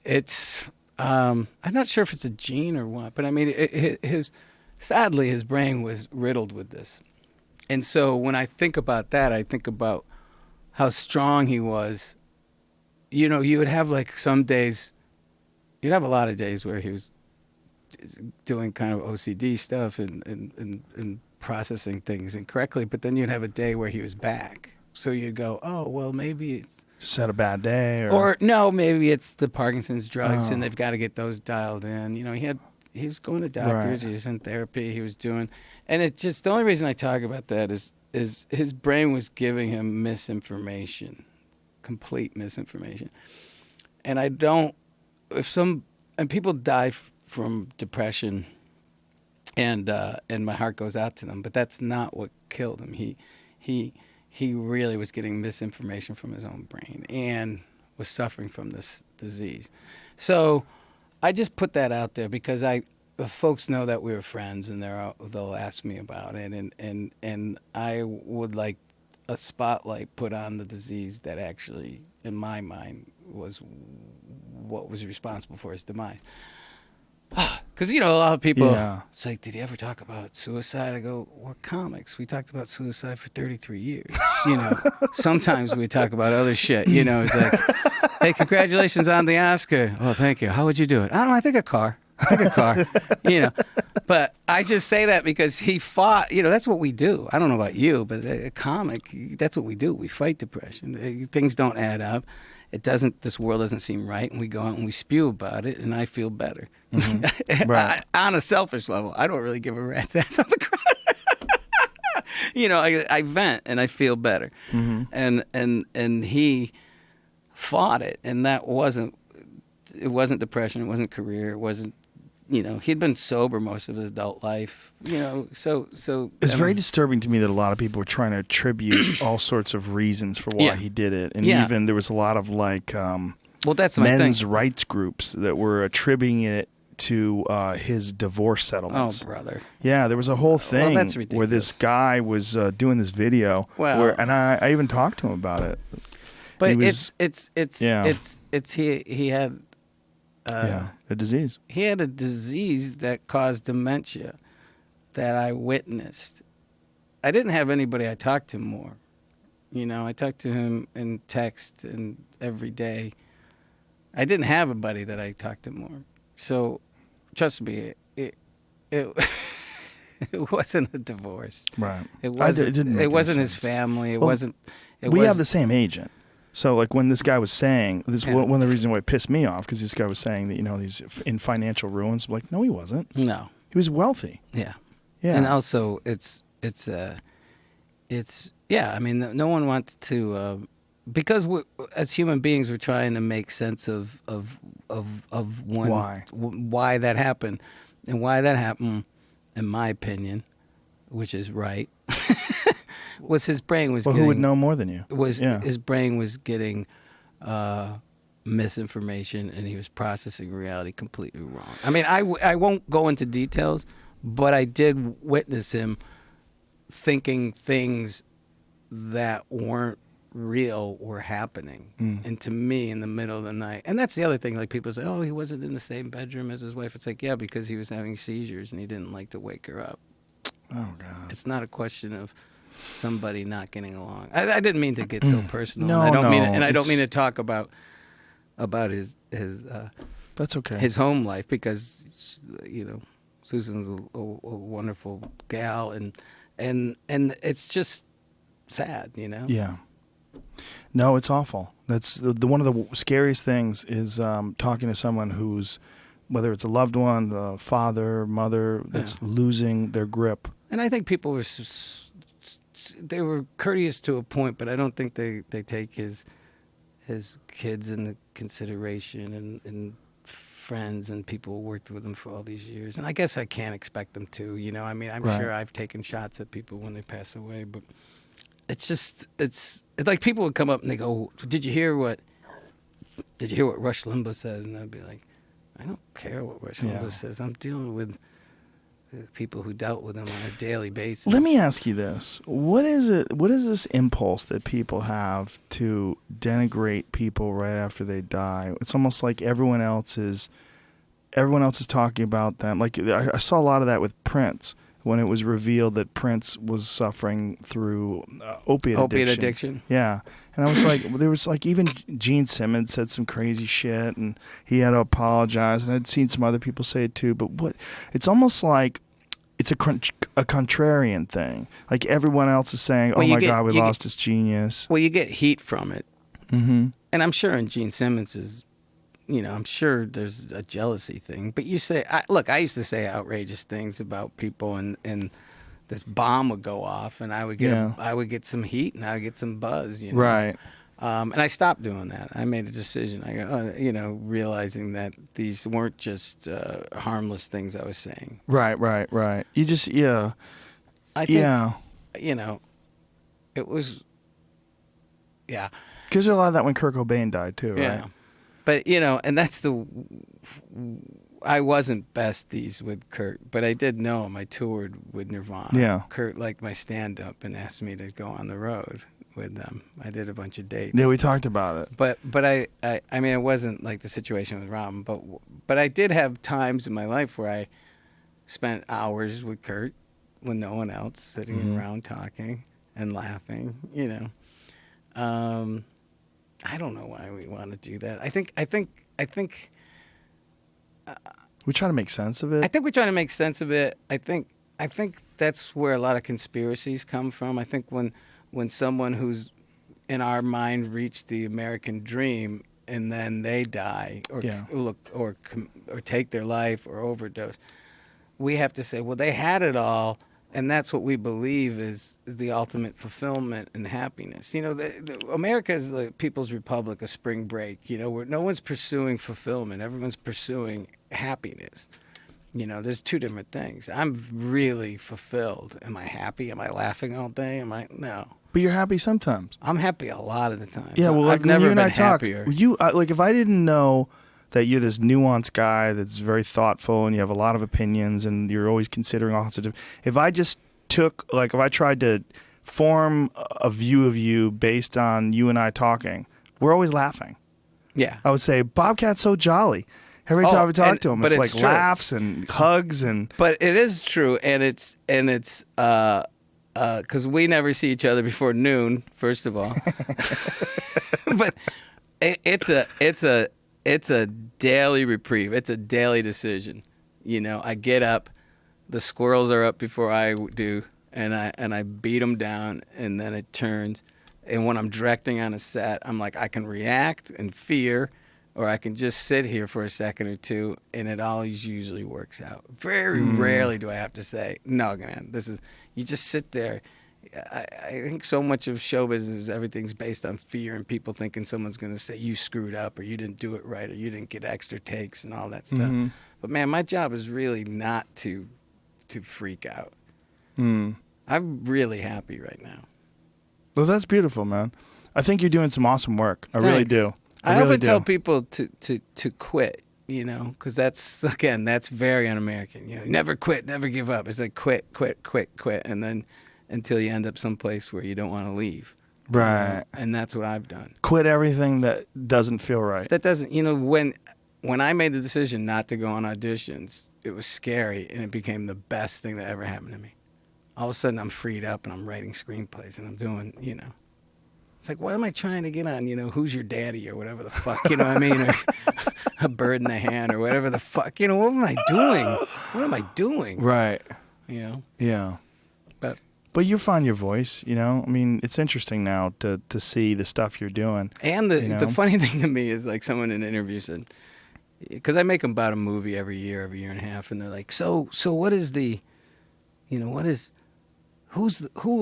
[SPEAKER 2] It's I'm not sure if it's a gene or what, but I mean, sadly, his brain was riddled with this. And so when I think about that, I think about how strong he was. You would have like some days, you'd have a lot of days where he was doing kind of OCD stuff and processing things incorrectly, but then you'd have a day where he was back. So you'd go, oh, well, maybe it's
[SPEAKER 1] just had a bad day,
[SPEAKER 2] or no, maybe it's the Parkinson's drugs, and they've got to get those dialed in. He was going to doctors, right. He was in therapy, he was doing, and it just the only reason I talk about that is his brain was giving him misinformation, complete misinformation, and and people die from depression, and my heart goes out to them, but that's not what killed him. He really was getting misinformation from his own brain and was suffering from this disease. So I just put that out there because folks know that we were friends, and they'll ask me about it, and I would like a spotlight put on the disease that actually, in my mind, was what was responsible for his demise. Because, a lot of people, It's like, did he ever talk about suicide? I go, we're comics. We talked about suicide for 33 years. Sometimes we talk about other shit. It's like, hey, congratulations on the Oscar. Oh, thank you. How would you do it? I don't know. I think a car. But I just say that because he fought, that's what we do. I don't know about you, but a comic, that's what we do. We fight depression. Things don't add up. This world doesn't seem right, and we go out and we spew about it, and I feel better. Mm-hmm. Right. On a selfish level, I don't really give a rat's ass on the crowd. I vent and I feel better. Mm-hmm. And he fought it, and it wasn't depression, it wasn't career, it wasn't, he'd been sober most of his adult life, so
[SPEAKER 1] it's very disturbing to me that a lot of people were trying to attribute all sorts of reasons for why he did it, and even there was a lot of
[SPEAKER 2] that's
[SPEAKER 1] men's rights groups that were attributing it to his divorce settlements.
[SPEAKER 2] Oh, brother.
[SPEAKER 1] Yeah, there was a whole thing where this guy was doing this video, and I even talked to him about it.
[SPEAKER 2] But he had
[SPEAKER 1] a disease.
[SPEAKER 2] He had a disease that caused dementia that I witnessed. I didn't have anybody I talked to more. I talked to him in text and every day. I didn't have a buddy that I talked to more. So, trust me, it wasn't a divorce.
[SPEAKER 1] Right.
[SPEAKER 2] It wasn't his family.
[SPEAKER 1] We have the same agent. So, when this guy was saying, one of the reasons why it pissed me off, because this guy was saying that, he's in financial ruins. I'm like, no, he wasn't.
[SPEAKER 2] No.
[SPEAKER 1] He was wealthy.
[SPEAKER 2] Yeah. Yeah. And also, I mean, no one wants to, because as human beings, we're trying to make sense of why that happened. And why that happened, in my opinion, which is right, was his brain was
[SPEAKER 1] who would know more than you?
[SPEAKER 2] His brain was getting misinformation, and he was processing reality completely wrong. I mean, I won't go into details, but I did witness him thinking things that weren't real were happening. And to me, in the middle of the night, and that's the other thing, like people say, oh, he wasn't in the same bedroom as his wife. It's like, yeah, because he was having seizures and he didn't like to wake her up.
[SPEAKER 1] Oh, God.
[SPEAKER 2] It's not a question of somebody not getting along. I didn't mean to get so personal.
[SPEAKER 1] No,
[SPEAKER 2] I don't
[SPEAKER 1] no,
[SPEAKER 2] mean, and I don't
[SPEAKER 1] it's-
[SPEAKER 2] mean to talk about his
[SPEAKER 1] That's okay.
[SPEAKER 2] his home life, because Susan's a wonderful gal, and it's just sad,
[SPEAKER 1] Yeah. No, it's awful. That's the one of the scariest things is talking to someone who's, whether it's a loved one, a father, mother, that's losing their grip.
[SPEAKER 2] And I think people were they were courteous to a point, but I don't think they take his kids into consideration, and friends and people who worked with him for all these years. And I guess I can't expect them to, I mean, I'm sure I've taken shots at people when they pass away, but it's like people would come up and they go, did you hear what Rush Limbaugh said? And I'd be like, I don't care what Rush Limbaugh says. I'm dealing with people who dealt with him on a daily basis.
[SPEAKER 1] Let me ask you this. What is this impulse that people have to denigrate people right after they die? It's almost like everyone else is talking about them. Like I saw a lot of that with Prince when it was revealed that Prince was suffering through opiate addiction. Yeah. And I was like, there was like even Gene Simmons said some crazy shit and he had to apologize, and I'd seen some other people say it too. But it's almost like it's a contrarian thing. Like everyone else is saying, "Oh my God, we lost his genius."
[SPEAKER 2] Well, you get heat from it, and I'm sure in Gene Simmons's, I'm sure there's a jealousy thing. But you say, I used to say outrageous things about people, and this bomb would go off, and I would get some heat, and I would get some buzz,
[SPEAKER 1] Right.
[SPEAKER 2] And I stopped doing that. I made a decision. I go, realizing that these weren't just harmless things I was saying.
[SPEAKER 1] Right. You just,
[SPEAKER 2] I think, it was,
[SPEAKER 1] Because there's a lot of that when Kurt Cobain died too, right?
[SPEAKER 2] Yeah. But, and that's I wasn't besties with Kurt, but I did know him. I toured with Nirvana.
[SPEAKER 1] Yeah.
[SPEAKER 2] Kurt liked my stand-up and asked me to go on the road with them. I did a bunch of dates.
[SPEAKER 1] Yeah, we talked about it.
[SPEAKER 2] But I mean, it wasn't like the situation with Robin, but I did have times in my life where I spent hours with Kurt with no one else, sitting around talking and laughing, I don't know why we want to do that. I think
[SPEAKER 1] we try to make sense of it.
[SPEAKER 2] I think we're trying to make sense of it. I think that's where a lot of conspiracies come from. I think when someone who's in our mind reached the American dream and then they die or take their life or overdose, we have to say, well, they had it all, and that's what we believe is the ultimate fulfillment and happiness. America is the People's Republic of spring break, where no one's pursuing fulfillment. Everyone's pursuing happiness. There's two different things. I'm really fulfilled. Am I happy? Am I laughing all day? No.
[SPEAKER 1] But you're happy sometimes.
[SPEAKER 2] I'm happy a lot of the time.
[SPEAKER 1] Yeah, well,
[SPEAKER 2] I've never
[SPEAKER 1] when you and
[SPEAKER 2] been
[SPEAKER 1] I talk,
[SPEAKER 2] happier.
[SPEAKER 1] like if I didn't know that you're this nuanced guy that's very thoughtful and you have a lot of opinions and you're always considering all sorts of, if I just if I tried to form a view of you based on you and I talking, we're always laughing.
[SPEAKER 2] Yeah.
[SPEAKER 1] I would say, Bobcat's so jolly. Every time we talk to him, it's like
[SPEAKER 2] true.
[SPEAKER 1] laughs and hugs and.
[SPEAKER 2] But it is true, and it's because we never see each other before noon. First of all, but it's a daily reprieve. It's a daily decision. I get up, the squirrels are up before I do, and I beat them down, and then it turns. And when I'm directing on a set, I'm like, I can react and fear, or I can just sit here for a second or two, and it always usually works out. Very rarely do I have to say, no, man, you just sit there. I think so much of show business, everything's based on fear and people thinking someone's going to say you screwed up or you didn't do it right or you didn't get extra takes and all that stuff. But, man, my job is really not to freak out. I'm really happy right now.
[SPEAKER 1] Well, that's beautiful, man. I think you're doing some awesome work. I really do.
[SPEAKER 2] I
[SPEAKER 1] really
[SPEAKER 2] often
[SPEAKER 1] do.
[SPEAKER 2] tell people to quit, because that's very un-American. Never quit, never give up. It's like quit, and then until you end up someplace where you don't want to leave.
[SPEAKER 1] Right.
[SPEAKER 2] And that's what I've done.
[SPEAKER 1] Quit everything that doesn't feel right.
[SPEAKER 2] That doesn't, when I made the decision not to go on auditions, it was scary, and it became the best thing that ever happened to me. All of a sudden, I'm freed up, and I'm writing screenplays, and I'm doing, It's like, what am I trying to get on? Who's your daddy or whatever the fuck, you know what I mean? Or A Bird in the Hand or whatever the fuck. What am I doing? What am I doing?
[SPEAKER 1] Right.
[SPEAKER 2] Yeah.
[SPEAKER 1] But you find your voice, I mean, it's interesting now to see the stuff you're doing.
[SPEAKER 2] And the funny thing to me is, like, someone in an interview said, because I make them about a movie every year and a half, and they're like, so what is the, who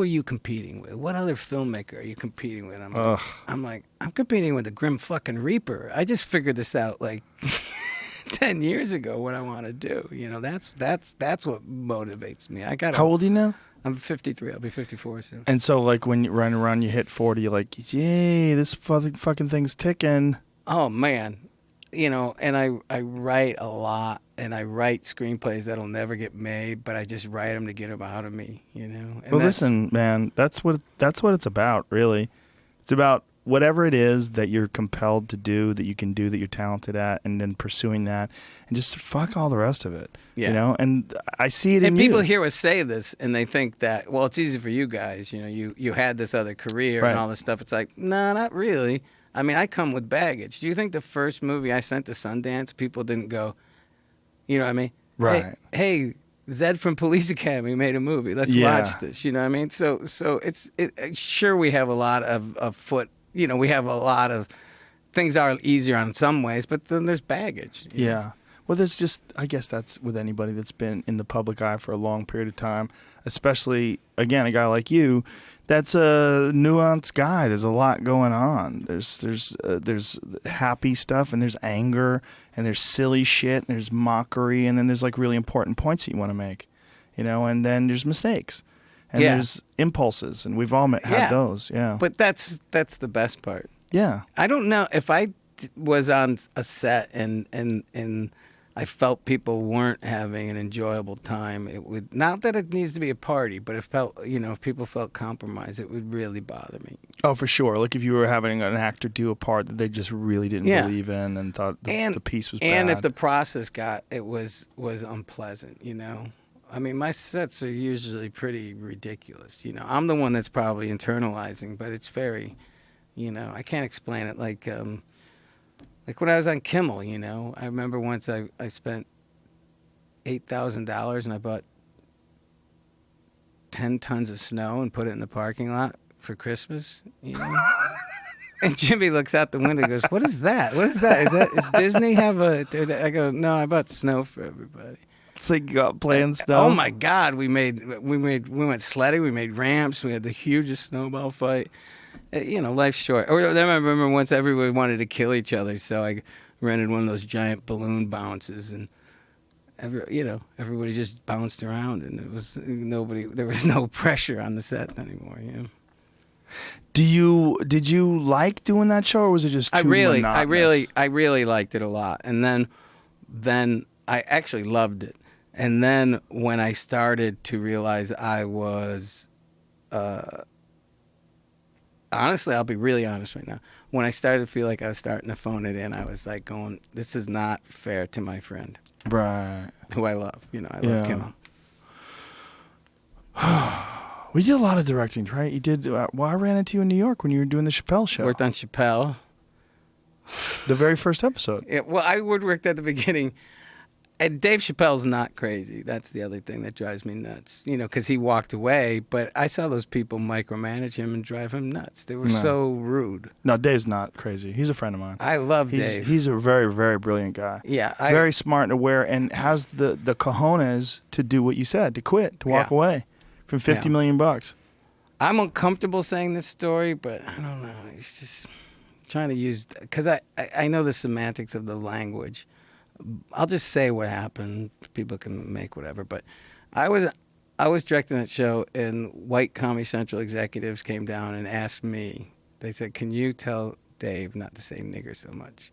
[SPEAKER 2] are you competing with? What other filmmaker are you competing with? I'm like, I'm competing with the Grim fucking Reaper. I just figured this out like 10 years ago what I want to do. That's what motivates me.
[SPEAKER 1] How old are you now?
[SPEAKER 2] I'm 53. I'll be 54 soon.
[SPEAKER 1] And so, like, when you run around, you hit 40, you're like, yay, this fucking thing's ticking.
[SPEAKER 2] Oh, man. And I write a lot, and I write screenplays that'll never get made, but I just write them to get them out of me, And
[SPEAKER 1] well, listen, man, that's what it's about, really. It's about whatever it is that you're compelled to do, that you can do, that you're talented at, and then pursuing that, and just fuck all the rest of it.
[SPEAKER 2] Yeah.
[SPEAKER 1] And I see it in
[SPEAKER 2] and
[SPEAKER 1] you.
[SPEAKER 2] people hear us say this, and they think that, well, it's easy for you guys. You had this other career and all this stuff. It's like, no, not really. I mean, I come with baggage. Do you think the first movie I sent to Sundance, people didn't go, you know what I mean?
[SPEAKER 1] Right.
[SPEAKER 2] Hey, Zed from Police Academy made a movie. Let's watch this. You know what I mean? So sure, we have a lot of foot. We have a lot of things are easier on some ways, but then there's baggage.
[SPEAKER 1] Yeah. Well, there's just, I guess that's with anybody that's been in the public eye for a long period of time, especially, again, a guy like you, that's a nuanced guy. There's a lot going on. There's happy stuff, and there's anger, and there's silly shit, and there's mockery, and then there's, like, really important points that you want to make, and then there's mistakes. And there's impulses, and we've all had those,
[SPEAKER 2] But that's the best part.
[SPEAKER 1] Yeah.
[SPEAKER 2] I don't know if I was on a set and I felt people weren't having an enjoyable time. It would, not that it needs to be a party, but if people felt compromised, it would really bother me.
[SPEAKER 1] Oh, for sure. Like if you were having an actor do a part that they just really didn't believe in and thought the piece was bad.
[SPEAKER 2] And if the process was unpleasant, I mean, my sets are usually pretty ridiculous. I'm the one that's probably internalizing, but it's very, I can't explain it. Like when I was on Kimmel, I remember once I spent $8,000 and I bought 10 tons of snow and put it in the parking lot for Christmas, And Jimmy looks out the window and goes, "What is that? What is that? Is Disney have a?" I go, "No, I bought snow for everybody."
[SPEAKER 1] It's like playing stuff.
[SPEAKER 2] Oh my God, we went sledding, we made ramps, we had the hugest snowball fight. Life's short. Or I remember once everybody wanted to kill each other, so I rented one of those giant balloon bounces, and everybody just bounced around, and there was no pressure on the set anymore.
[SPEAKER 1] Did you like doing that show, or was it just too monotonous?
[SPEAKER 2] I really liked it a lot, and then I actually loved it. And then when I started to realize I was, honestly, I'll be really honest right now. When I started to feel like I was starting to phone it in, I was like going, this is not fair to my friend.
[SPEAKER 1] Right.
[SPEAKER 2] Who I love. I love Kimmel.
[SPEAKER 1] We did a lot of directing, right? You did, I ran into you in New York when you were doing the Chappelle show.
[SPEAKER 2] Worked on Chappelle.
[SPEAKER 1] The very first episode.
[SPEAKER 2] Yeah, well, I worked at the beginning. And Dave Chappelle's not crazy. That's the other thing that drives me nuts. Because he walked away, but I saw those people micromanage him and drive him nuts. They were so rude.
[SPEAKER 1] No, Dave's not crazy. He's a friend of mine.
[SPEAKER 2] I love Dave.
[SPEAKER 1] He's a very, very brilliant guy.
[SPEAKER 2] Yeah.
[SPEAKER 1] Very smart and aware, and has the cojones to do what you said, to quit, to walk away from $50 million.
[SPEAKER 2] I'm uncomfortable saying this story, but I don't know. It's just trying to use, because I know the semantics of the language. I'll just say what happened. People can make whatever. But I was directing that show, and white Comedy Central executives came down and asked me. They said, "Can you tell Dave not to say nigger so much.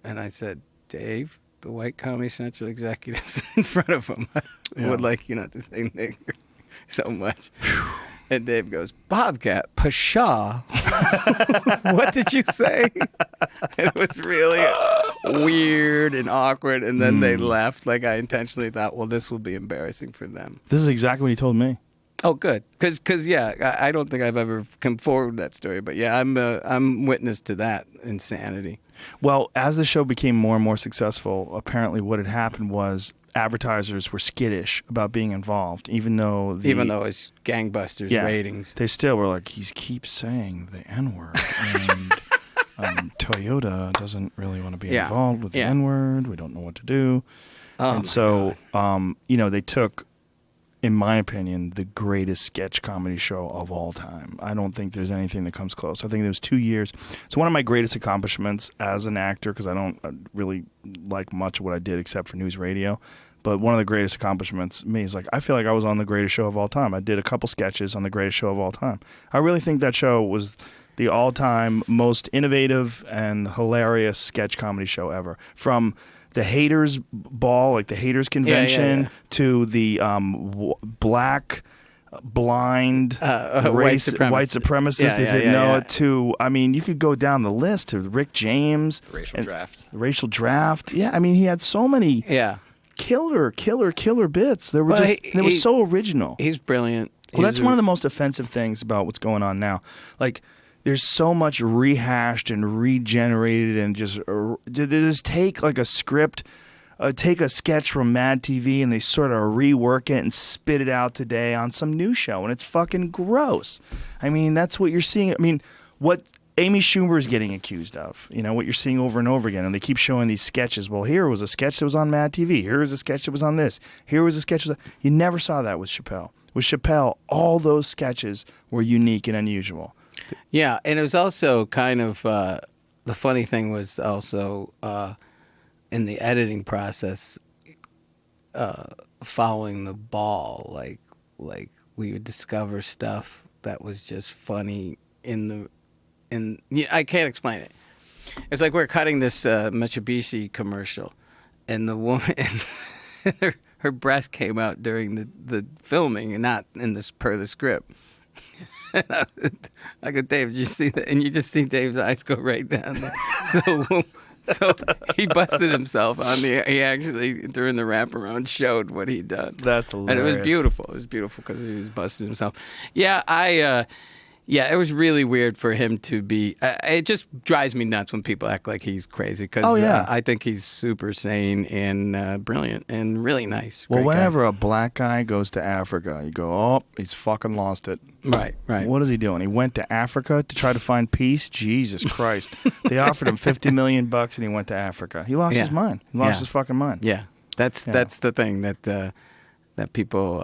[SPEAKER 2] And I said, Dave, the white Comedy Central executives in front of him would like you not to say nigger so much. And Dave goes, Bobcat, pshaw. What did you say? It was really weird and awkward. And then they left. Like, I intentionally thought, well, this will be embarrassing for them.
[SPEAKER 1] This is exactly what he told me.
[SPEAKER 2] Oh, good. Because yeah, I don't think I've ever come forward with that story. But yeah, I'm witness to that insanity.
[SPEAKER 1] Well, as the show became more and more successful, apparently what had happened was advertisers were skittish about being involved, even though
[SPEAKER 2] it's gangbusters ratings.
[SPEAKER 1] They still were like, he keeps saying the N-word, and Toyota doesn't really want to be involved with the N-word. We don't know what to do. And so, they took, in my opinion, the greatest sketch comedy show of all time. I don't think there's anything that comes close. I think it was 2 years. It's one of my greatest accomplishments as an actor, because I don't really like much of what I did except for news radio. But one of the greatest accomplishments to me is like, I feel like I was on the greatest show of all time. I did a couple sketches on the greatest show of all time. I really think that show was the all-time most innovative and hilarious sketch comedy show ever. From the haters ball, like the haters convention, to the black, blind, white supremacists that didn't know it, to, I mean, you could go down the list to Rick James. Racial draft. Yeah, I mean, he had so many killer bits. They were they were so original.
[SPEAKER 2] He's brilliant.
[SPEAKER 1] Well, that's one of the most offensive things about what's going on now. Like, there's so much rehashed and regenerated, and just take like a script, take a sketch from Mad TV, and they sort of rework it and spit it out today on some new show, and it's fucking gross. I mean, that's what you're seeing. I mean, what Amy Schumer is getting accused of, what you're seeing over and over again, and they keep showing these sketches. Well, here was a sketch that was on Mad TV. Here was a sketch that was on this. Here was a sketch. You never saw that with Chappelle. With Chappelle, all those sketches were unique and unusual.
[SPEAKER 2] Yeah, and it was also kind of the funny thing was also in the editing process, following the ball, like we would discover stuff that was just funny I can't explain it. It's like we're cutting this Mitsubishi commercial, and the woman her breast came out during the filming, and not in this per the script. I go, Dave, did you see that? And you just see Dave's eyes go right down there. So he busted himself on he actually, during the wraparound, showed what he'd done.
[SPEAKER 1] That's hilarious.
[SPEAKER 2] And it was beautiful. It was beautiful because he was busting himself. Yeah, it was really weird for him to be. It just drives me nuts when people act like he's crazy, because I think he's super sane and brilliant and really nice.
[SPEAKER 1] Well,
[SPEAKER 2] Great
[SPEAKER 1] whenever
[SPEAKER 2] guy.
[SPEAKER 1] a black guy goes to Africa, you go, oh, he's fucking lost it.
[SPEAKER 2] Right.
[SPEAKER 1] What is he doing? He went to Africa to try to find peace? Jesus Christ. They offered him $50 million and he went to Africa. He lost his mind. He lost his fucking mind.
[SPEAKER 2] Yeah. That's the thing that people,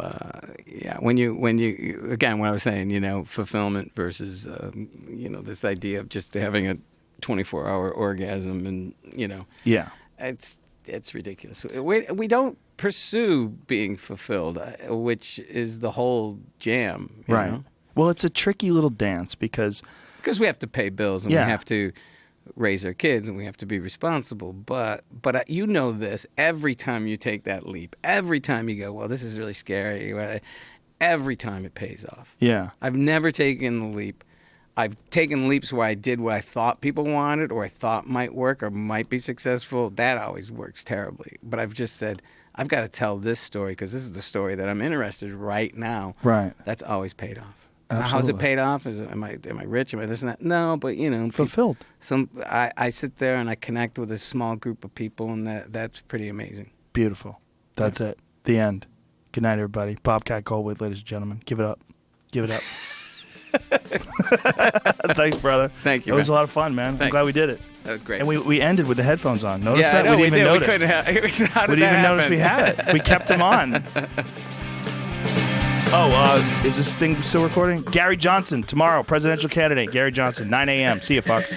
[SPEAKER 2] when you again, what I was saying, fulfillment versus, this idea of just having a 24-hour orgasm, and it's ridiculous. We don't pursue being fulfilled, which is the whole jam, you know?
[SPEAKER 1] Well, it's a tricky little dance because
[SPEAKER 2] we have to pay bills, and we have to raise our kids, and we have to be responsible. But you know this, every time you take that leap, every time you go, well, this is really scary, every time it pays off.
[SPEAKER 1] Yeah.
[SPEAKER 2] I've never taken the leap. I've taken leaps where I did what I thought people wanted, or I thought might work or might be successful. That always works terribly. But I've just said, I've got to tell this story because this is the story that I'm interested in right now.
[SPEAKER 1] Right.
[SPEAKER 2] That's always paid off.
[SPEAKER 1] Absolutely.
[SPEAKER 2] How's it paid off? Am I rich? Am I this and that? No, but
[SPEAKER 1] fulfilled.
[SPEAKER 2] I sit there and I connect with a small group of people, and that's pretty amazing.
[SPEAKER 1] Beautiful. That's it. The end. Good night, everybody. Bobcat Goldthwait, ladies and gentlemen. Give it up. Give it up. Thanks, brother.
[SPEAKER 2] Thank you.
[SPEAKER 1] It was a lot of fun, man.
[SPEAKER 2] Thanks.
[SPEAKER 1] I'm glad we did it.
[SPEAKER 2] That was great.
[SPEAKER 1] And we ended with the headphones on. Notice
[SPEAKER 2] yeah,
[SPEAKER 1] that?
[SPEAKER 2] I know,
[SPEAKER 1] we didn't even notice.
[SPEAKER 2] We couldn't have. It was, how did
[SPEAKER 1] we didn't even
[SPEAKER 2] that
[SPEAKER 1] notice we had it. We kept them on. Is this thing still recording? Gary Johnson tomorrow, presidential candidate. Gary Johnson, 9 a.m. See you, fucks.